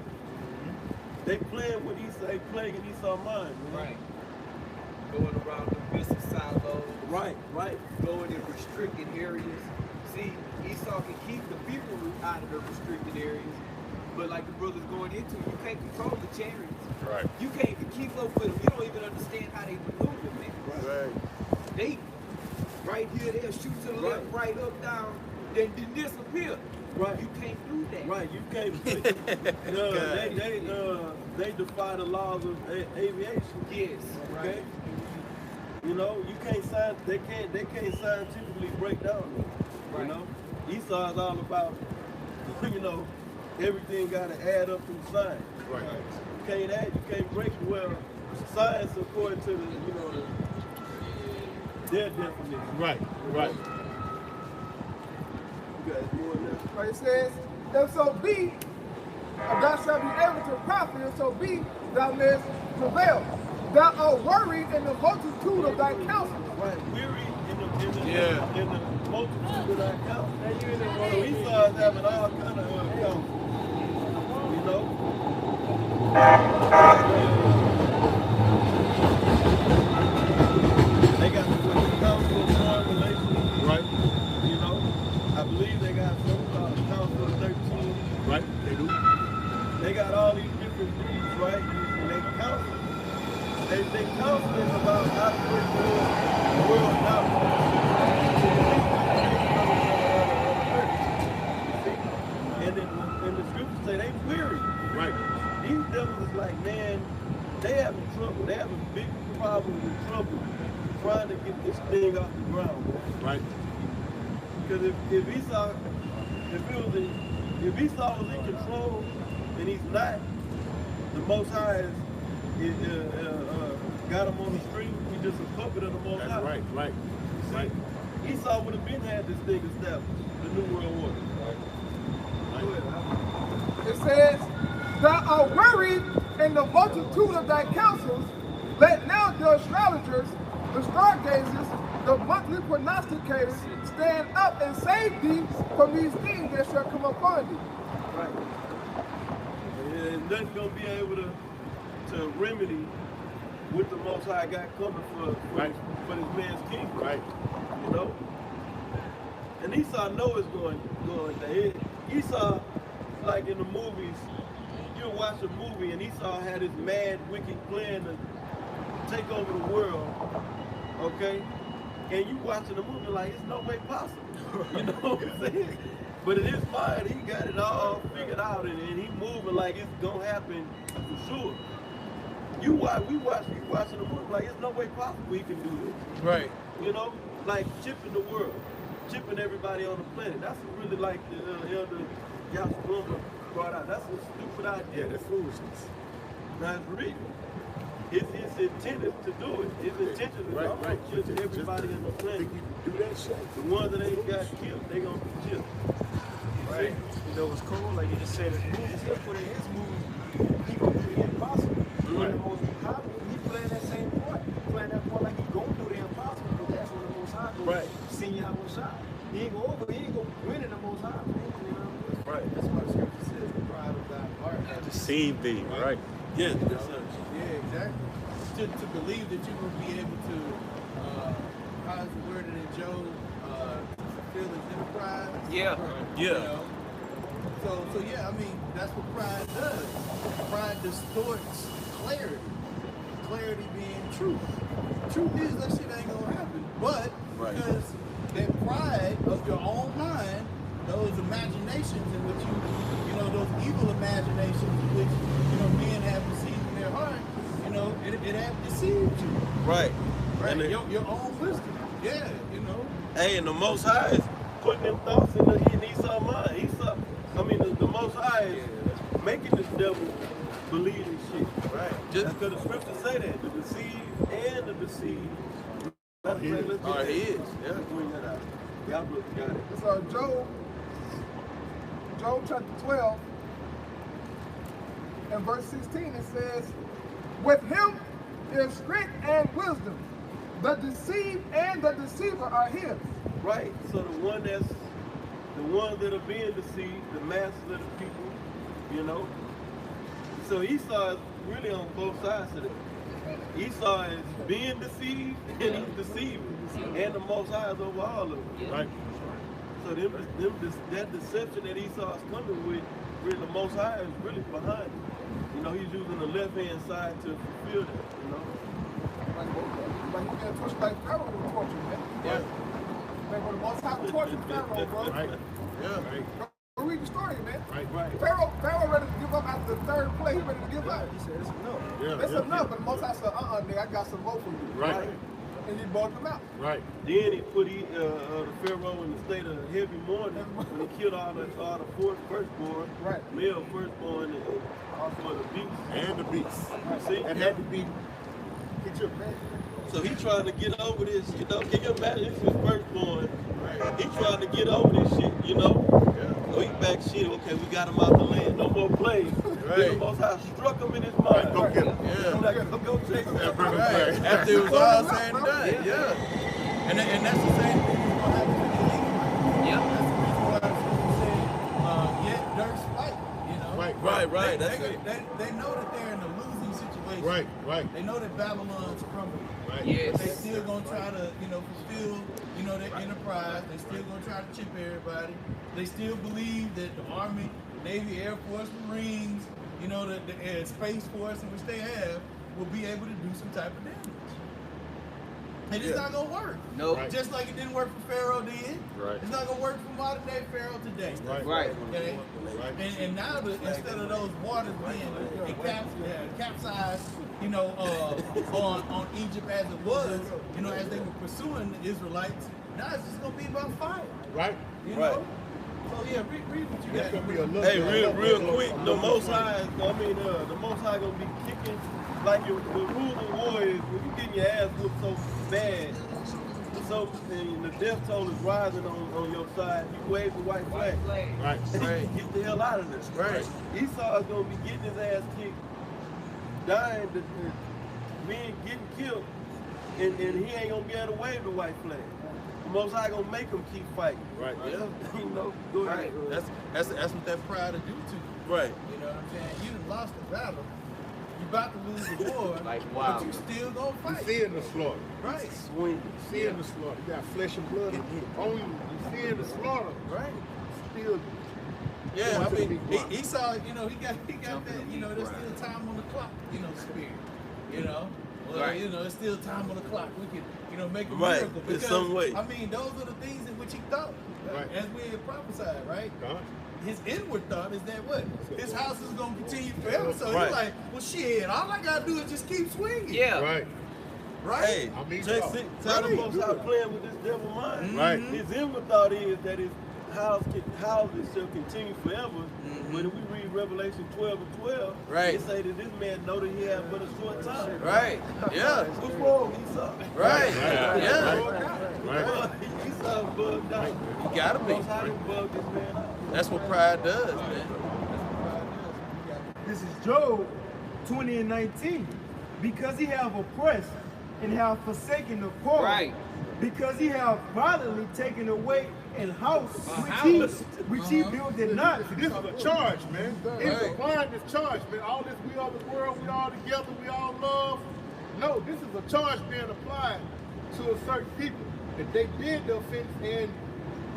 They playing with Esau, they plaguing Esau's mind, man. Right. Going around the business silos. Right. Going in restricted areas. See, Esau can keep the people out of the restricted areas. But like the brother's going into, you can't control the chariots. Right. You can't even keep up with them. You don't even understand how they maneuver, man. Right. They, right here, they'll shoot to the left, right, up, down, then disappear. Right. You can't do that. Right, you can't. They defy the laws of aviation. Yes. Okay. You know, you can't sign. They can't scientifically break down. You know, Esau is all about. You know, everything got to add up through science. Right. You can't add. You can't break it. Well, science according to the their definition. Right. Right. You guys doing that? Right, it says, if so be, thou shalt be able to profit, if so be, thou mayest prevail. Thou art worried in the multitude of thy counsels. Right, weary in the multitude of thy counsels. So Esau is having all kind of counsels. You know? They got the counsel of foreign relations. Right. You know? I believe they got some counsel of 13. Right. They do. They got all these different groups, right? And they counsel. They counseling about how to bring the world down. And the scriptures say they weary. Right. These devils is like, man, they having trouble. They have a big problem with trouble trying to get this thing off the ground. Man. Right. Because if Esau was in control and he's not, the Most High got him on the string. He's just a puppet of the Most High. Right. Right. See, Right. Esau would have been had this thing established, the New World Order. Right. Go ahead. It says, thou art worried in the multitude of thy counsels. Let now the astrologers, the stargazers, the monthly prognosticators stand up and save thee from these things that shall come upon thee. Right. And nothing's going to be able to remedy what the Most High got coming for this man's kingdom. Right. You know? And Esau know it's going there. Esau, like in the movies, you'll watch a movie and Esau had his mad, wicked plan to take over the world, okay? And you watching the movie like, it's no way possible. You know what I'm saying? But in his mind, he got it all figured out and he moving like it's gonna happen for sure. You watching the movie like it's no way possible he can do this. Right. You know, like chipping the world, chipping everybody on the planet. That's really like the elder Yasblumber brought out. That's a stupid idea. Yeah, that's foolishness. That's real. His intended to do it. His intention is to chip everybody on the planet. Do that shit. The ones that ain't got killed, they gonna be chipped. Right. You know what's cool? Like you just said, his movies, he'll put in his movies, he gonna do the impossible. Right. The most high, he playing that same part. He playing that part like he gonna do the impossible, but that's what the Most High goes. Right. Seeing how was shot. He ain't gonna win in the Most High. Right. That's why the scripture says the pride of thy heart. Deceive thee, right? Yeah, Yeah, exactly. To believe that you're going to be able to, how's the word in Job, fulfill his enterprise. Yeah. You know? So yeah, I mean, that's what pride does. Pride distorts clarity. Clarity being truth. Truth is that shit ain't going to happen. But because that pride of your own mind, those imaginations in which you know, those evil imaginations in which, you know, men have received in their heart, you know, it has deceived you. Right. Right. And Your own wisdom. Yeah, you know. hey, and the Most High is putting them thoughts in Esau's mind. The Most High is making this devil believe this shit. Right. Just because the scriptures say that, the deceived and the deceived. He is. Yeah, bring that out. Y'all got it. So Job chapter 12 and verse 16, it says, with him is strength and wisdom. The deceived and the deceiver are his. Right. So the ones that are being deceived, the masses of the people, you know. So Esau is really on both sides of it. Esau is being deceived and he's deceiving. And the Most High is over all of them. Right. So that deception that Esau is coming with, really the Most High is really behind it. You know, he's using the left-hand side to fulfill that, you know. Like you get tortured like Pharaoh was tortured, man. Yeah. Like when the Most High tortured Pharaoh, bro. Right. Yeah. Right. Go read the story, man. Right. Pharaoh ready to give up after the third play. He ready to give up. He said it's enough. Yeah. It's enough, but the Most High said, nigga, I got some more for you. Right. and he bought them out. Right. Then he put the Pharaoh in the state of heavy mourning when he killed all the firstborn, male firstborn, and also the beast. And the beast. See? That had to be, get your man. So he trying to get over this, you know. Can you imagine? This is his firstborn. Right. He trying to get over this shit, you know. Yeah. So he back shit. Okay, we got him out the land. No more plays. Right. Then the Most High struck him in his mind. Right, go get him. Yeah. Like, go chase him. Right. After it was all said and done. Yeah. And that's the same thing that's gonna happen to the Eagles. Yeah. That's the reason why I'm saying, yet Dirk's fight. You know. Right. That's it. They know that they're in a losing situation. Right. They know that Babylon's crumbling. Right. Yes. But they still gonna try to, fulfill, their enterprise. They still gonna try to chip everybody. They still believe that the Army, Navy, Air Force, Marines, the Space Force in which they have, will be able to do some type of damage. And it's not gonna work. Nope. Right. Just like it didn't work for Pharaoh then. Right. It's not gonna work for modern day Pharaoh today. Right. Okay? And now instead of those waters being capsized, on Egypt as it was, as they were pursuing the Israelites, now it's just gonna be about fire. Right. You know? So yeah, read what you got. Gonna be a little Hey, bit, real quick, the Most High, the Most High gonna be kicking, like the rule of war is when you getting your ass whooped so bad, and the death toll is rising on your side, you wave the white flag. Right. Get the hell out of this. Right. Esau is gonna be getting his ass kicked, dying, men getting killed, and he ain't gonna be able to wave the white flag. The Most High gonna make him keep fighting. Right. Yeah. Go ahead. That's what that pride will do to you. Right. You know what I'm saying? You done lost the battle. You about to lose the war, wow. but you still gonna You fight. see in the slaughter. Right. Swing. You see in the slaughter. You got flesh and blood on you. You see in the slaughter. Right. Still. Yeah, I mean, Esau, he got that, there's still time on the clock, spirit, Well, it's still time on the clock. We can, make a miracle. In some way. I mean, those are the things in which he thought, as we had prophesied, right? His inward thought is that what? His house is going to continue forever. So he's like, well, shit, all I got to do is just keep swinging. Yeah. Right. Right? Hey, I mean, JC, tell the Most High playing with this devil mind. Right. His inward thought is that his houses shall continue forever. When we read Revelation 12:12, Right. it say that this man know that he had but a short time. Right. Yeah. What's wrong, Esau? Right. Yeah. Right. Esau bugged out. You gotta be. Most High done bugged this man out. That's what pride does, man. This is Job 20:19. Because he have oppressed and have forsaken the poor. Right. Because he have violently taken away an house which he built it not. This is a charge, man. It's applying this charge, man. All this, we are the world, we all together, we all love. No, this is a charge being applied to a certain people that they did the offense and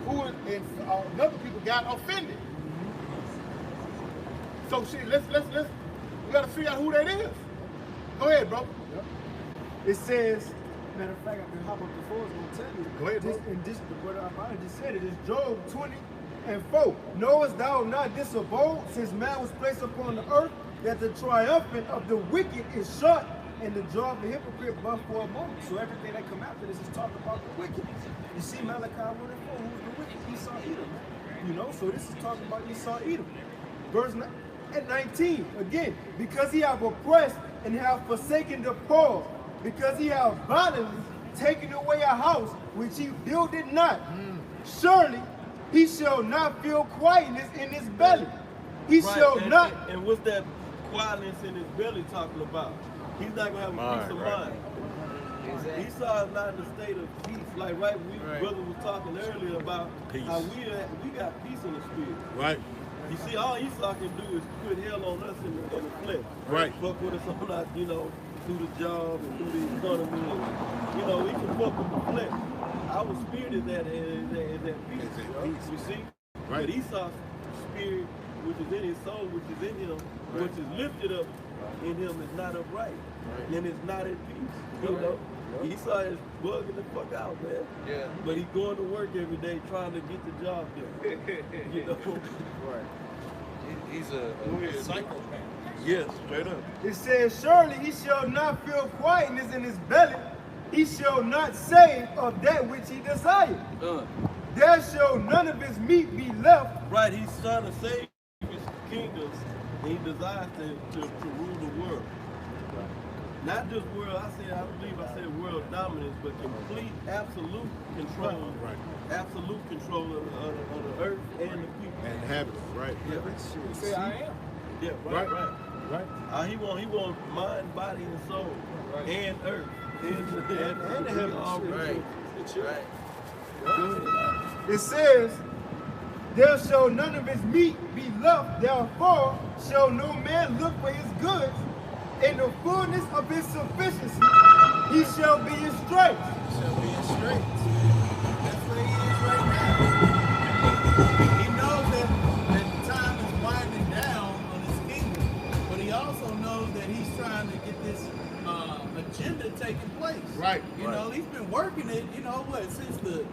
another people got offended. So shit, we gotta figure out who that is. Go ahead, bro. It says, matter of fact, I can hop up the floor, it's gonna tell you. Go ahead, bro. And this, what I just said, it is Job 20:4. Knowest thou not this abode, since man was placed upon the earth, that the triumphant of the wicked is short, and the jaw of the hypocrite but for a moment. So everything that come after this is talking about the wicked. You see Malachi 1:4, who's the wicked? Esau Edom. So this is talking about Esau Edom. Verse 19, again, because he have oppressed and have forsaken the poor, because he have violently taken away a house which he builded not. Surely he shall not feel quietness in his belly. He shall not. And what's that quietness in his belly talking about? He's not gonna have a peace of mind. Exactly. Esau is not in a state of peace. Like brother was talking earlier about how we got peace in the spirit. Right. You see, all Esau can do is put hell on us in the flesh. Right. Fuck with us on our, do the job and do the economy. And, he can fuck with the flesh. Our spirit is at peace. You see? Right. But Esau's spirit, which is in his soul, which is in him, which is lifted up in him, is not upright. And it's not at peace. Esau is bugging the fuck out, man. Yeah. But he's going to work every day trying to get the job done. Right. He's a psychopath. Yes, straight up. It says, surely he shall not feel quietness in his belly, he shall not say of that which he desired. There shall none of his meat be left. Right, he's trying to save his kingdoms, and he desires to rule the world. Not just world, I believe I said world dominance, but complete, absolute control. Right. Absolute control of the earth and the people. And inhabitants, right? Yeah. He said, I am. Yeah, right. He want mind, body, and soul, and earth, and the heavens. Right. It says, there shall none of his meat be left, therefore shall no man look for his goods. In the fullness of his sufficiency, he shall be in straits. Shall be in straits. That's where he is right now. He knows that the time is winding down on his kingdom, but he also knows that he's trying to get this agenda taking place. Right. You know, he's been working it, you know what, since the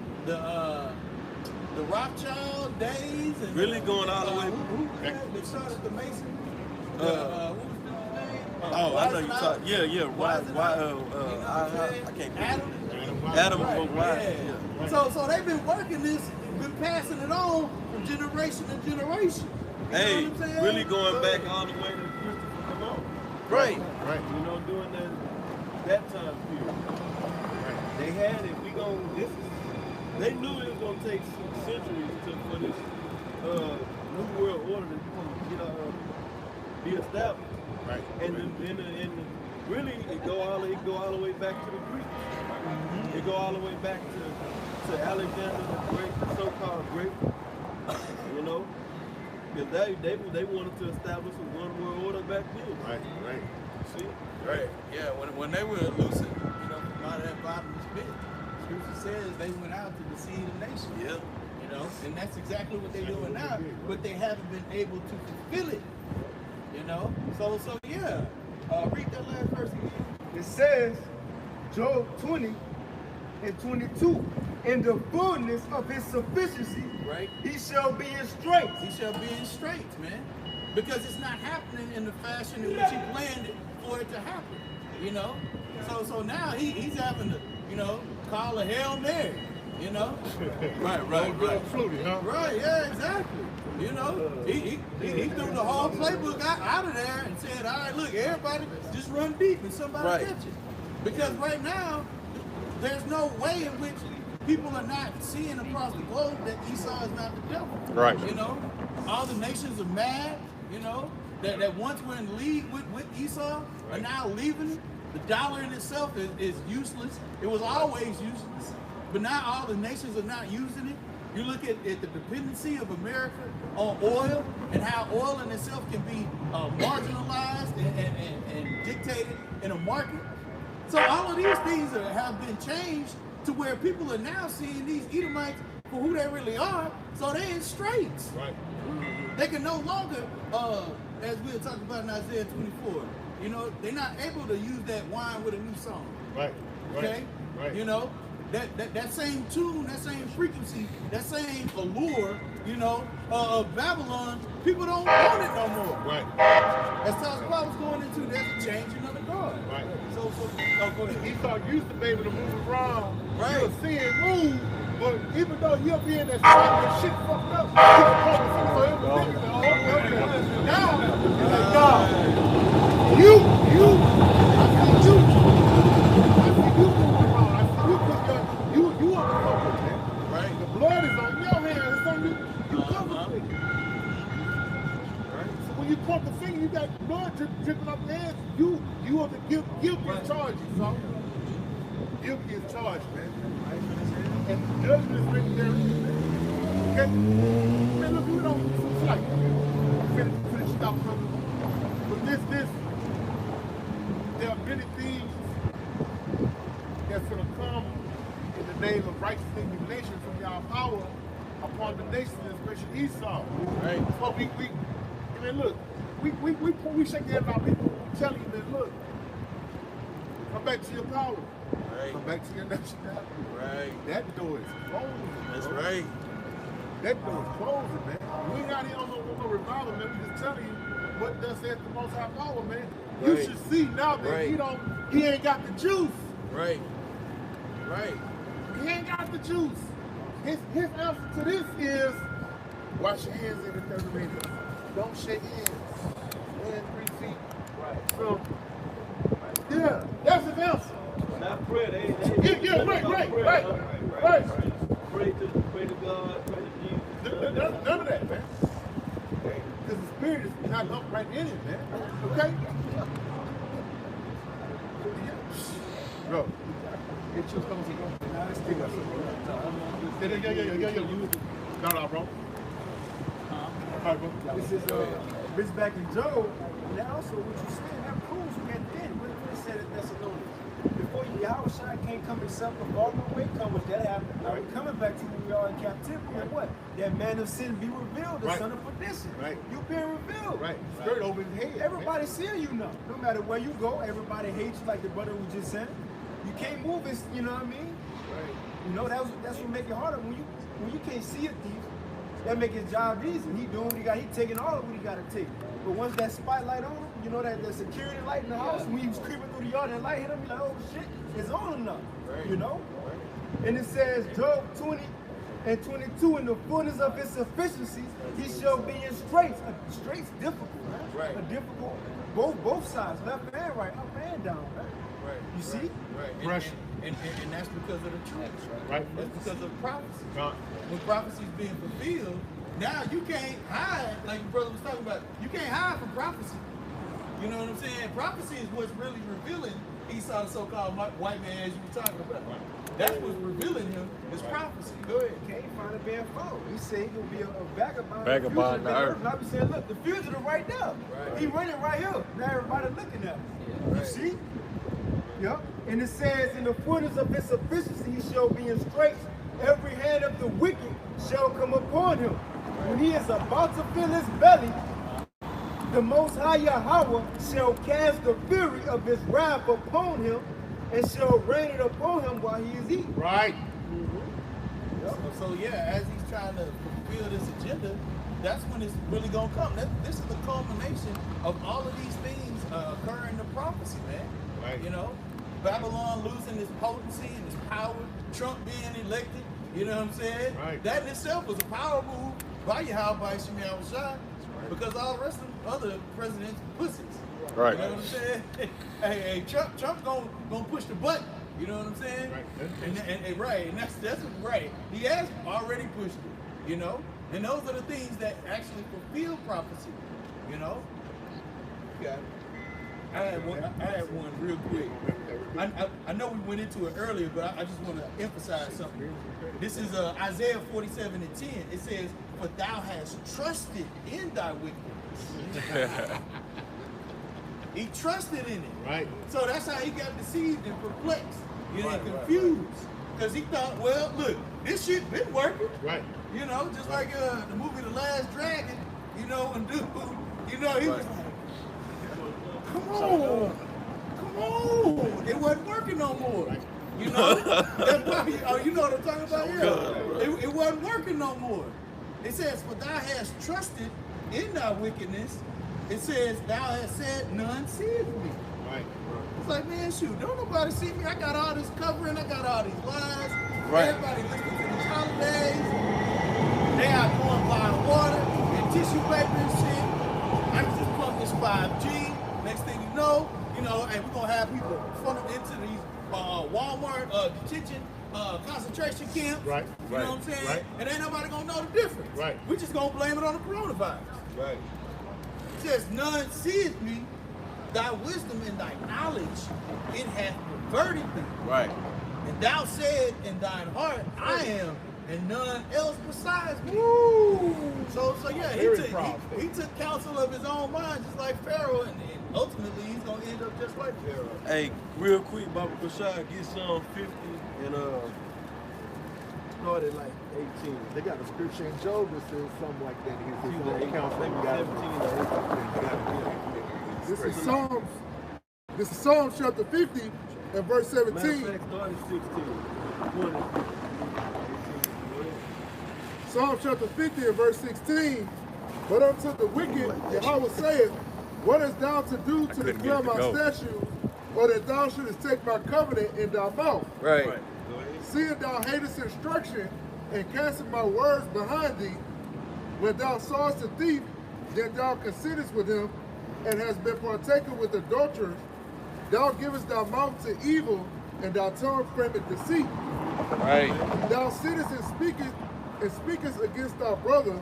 Rothschild days and really going all the way. They started the Mason. I know you talk. Yeah. Why? I can't. Adam was wise. Yeah. So they've been working this, been passing it on from generation to generation. Hey, really going back all the way to Christopher Columbus. Right. You know, during that time period. Right. They had it. They knew it was gonna take centuries for this new world order to be established. Right. And really, it go all the way back to the Greeks. It go all the way back to Alexander the Great, the so-called Great. You know, because they wanted to establish a one world order back then. Right. See? Right. Yeah. When they were lucid, you know, from out of that bottomless pit, Scripture says they went out to deceive the nation. Yeah. You know, and that's exactly what they're doing now, but they haven't been able to fulfill it. You know, so yeah. Read that last verse again. It says, Job 20 and 22, in the fullness of his sufficiency, right, he shall be in straits. He shall be in straits, man, because it's not happening in the fashion in which he planned it for it to happen. You know, so now he's having to, you know, call a Hail Mary. You know, right. Flutie, huh? Right, yeah, exactly. You know, he threw the whole playbook out of there and said, all right, look, everybody just run deep and somebody catch it. Because right now, there's no way in which people are not seeing across the globe that Esau is not the devil. Right. You know, all the nations are mad, you know, that once were in league with Esau are now leaving it. The dollar in itself is useless. It was always useless. But now all the nations are not using it. You look at the dependency of America on oil and how oil in itself can be marginalized and dictated in a market. So all of these things have been changed to where people are now seeing these Edomites for who they really are, so they're in straits. Right. They can no longer, as we were talking about in Isaiah 24, you know, they're not able to use that wine with a new song. Right. Okay? Right. You know, that same tune, that same frequency, that same allure, you know, of Babylon, people don't want it no more. Right. As Paul was going into, there's a changing of the guard. Right. So go ahead. Esau used to be able to move around. Right. You'll see it move, but even though you'll be in that spot and shit fucked up, now, it's like, God, you moving around. I see you because you are the culprit, man. Right. The blood is on your hands. It's on you. You covered it. Right. So when you point the finger, you got blood dripping off your hands. You are the guilty as charged, so guilty as charged, man. And the judgment is written there. Okay? Man, look, we don't like finish up, brother. But there are many things that's going to come in the name of righteous indignation from y'all power upon the nation, especially Esau. Right? So I mean, look, we shake hands out people telling you that, look, come back to your power. Right. Come back to your nationality. Right. That door is closing. That's right. That door is closing, man. We ain't out here on no revival, man. We just telling you what does says the Most High power, man. Right. You should see now that he ain't got the juice. Right. Right. He ain't got the juice. His answer to this is wash your hands every 30 minutes. Don't shake hands. Stand 3 feet. Right. So, yeah, that's his answer. Not pray. Yeah, right. Pray to God, pray to Jesus. None of that, man. Because the spirit is not right in it, man. Okay? Bro. Get you coming to go. Yeah. No, bro. All right, bro. This is Rich back in Job. And that also what you saying, that proves we at the end. What it said in Thessalonians. Before Yahweh can't come himself, but all the way come with that happened. Now we're coming back to where we are in captivity. And what? That man of sin be revealed, the son of perdition. Right. You being revealed. Right. Skirt over his head. Everybody seeing you now. No matter where you go, everybody hates you, like the brother was just saying. You can't move it, you know what I mean? Right. You know, that's what make it harder. When you can't see a thief, that make his job easy. He doing what he got, he taking all of what he gotta take. But once that spotlight on him, you know that the security light in the house, when he was creeping through the yard and light hit him, you're like, oh shit, it's on enough. Right. You know? Right. And it says Job 20 and 22, in the fullness of his sufficiency, he shall be in straits. Straits difficult, right? A difficult, both sides, left and right, up and down, right? Right. You see? Right. Pressure. And that's because of the truth. Right. That's because of prophecy. Right. When prophecy is being fulfilled, now you can't hide, like your brother was talking about, you can't hide from prophecy. You know what I'm saying? Prophecy is what's really revealing Esau, the so-called white man, as you were talking about. Right. That's what's revealing him, is prophecy. Go ahead. Can't find a bad foe. He said he gonna be a vagabond. Vagabond in the earth. And I be saying, look, the fugitive right there. Right. He running right here. Now everybody looking at him. Yeah, you see? Yep. And it says, in the fullness of his sufficiency, he shall be in straits. Every hand of the wicked shall come upon him. When he is about to fill his belly, the Most High Yahweh shall cast the fury of his wrath upon him, and shall rain it upon him while he is eating. Right. Yep. So yeah, as he's trying to fulfill this agenda, that's when it's really gonna come. This is the culmination of all of these things occurring in the prophecy, man. Right. You know, Babylon losing its potency and its power, Trump being elected. You know what I'm saying? Right. That in itself was a power move by Yahweh Shemiah Shai, because all the rest of the other presidents pussies. Right. You know what I'm saying? hey, Trump gonna push the button. You know what I'm saying? Right. And right, and that's right. He has already pushed it. You know, and those are the things that actually fulfill prophecy. You know. Okay. I had one real quick. I know we went into it earlier, but I just want to emphasize something. This is Isaiah 47 and 10. It says, "For thou hast trusted in thy wickedness." He trusted in it. Right. So that's how he got deceived and perplexed, and confused. Because he thought, well, look, this shit been working. Right. You know, just like the movie The Last Dragon, you know, and dude, you know, he was like, come on. It wasn't working no more. You know? You know what I'm talking about here? It wasn't working no more. It says, "For thou hast trusted in thy wickedness." It says, "Thou hast said, none seeth me." Right. It's like, man, shoot, don't nobody see me. I got all this covering. I got all these lies. Right. Everybody listening to these holidays. They out going buying water and tissue paper and shit. I can just pump this 5G. Next thing you know, hey, we're going to have people funneled into these Walmart detention concentration camps. Right. You know what I'm saying? Right. And ain't nobody going to know the difference. Right. We're just going to blame it on the coronavirus. Right. It says, "None seeth me, thy wisdom and thy knowledge, it hath perverted thee." Right. "And thou said in thine heart, I am, and none else besides me." Woo! So yeah, he took counsel of his own mind, just like Pharaoh, and ultimately he's gonna end up just like Pharaoh. Hey, real quick, Baba Bashar, get Psalm 50 and start at like 18. They got a scripture in Job that says something like that. His counsel. This is Psalms chapter 50 and verse 17. Matter of fact, start at 16. Psalm chapter 50 and verse 16. "But unto the wicked, Yahweh saith, What hast thou to do to declare my statutes, or that thou shouldest take my covenant in thy mouth?" Right. seeing thou hatest instruction and castest my words behind thee, when thou sawest a thief, then thou considerest with him, and hast been partaker with adulterers, thou givest thy mouth to evil, and thy tongue frameth deceit. Right. Thou sittest and speakest against thy brother,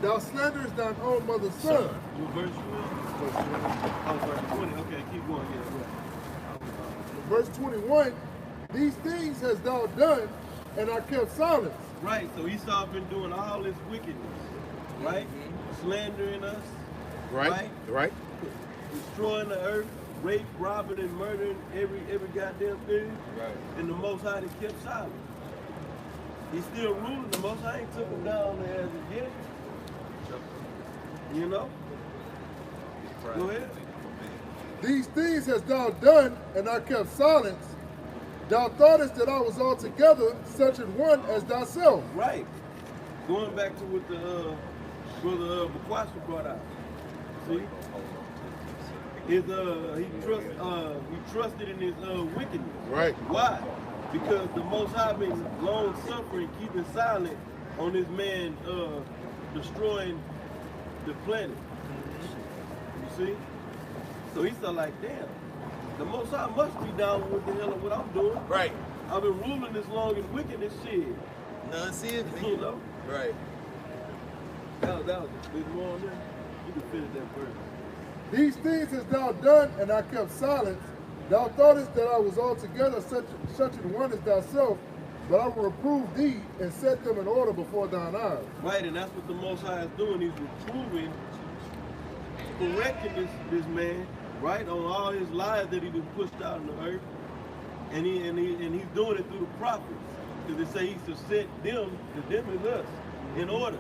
thou slanderest thine own mother's son. What verse you in? Oh, verse 20. Okay, keep going here. Verse 21, these things hast thou done, and I kept silence. Right, so Esau been doing all this wickedness, right? Slandering us, right? Destroying the earth, rape, robbing, and murdering every goddamn thing. Right. And the Most High kept silent. He's still ruling. The Most High ain't took him down there as a guinea. You know? Go ahead. These things hast thou done, and I kept silence. Thou thoughtest that I was altogether such an one as thyself. Right. Going back to what the brother Bakwasha brought out. See? He trusted in his wickedness. Right. Why? Because the Most High been long suffering, keeping silent on this man destroying the planet. You see? So he felt like, damn, the Most High must be down with the hell of what I'm doing. Right. I've been ruling this long in wickedness shit. None see it, You know? Right. That was there's more on there. You can finish that verse. These things hast thou done, and I kept silence. Thou thoughtest that I was altogether such an one as thyself, but I will reprove thee and set them in order before thine eyes. Right, and that's what the Most High is doing. He's reproving, correcting this man, right, on all his lies that he been pushed out in the earth, and he's doing it through the prophets, because they say he's to set them is us, in order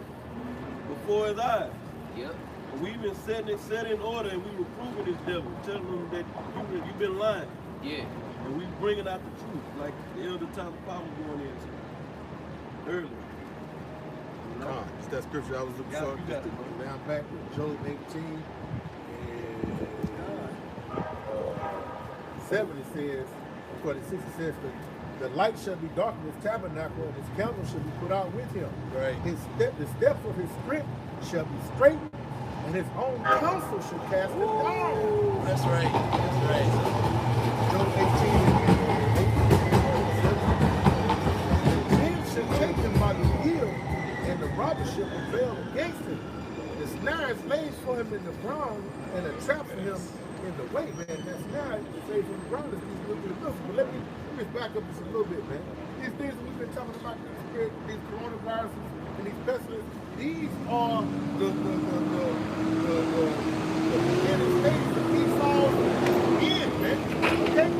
before his eyes. Yep. And we've been setting it in order, and we reproving this devil, telling him that you've been lying. Yeah. And we bringing out the truth, like the elder Tyler Powell going into earlier. It's that scripture I was looking for. You got it, Now back with Job 18 and 7 it says, 46 it says, the light shall be dark in his tabernacle, and his candle shall be put out with him. Right. The steps of his strength shall be straight, and his own counsel shall cast him down. That's right. That's right. Job 18 the king shall take him by the heel, and the robber shall prevail against him. The snare is laid for him in the ground, and a trap for him in the way, man. That snare is laid from the ground is these little bit of But let me back up just a little bit, man. These things that we've been talking about, these coronaviruses and these pestilences, these are the beginning stages of Esau's end, man. Okay?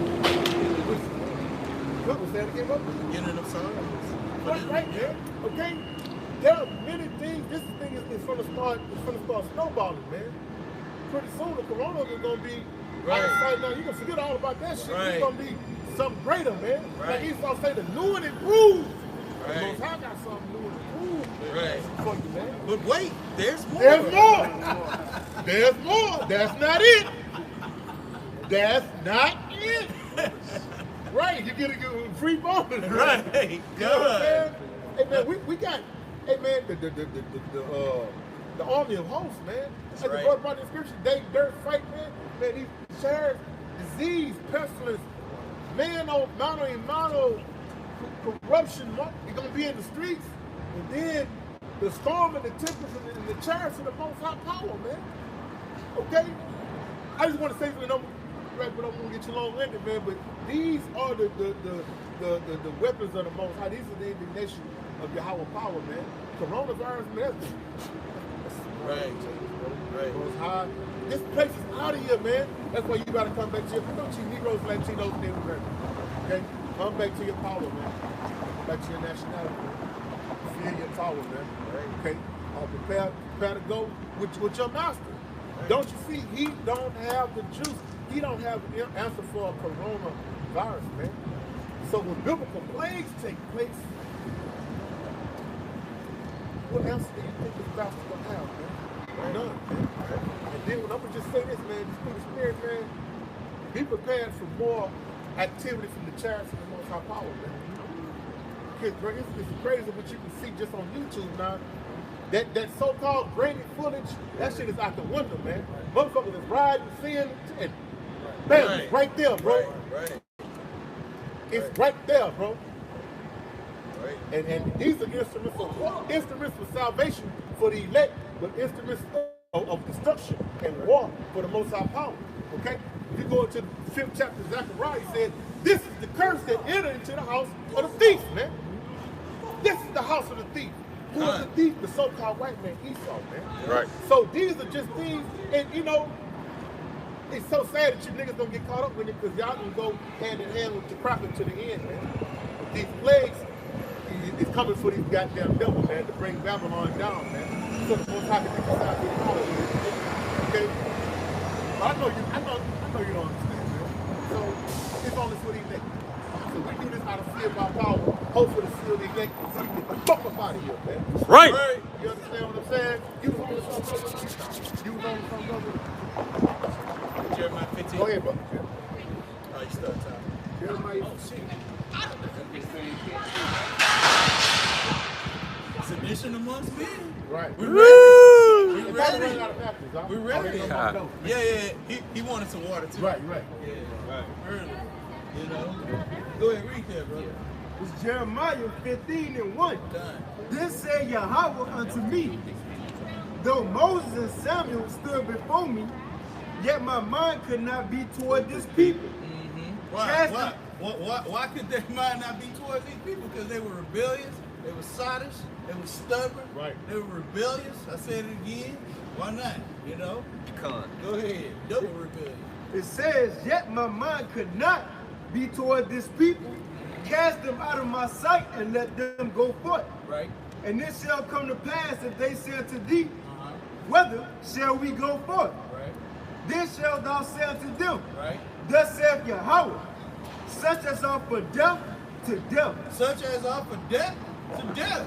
What was that again, brother? Beginning of signs. Right, man. Okay? There are many things. This thing is going to start snowballing, man. Pretty soon the corona is going to be out of sight. Now you're going to forget all about that shit. It's going to be something greater, man. Like Esau say, the new and improved. The Most High got something new and improved. Right. For you, man. But wait, there's more. There's more. There's more. That's not it. That's not it. Right. You get a free bonus. Right. You know what I'm saying? Hey man, we got, hey man, the army of hosts, man. That's like right. the brother brought the scripture, they dirt fight, man. Man, these shares, disease, pestilence, mono corruption, they're gonna be in the streets. And then the storm and the tempest and the chariots of the Most High power, man. Okay? I just want to say something, but I'm gonna get you long-winded, man. But these are the weapons of the Most High. These are the indignation of Yahweh power, man. Coronavirus, man. Right. Most High. This place is out of here, man. That's why you gotta come back to your, don't you Negroes, Latinos, and Native Americans. Okay? Come back to your power, man. Come back to your nationality, man. Feel your power, man. Okay? Prepare to go with your master. Don't you see? He don't have the juice. He don't have the answer for a coronavirus, man. So when biblical plagues take place, what else do you think this bastard gonna have, man? None, man. And then when I'm gonna just say this, man, just through the spirit, man, be prepared for more activity from the chariots and the Most High power, man. because bro, it's crazy what you can see just on YouTube now. That so-called grainy footage, that shit is out the window, man. Motherfuckers is riding, seeing, and bam, it's right there, bro. Right. It's right there, bro. Right. And these are instruments for salvation for the elect, but instruments of destruction and war for the Most High power. Okay? If you go into the 5th chapter of Zechariah, he said, this is the curse that entered into the house of the thief, man. This is the house of the thief. Who is the thief? The so-called white man, Esau, man. Right. So these are just things, and you know, it's so sad that you niggas don't get caught up with it because y'all can go hand in hand with your prophet to the end, man. These plagues is coming for these goddamn devils, man, to bring Babylon down, man. So the Most High can decide to power with it. Okay? But I know you don't understand, man. So it's only for these niggas. So we do this out of fear of our power, hope for the seal of the elect, so you get the fuck up out of here, man. Right. You understand what I'm saying? You was on the front brother. You was on the front brother. Jeremiah 15. Go ahead, brother. Oh, you start time. Jeremiah. Sedition amongst men. Right. We're ready. We're ready. We're ready. Yeah. He wanted some water too. Right. Yeah. Right. Early. You know. Go ahead, read that, brother. It's Jeremiah 15:1. This said Yahweh unto me, though Moses and Samuel stood before me, yet my mind could not be toward this people. Why could their mind not be towards these people? Because they were rebellious, they were sottish, they were stubborn, they were rebellious. I said it again. Why not? You know? Go ahead. Double rebellion. It says, yet my mind could not be toward this people. Cast them out of my sight and let them go forth. Right. And it shall come to pass if they say to thee, whether shall we go forth? Right. Then shalt thou say unto them, right. Thus saith Yahweh, such as are for death to death. Such as are for death to death.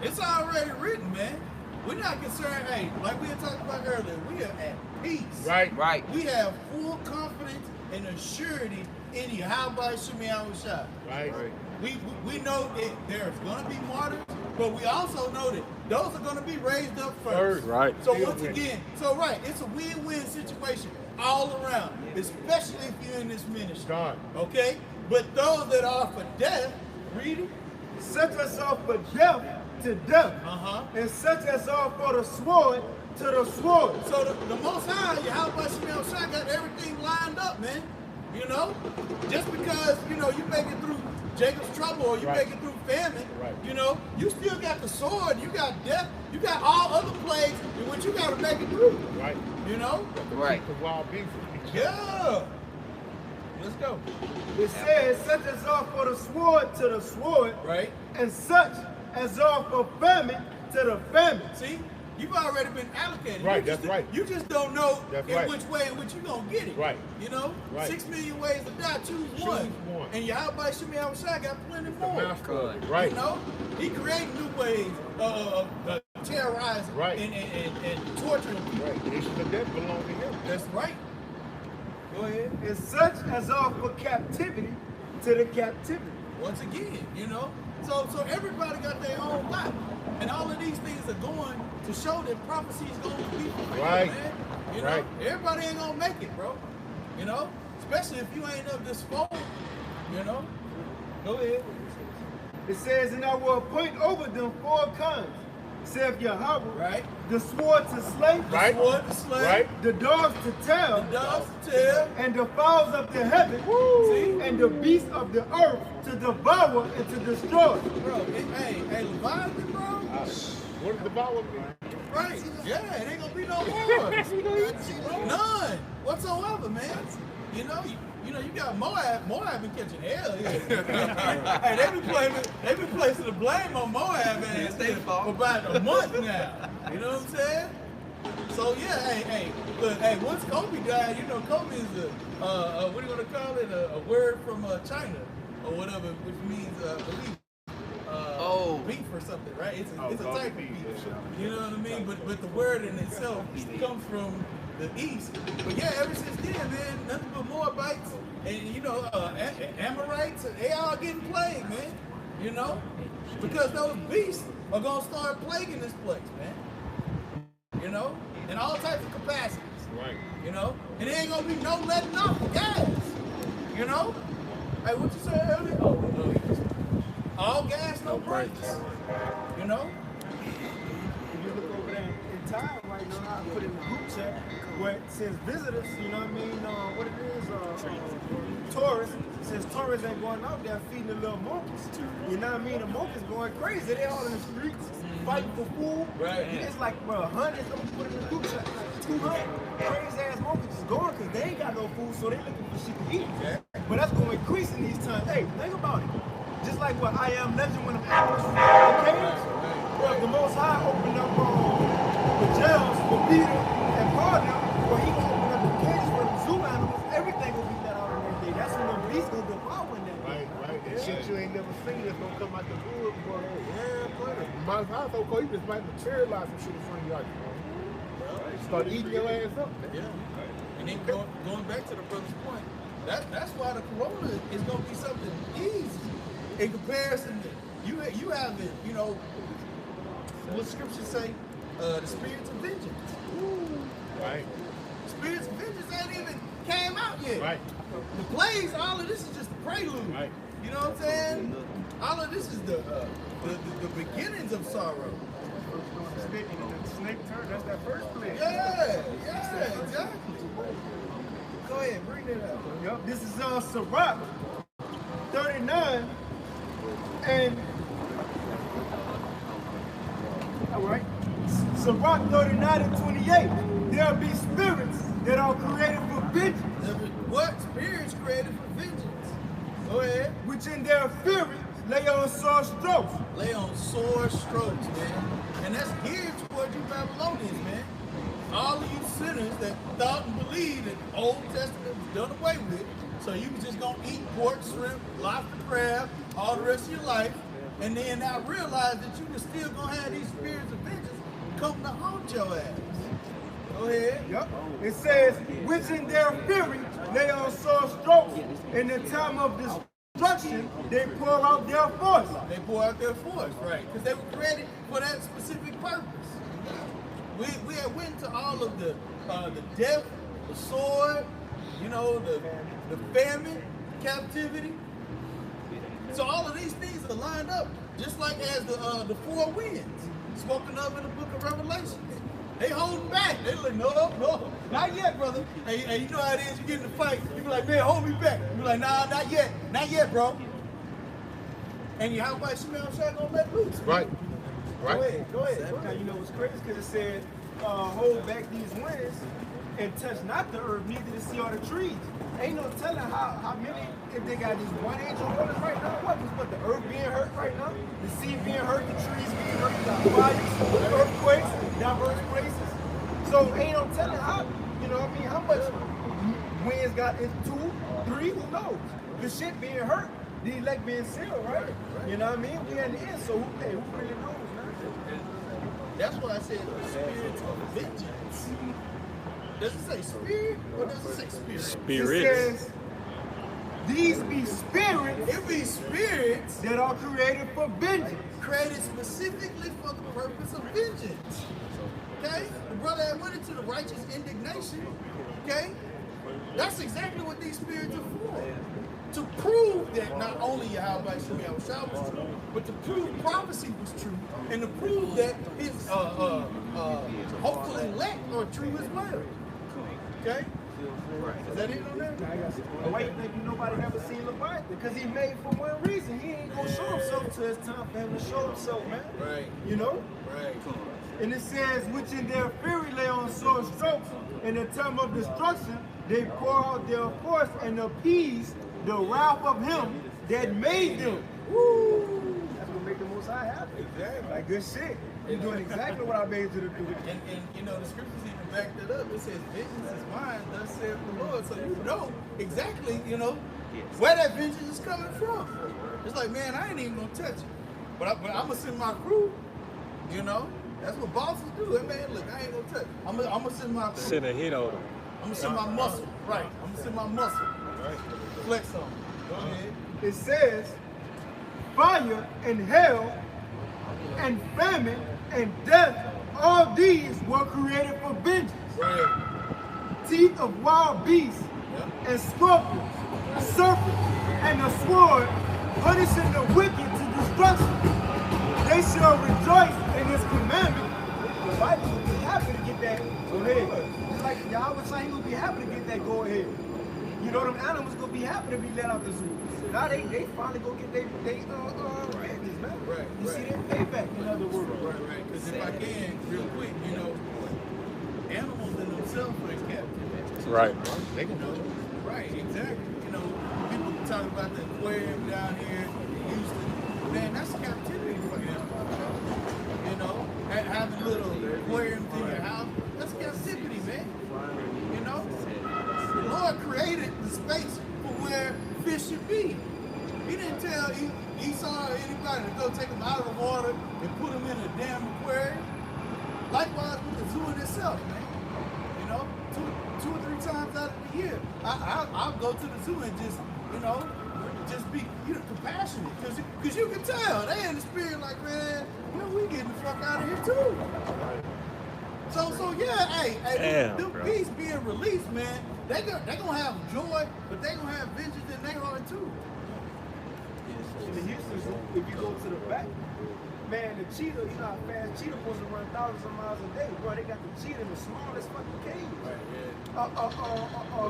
It's already written, man. We're not concerned, hey, like we had talked about earlier, we are at peace. Right. We have full confidence and assurity in Yahweh Shemiah. Right. We know that there's going to be martyrs, but we also know that those are going to be raised up first. Right. So once again, it's a win-win situation all around, especially if you're in this ministry. Okay? But those that are for death, read it. Such as are for death to death, and such as are for the sword to the sword. So the Most High, Yahweh Shemiah, got everything lined up, man. You know, just because you make it through Jacob's trouble or you make it through famine, you know, you still got the sword, you got death, you got all other plagues in which you got to make it through. Right. You know. Right. The wild beasts. Yeah. Let's go. It says, such as are for the sword to the sword, right, and such as are for famine to the famine. See, you've already been allocated. Right, that's right. You just don't know which way in which you're going to get it. Right. You know? Right. 6 million ways to die, choose one. And Yahweh Shemiah got plenty more. Right. You know? He created new ways of terrorizing and torturing people. Right. The issue of death belongs to him. That's right. Go ahead. And such as are for captivity to the captivity. Once again, you know? So everybody got their own lot. And all of these things are going to show that prophecy is going to be fulfilled, man. You know, everybody ain't gonna make it, bro. You know, especially if you ain't of this fold. You know, go ahead. It says, and I will appoint over them 4 kinds, saith Yahweh. Right. The sword to slay. The sword to slay. Right. The dogs to tear. The dogs to tear. And the fowls of the heaven. See? And the beasts of the earth to devour and to destroy. Bro, hey, Leviathan, bro. What does devour mean? Right. Yeah, it ain't gonna be no more. None whatsoever, man. You know, you got Moab. Moab been catching hell here. Hey, they been placing the blame on Moab for about a month now. You know what I'm saying? So yeah, hey, look, once Kobe died, you know, Kobe is what are you gonna call it? A word from China or whatever, which means belief. Beef or something, right? It's a type of beef. You know what I mean? But the word in itself comes from the east. But yeah, ever since then, man, nothing but Moabites and Amorites, they all getting plagued, man. You know? Because those beasts are going to start plaguing this place, man. You know? In all types of capacities. Right. You know? And there ain't going to be no letting off the gas. You know? Hey, what you say earlier? Oh, no. All gas, no brakes. You know? If you look over there in time right now, I put in the group chat where it says visitors, you know what I mean? What it is, tourists. Since tourists ain't going out there feeding the little monkeys, you know what I mean? The monkeys going crazy. They all in the streets fighting for food. Right. And it's like, bro, hundreds, I'm gonna put it in the group chat, like 200 crazy ass monkeys is going because they ain't got no food, so they looking for shit to eat. Yeah. But that's gonna increase in these times. Hey, think about it. Just like what I Am Legend when the animals was in the caves, bro, the Most High opened up the jails for Peter and Paul now, where he gonna open up the cages for the zoo animals, everything will be let out on that day. That's when the beast gonna devour in that day. Right. And shit you ain't never seen that's gonna come out the wood, boy. Yeah, brother. My house so cold, you just might materialize some shit in front of your yard. Start eating your ass up. Yeah. And then going back to the brother's point, that's why the corona is going to be something easy in comparison to you have it, you know, what scriptures say, the spirits of vengeance. Right. Spirits of vengeance ain't even came out yet. Right. The plays, all of this is just the prelude. Right. You know what I'm saying? All of this is the beginnings of sorrow. The snake turn, that's that first play. Yeah, exactly. Go ahead, bring it up. Yep, this is Sirach 39 and all right. Sirach 39 and 28. There'll be spirits that are created for vengeance. What? Spirits created for vengeance. Go ahead. Which in their fury lay on sore strokes. Lay on sore strokes, man. And that's geared toward you Babylonians, man. All of you sinners that thought and believed that the Old Testament was done away with, so you was just gonna eat pork, shrimp, lobster, crab all the rest of your life, and then now realize that you were still gonna have these spirits of vengeance come to haunt your ass. Go ahead. Yep. It says, which in their fury lay on sore strokes. In the time of destruction, they pour out their force. They pour out their force, right? Because they were created for that specific purpose. We had went to all of the death, the sword, you know, the famine, captivity. So all of these things are lined up, just like as the four winds spoken of in the book of Revelation. They holding back. They like, no, not yet, brother. Hey, you know how it is. You get in the fight. You be like, man, hold me back. You be like, nah, not yet, bro. And you how much Shimon Shah gonna let loose? Right. Go ahead. Now you know what's crazy because it said, hold back these winds and touch not the earth, neither to see all the trees. Ain't no telling how many, if they got these 1 inch of waters right now, what the earth being hurt right now, the sea being hurt, the trees being hurt, the fires, earthquakes, diverse places. So ain't no telling how, you know what I mean, how much winds got in 2, 3, who knows? The shit being hurt, the elect being sealed, right? You know what I mean? We at the end, so who really knows, man? That's why I said the spirit of vengeance. Does it say spirit or does it say spirit? It says, these be spirits. It be spirits that are created for vengeance. Created specifically for the purpose of vengeance. Okay? The brother had went into the righteous indignation. Okay? That's exactly what these spirits are for. To prove that not only Yahweh Shemiyah was true, but to prove prophecy was true, and to prove that his hopeful elect are true as well. Okay? Is that it on that? Why you think nobody never seen Leviathan? Because he made for one reason. He ain't gonna show himself till it's time for him to show himself, man. Right. You know? Right. And it says, which in their fury lay on sore strokes, in the time of destruction, they pour out their force and appease the wrath of him that made them. Woo! That's what make the Most High happy. Exactly. Like good shit. You're doing exactly what I made you to do. And you know, the scriptures even back that up. It says, vengeance is mine, thus saith the Lord. So you know exactly, you know, where that vengeance is coming from. It's like, man, I ain't even gonna touch it. But I'm gonna send my crew, you know. That's what bosses do. Hey, man, look, I ain't gonna touch it. I'm gonna send my crew. Send a hit on him. I'm gonna send my muscle. Right. I'm gonna send my muscle. Right. Flex on. Go ahead. It says, fire and hell and famine and death, all these were created for vengeance. Teeth of wild beasts and scorpions, serpents, and the sword, punishing the wicked to destruction. They shall rejoice in his commandment. The Bible will be happy to get that. Go ahead. Just like Yahweh was saying, he will be happy to get that. Go ahead. You know, them animals gonna be happy to be let out the zoo. Now they finally go get their vengeance, man. Right. You see that payback, in other words. Right. Because if I can, real quick, you know, animals in themselves are in captivity. Right. They can know. Right, exactly. You know, people talk about the aquarium down here in Houston. Man, that's captivity for them. You know, having little aquariums in your house, that's captivity, man. You know? The Lord created the space for where fish should be. He didn't tell Esau or anybody to go take them out of the water and put them in a damn aquarium. Likewise with the zoo in itself, man. You know, two or three times out of the year, I'll go to the zoo and just, you know, just be, you know, compassionate. Because you can tell, they in the spirit like, man, you know, we getting the fuck out of here too. So yeah, hey, them beasts being released, man, they gonna have joy, but they gonna have vengeance in their heart too. In the Houston Zoo, if you go to the back, man, the cheetah, you know how fast cheetah supposed to run thousands of miles a day. Bro, they got the cheetah in the smallest fucking cage.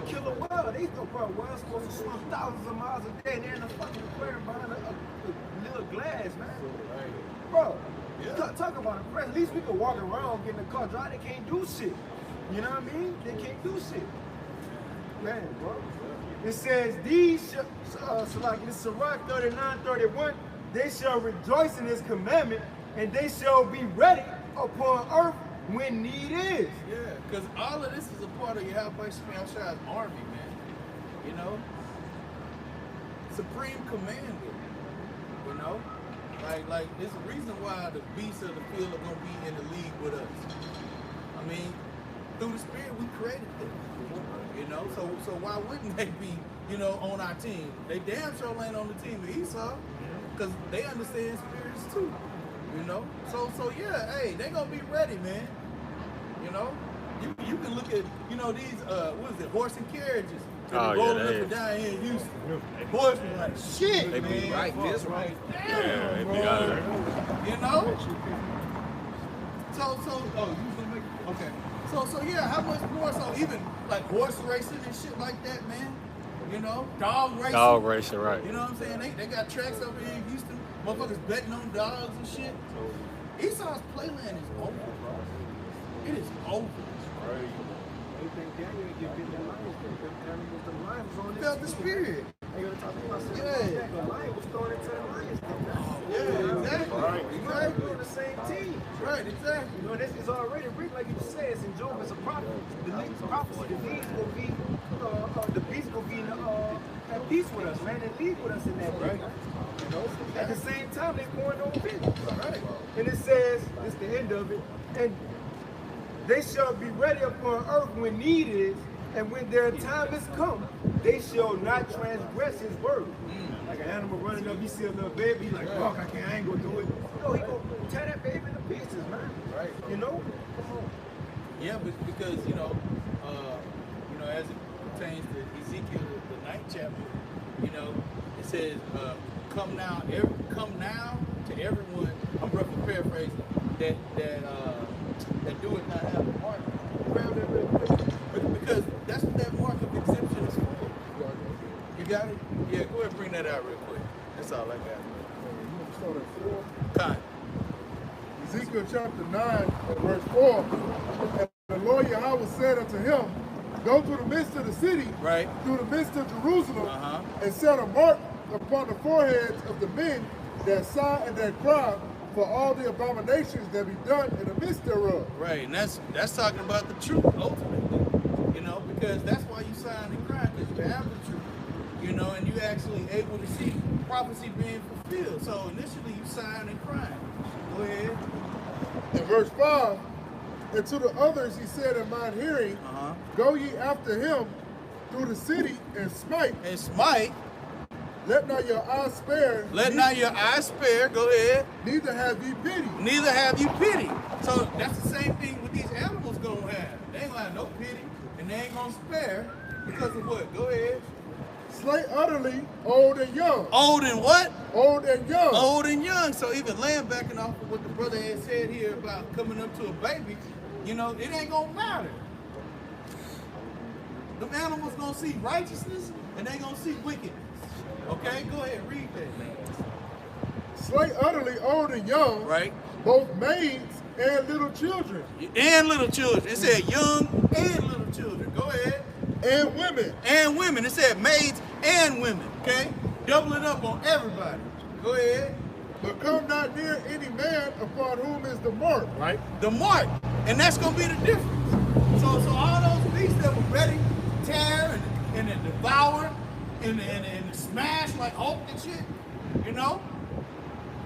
Killer whale, they thought, bro, whale's supposed to swim thousands of miles a day. They're in the fucking aquarium behind a little glass, man. Bro, talk about it. At least we can walk around, get in the car, drive. They can't do shit. You know what I mean? They can't do shit. Man, bro. It says, these, so like in Sirach 39:31, they shall rejoice in his commandment, and they shall be ready upon earth when need is. Yeah, because all of this is a part of Yahweh Shemashai's army, man. You know? Supreme commander. You know? Like there's a reason why the beasts of the field are going to be in the league with us. I mean, through the Spirit, we created them. You know? So why wouldn't they be, you know, on our team? They damn sure ain't on the team of Esau. Because they understand spirits too, you know? So yeah, hey, they gonna be ready, man. You know? You can look at, you know, these, what is it, horse and carriages. Rolling up and down here in Houston. Horsemen like, shit, they man. Right, that's right. Yeah, they be out there. You know? So, oh, you gonna make it? Okay. So yeah, how much more? So even like horse racing and shit like that, man. You know, dog racing. Dog racing, right. You know what I'm saying? They got tracks over here in Houston. Motherfuckers betting on dogs and shit. Esau's playland is over, bro. It is over. Right. They think Daniel get bit the lions. The lion was on this. Felt the spirit. They gonna talk about yeah. The lion was thrown into the lions. Yeah, exactly. Right. Exactly. On the same team. Right, exactly. You know, this is already written, like you said, it's in Job as a prophet. The next prophecy, the leads will be, the beast will be at peace with us, man, and lead with us in that way. Right. You know, at the same time, they're going on business. Right. And it says, it's the end of it, and they shall be ready upon earth when need is, and when their time is come, they shall not transgress his word. Like an animal running up, you see a little baby, he's like, fuck, I ain't gonna do it. No, he gonna tear that baby to pieces, man. Right. You know? Yeah, but because, you know, as it pertains to Ezekiel, the 9th chapter, you know, it says, come now to everyone, I'm roughly paraphrasing, that do it not have a mark. Grab that real quick. Because that's what that mark of exemption is for. You got it? Yeah, go ahead and bring that out real quick. That's all I got. You start at 4. Con. Ezekiel chapter 9 and verse 4. And the Lord Yahweh said unto him, go through the midst of the city, right, through the midst of Jerusalem, and set a mark upon the foreheads of the men that sigh and that cry for all the abominations that be done in the midst thereof. Right, and that's talking about the truth ultimately. You know, because that's why you sign and cry, because you have the truth. You know, and you're actually able to see prophecy being fulfilled. So initially you sign and cry. Go ahead. In verse 5, and to the others he said in mine hearing, go ye after him through the city and smite. And smite. Let not your eye spare. Let not your eye spare. Go ahead. Neither have ye pity. Neither have you pity. So that's the same thing with these animals gonna have. They ain't gonna have no pity, and they ain't gonna spare because of what? Go ahead. Slay utterly old and young. Old and what? Old and young. Old and young. So even laying backing off of what the brother had said here about coming up to a baby, you know, it ain't gonna matter. Them animals gonna see righteousness and they gonna see wickedness. Okay, go ahead, read that, man. Slay utterly old and young. Right. Both maids and little children. And little children. It said young and little children. Go ahead. And women. And women. It said maids and women. Okay? Double it up on everybody. Go ahead. But come not near any man upon whom is the mark. Right? The mark. And that's going to be the difference. So all those beasts that were ready to tear and devour and smash like Hulk and shit, you know,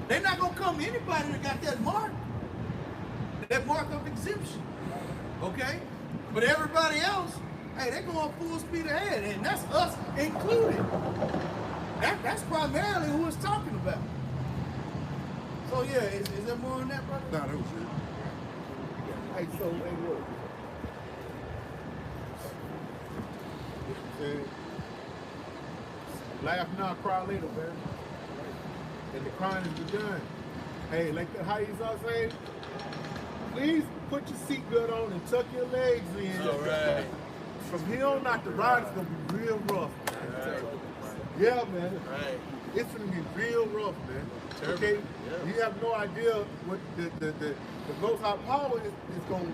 they're not going to come to anybody that got that mark of exemption. Okay? But everybody else, hey, they're going full speed ahead, and that's us included. That's primarily who it's talking about. So yeah, is there more on that, brother? No, that was it. Hey, so, hey, look. Laugh now, cry later, man. And the crying is begun. Hey, like the Haizah say, please put your seatbelt on and tuck your legs in. All right. From here on out, the ride is gonna be real rough. Right. Yeah, man. Right. It's gonna be real rough, man. Okay? Yeah. You have no idea what the Most High Power is gonna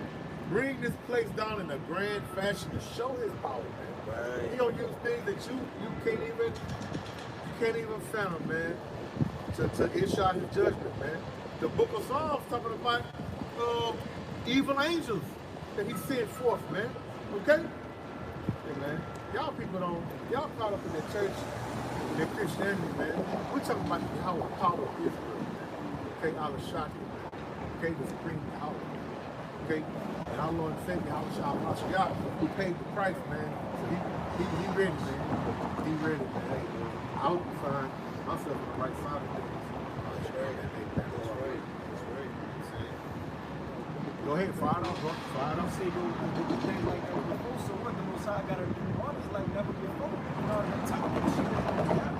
bring this place down in a grand fashion to show his power, man. Right. He gonna use things that you can't even fathom, man. To issue his judgment, man. The book of Psalms talking about evil angels that he sent forth, man. Okay? Hey, man. Y'all caught up in the church, their Christianity, man. We're talking about the power of Israel, man. Okay, Allah Shaki, okay, the supreme power. Okay? And our Lord and Savior, Allah who paid the price, man. So he ready, man. He ready, man. Hey, I would find myself on the right side of things. Go ahead, fire it off, bro. Fire it off. See, the thing like that before, so what the Most High got to do on is like never before. You know, on top of the shit that's going on.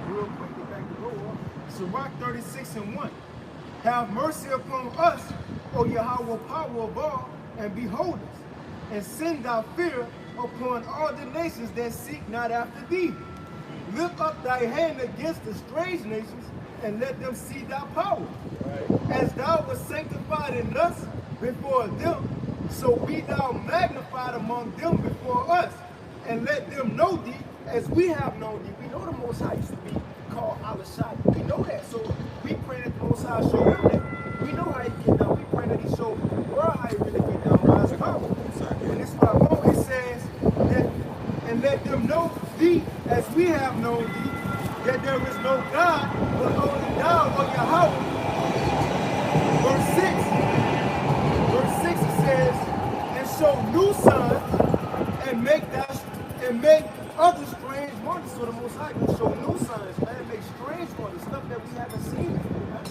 Real quick, get back to go on. Sirach 36:1. Have mercy upon us, O Yahweh, power of all, and behold us, and send thy fear upon all the nations that seek not after thee. Lift up thy hand against the strange nations, and let them see thy power. Right. As thou wast sanctified in us before them, so be thou magnified among them before us, and let them know thee as we have known thee. We know the Most High used to be called Al-Shad. We know that, so we pray that the Most High show him that. We know how he get down. We pray that he show the world how he really get down by his power. And this is what I want. It says that, and let them know thee as we have known thee, that there is no God but only thou, O Yahweh. Verse 6 it says, and show new signs and make other strange wonders. So the Most High will show new signs, man, make strange wonders, stuff that we haven't seen before, man.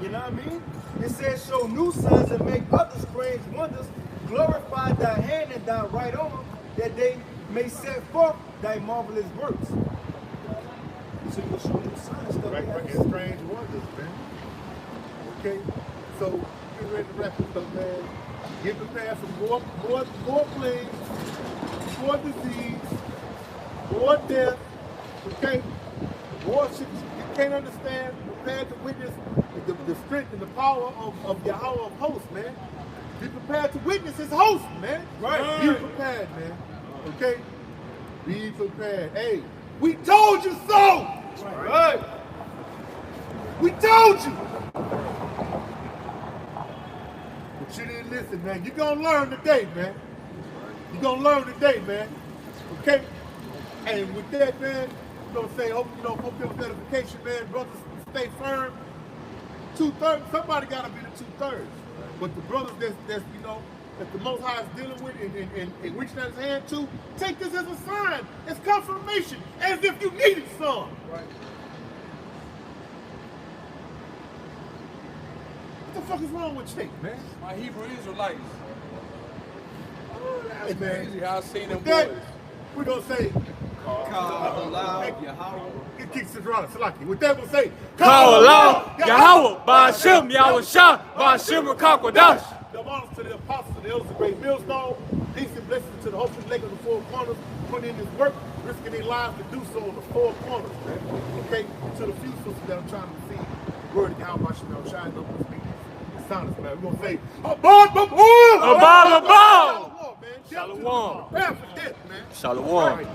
You know what I mean? It says show new signs and make other strange wonders, glorify thy hand and thy right arm, that they may set forth thy marvelous works. So you will show new signs, stuff Right, and strange wonders, man. Okay? So get ready to wrap this up, man. Get prepared for more plagues, more disease, more death, okay? More shit you can't understand. Prepared to witness the strength and the power of Yahweh of hosts, man. Be prepared to witness his host, man. Right. Be prepared, man. Okay? Be prepared. Hey, we told you so! Right. We told you! But you didn't listen, man. You're gonna learn today, man. You're gonna learn today, man. Okay? And with that, man, I'm gonna say, hope your edification, man. Brothers, stay firm. 2/3, somebody gotta be the 2/3. But the brothers that's that the Most High is dealing with and reaching out his hand to, take this as a sign, as confirmation, as if you needed some. Right. What the fuck is wrong with you, man? My Hebrew Israelites. Hey, man. Crazy how I seen them That, boys. we're going to say, Call aloud, Yahweh. it kicks it around. Salaki. With that, we'll say, Call aloud, Yahweh, Ba'ashem, Yahweh Shah, Ba'ashem, Rakakwadash. The honors to the apostles, to the elders of the great millstone. Peace and blessings to the hopeful lake of the four corners, putting in this work, risking their lives to do so on the four corners, man. Okay? To the few sisters that are trying to receive the word of Yahweh Shemel, shine up this meeting. It's honest, man. We're going to say, Abad, Abad, Abad. Shalom, man. Shalom. Prepare for death, man. Shalom. All right.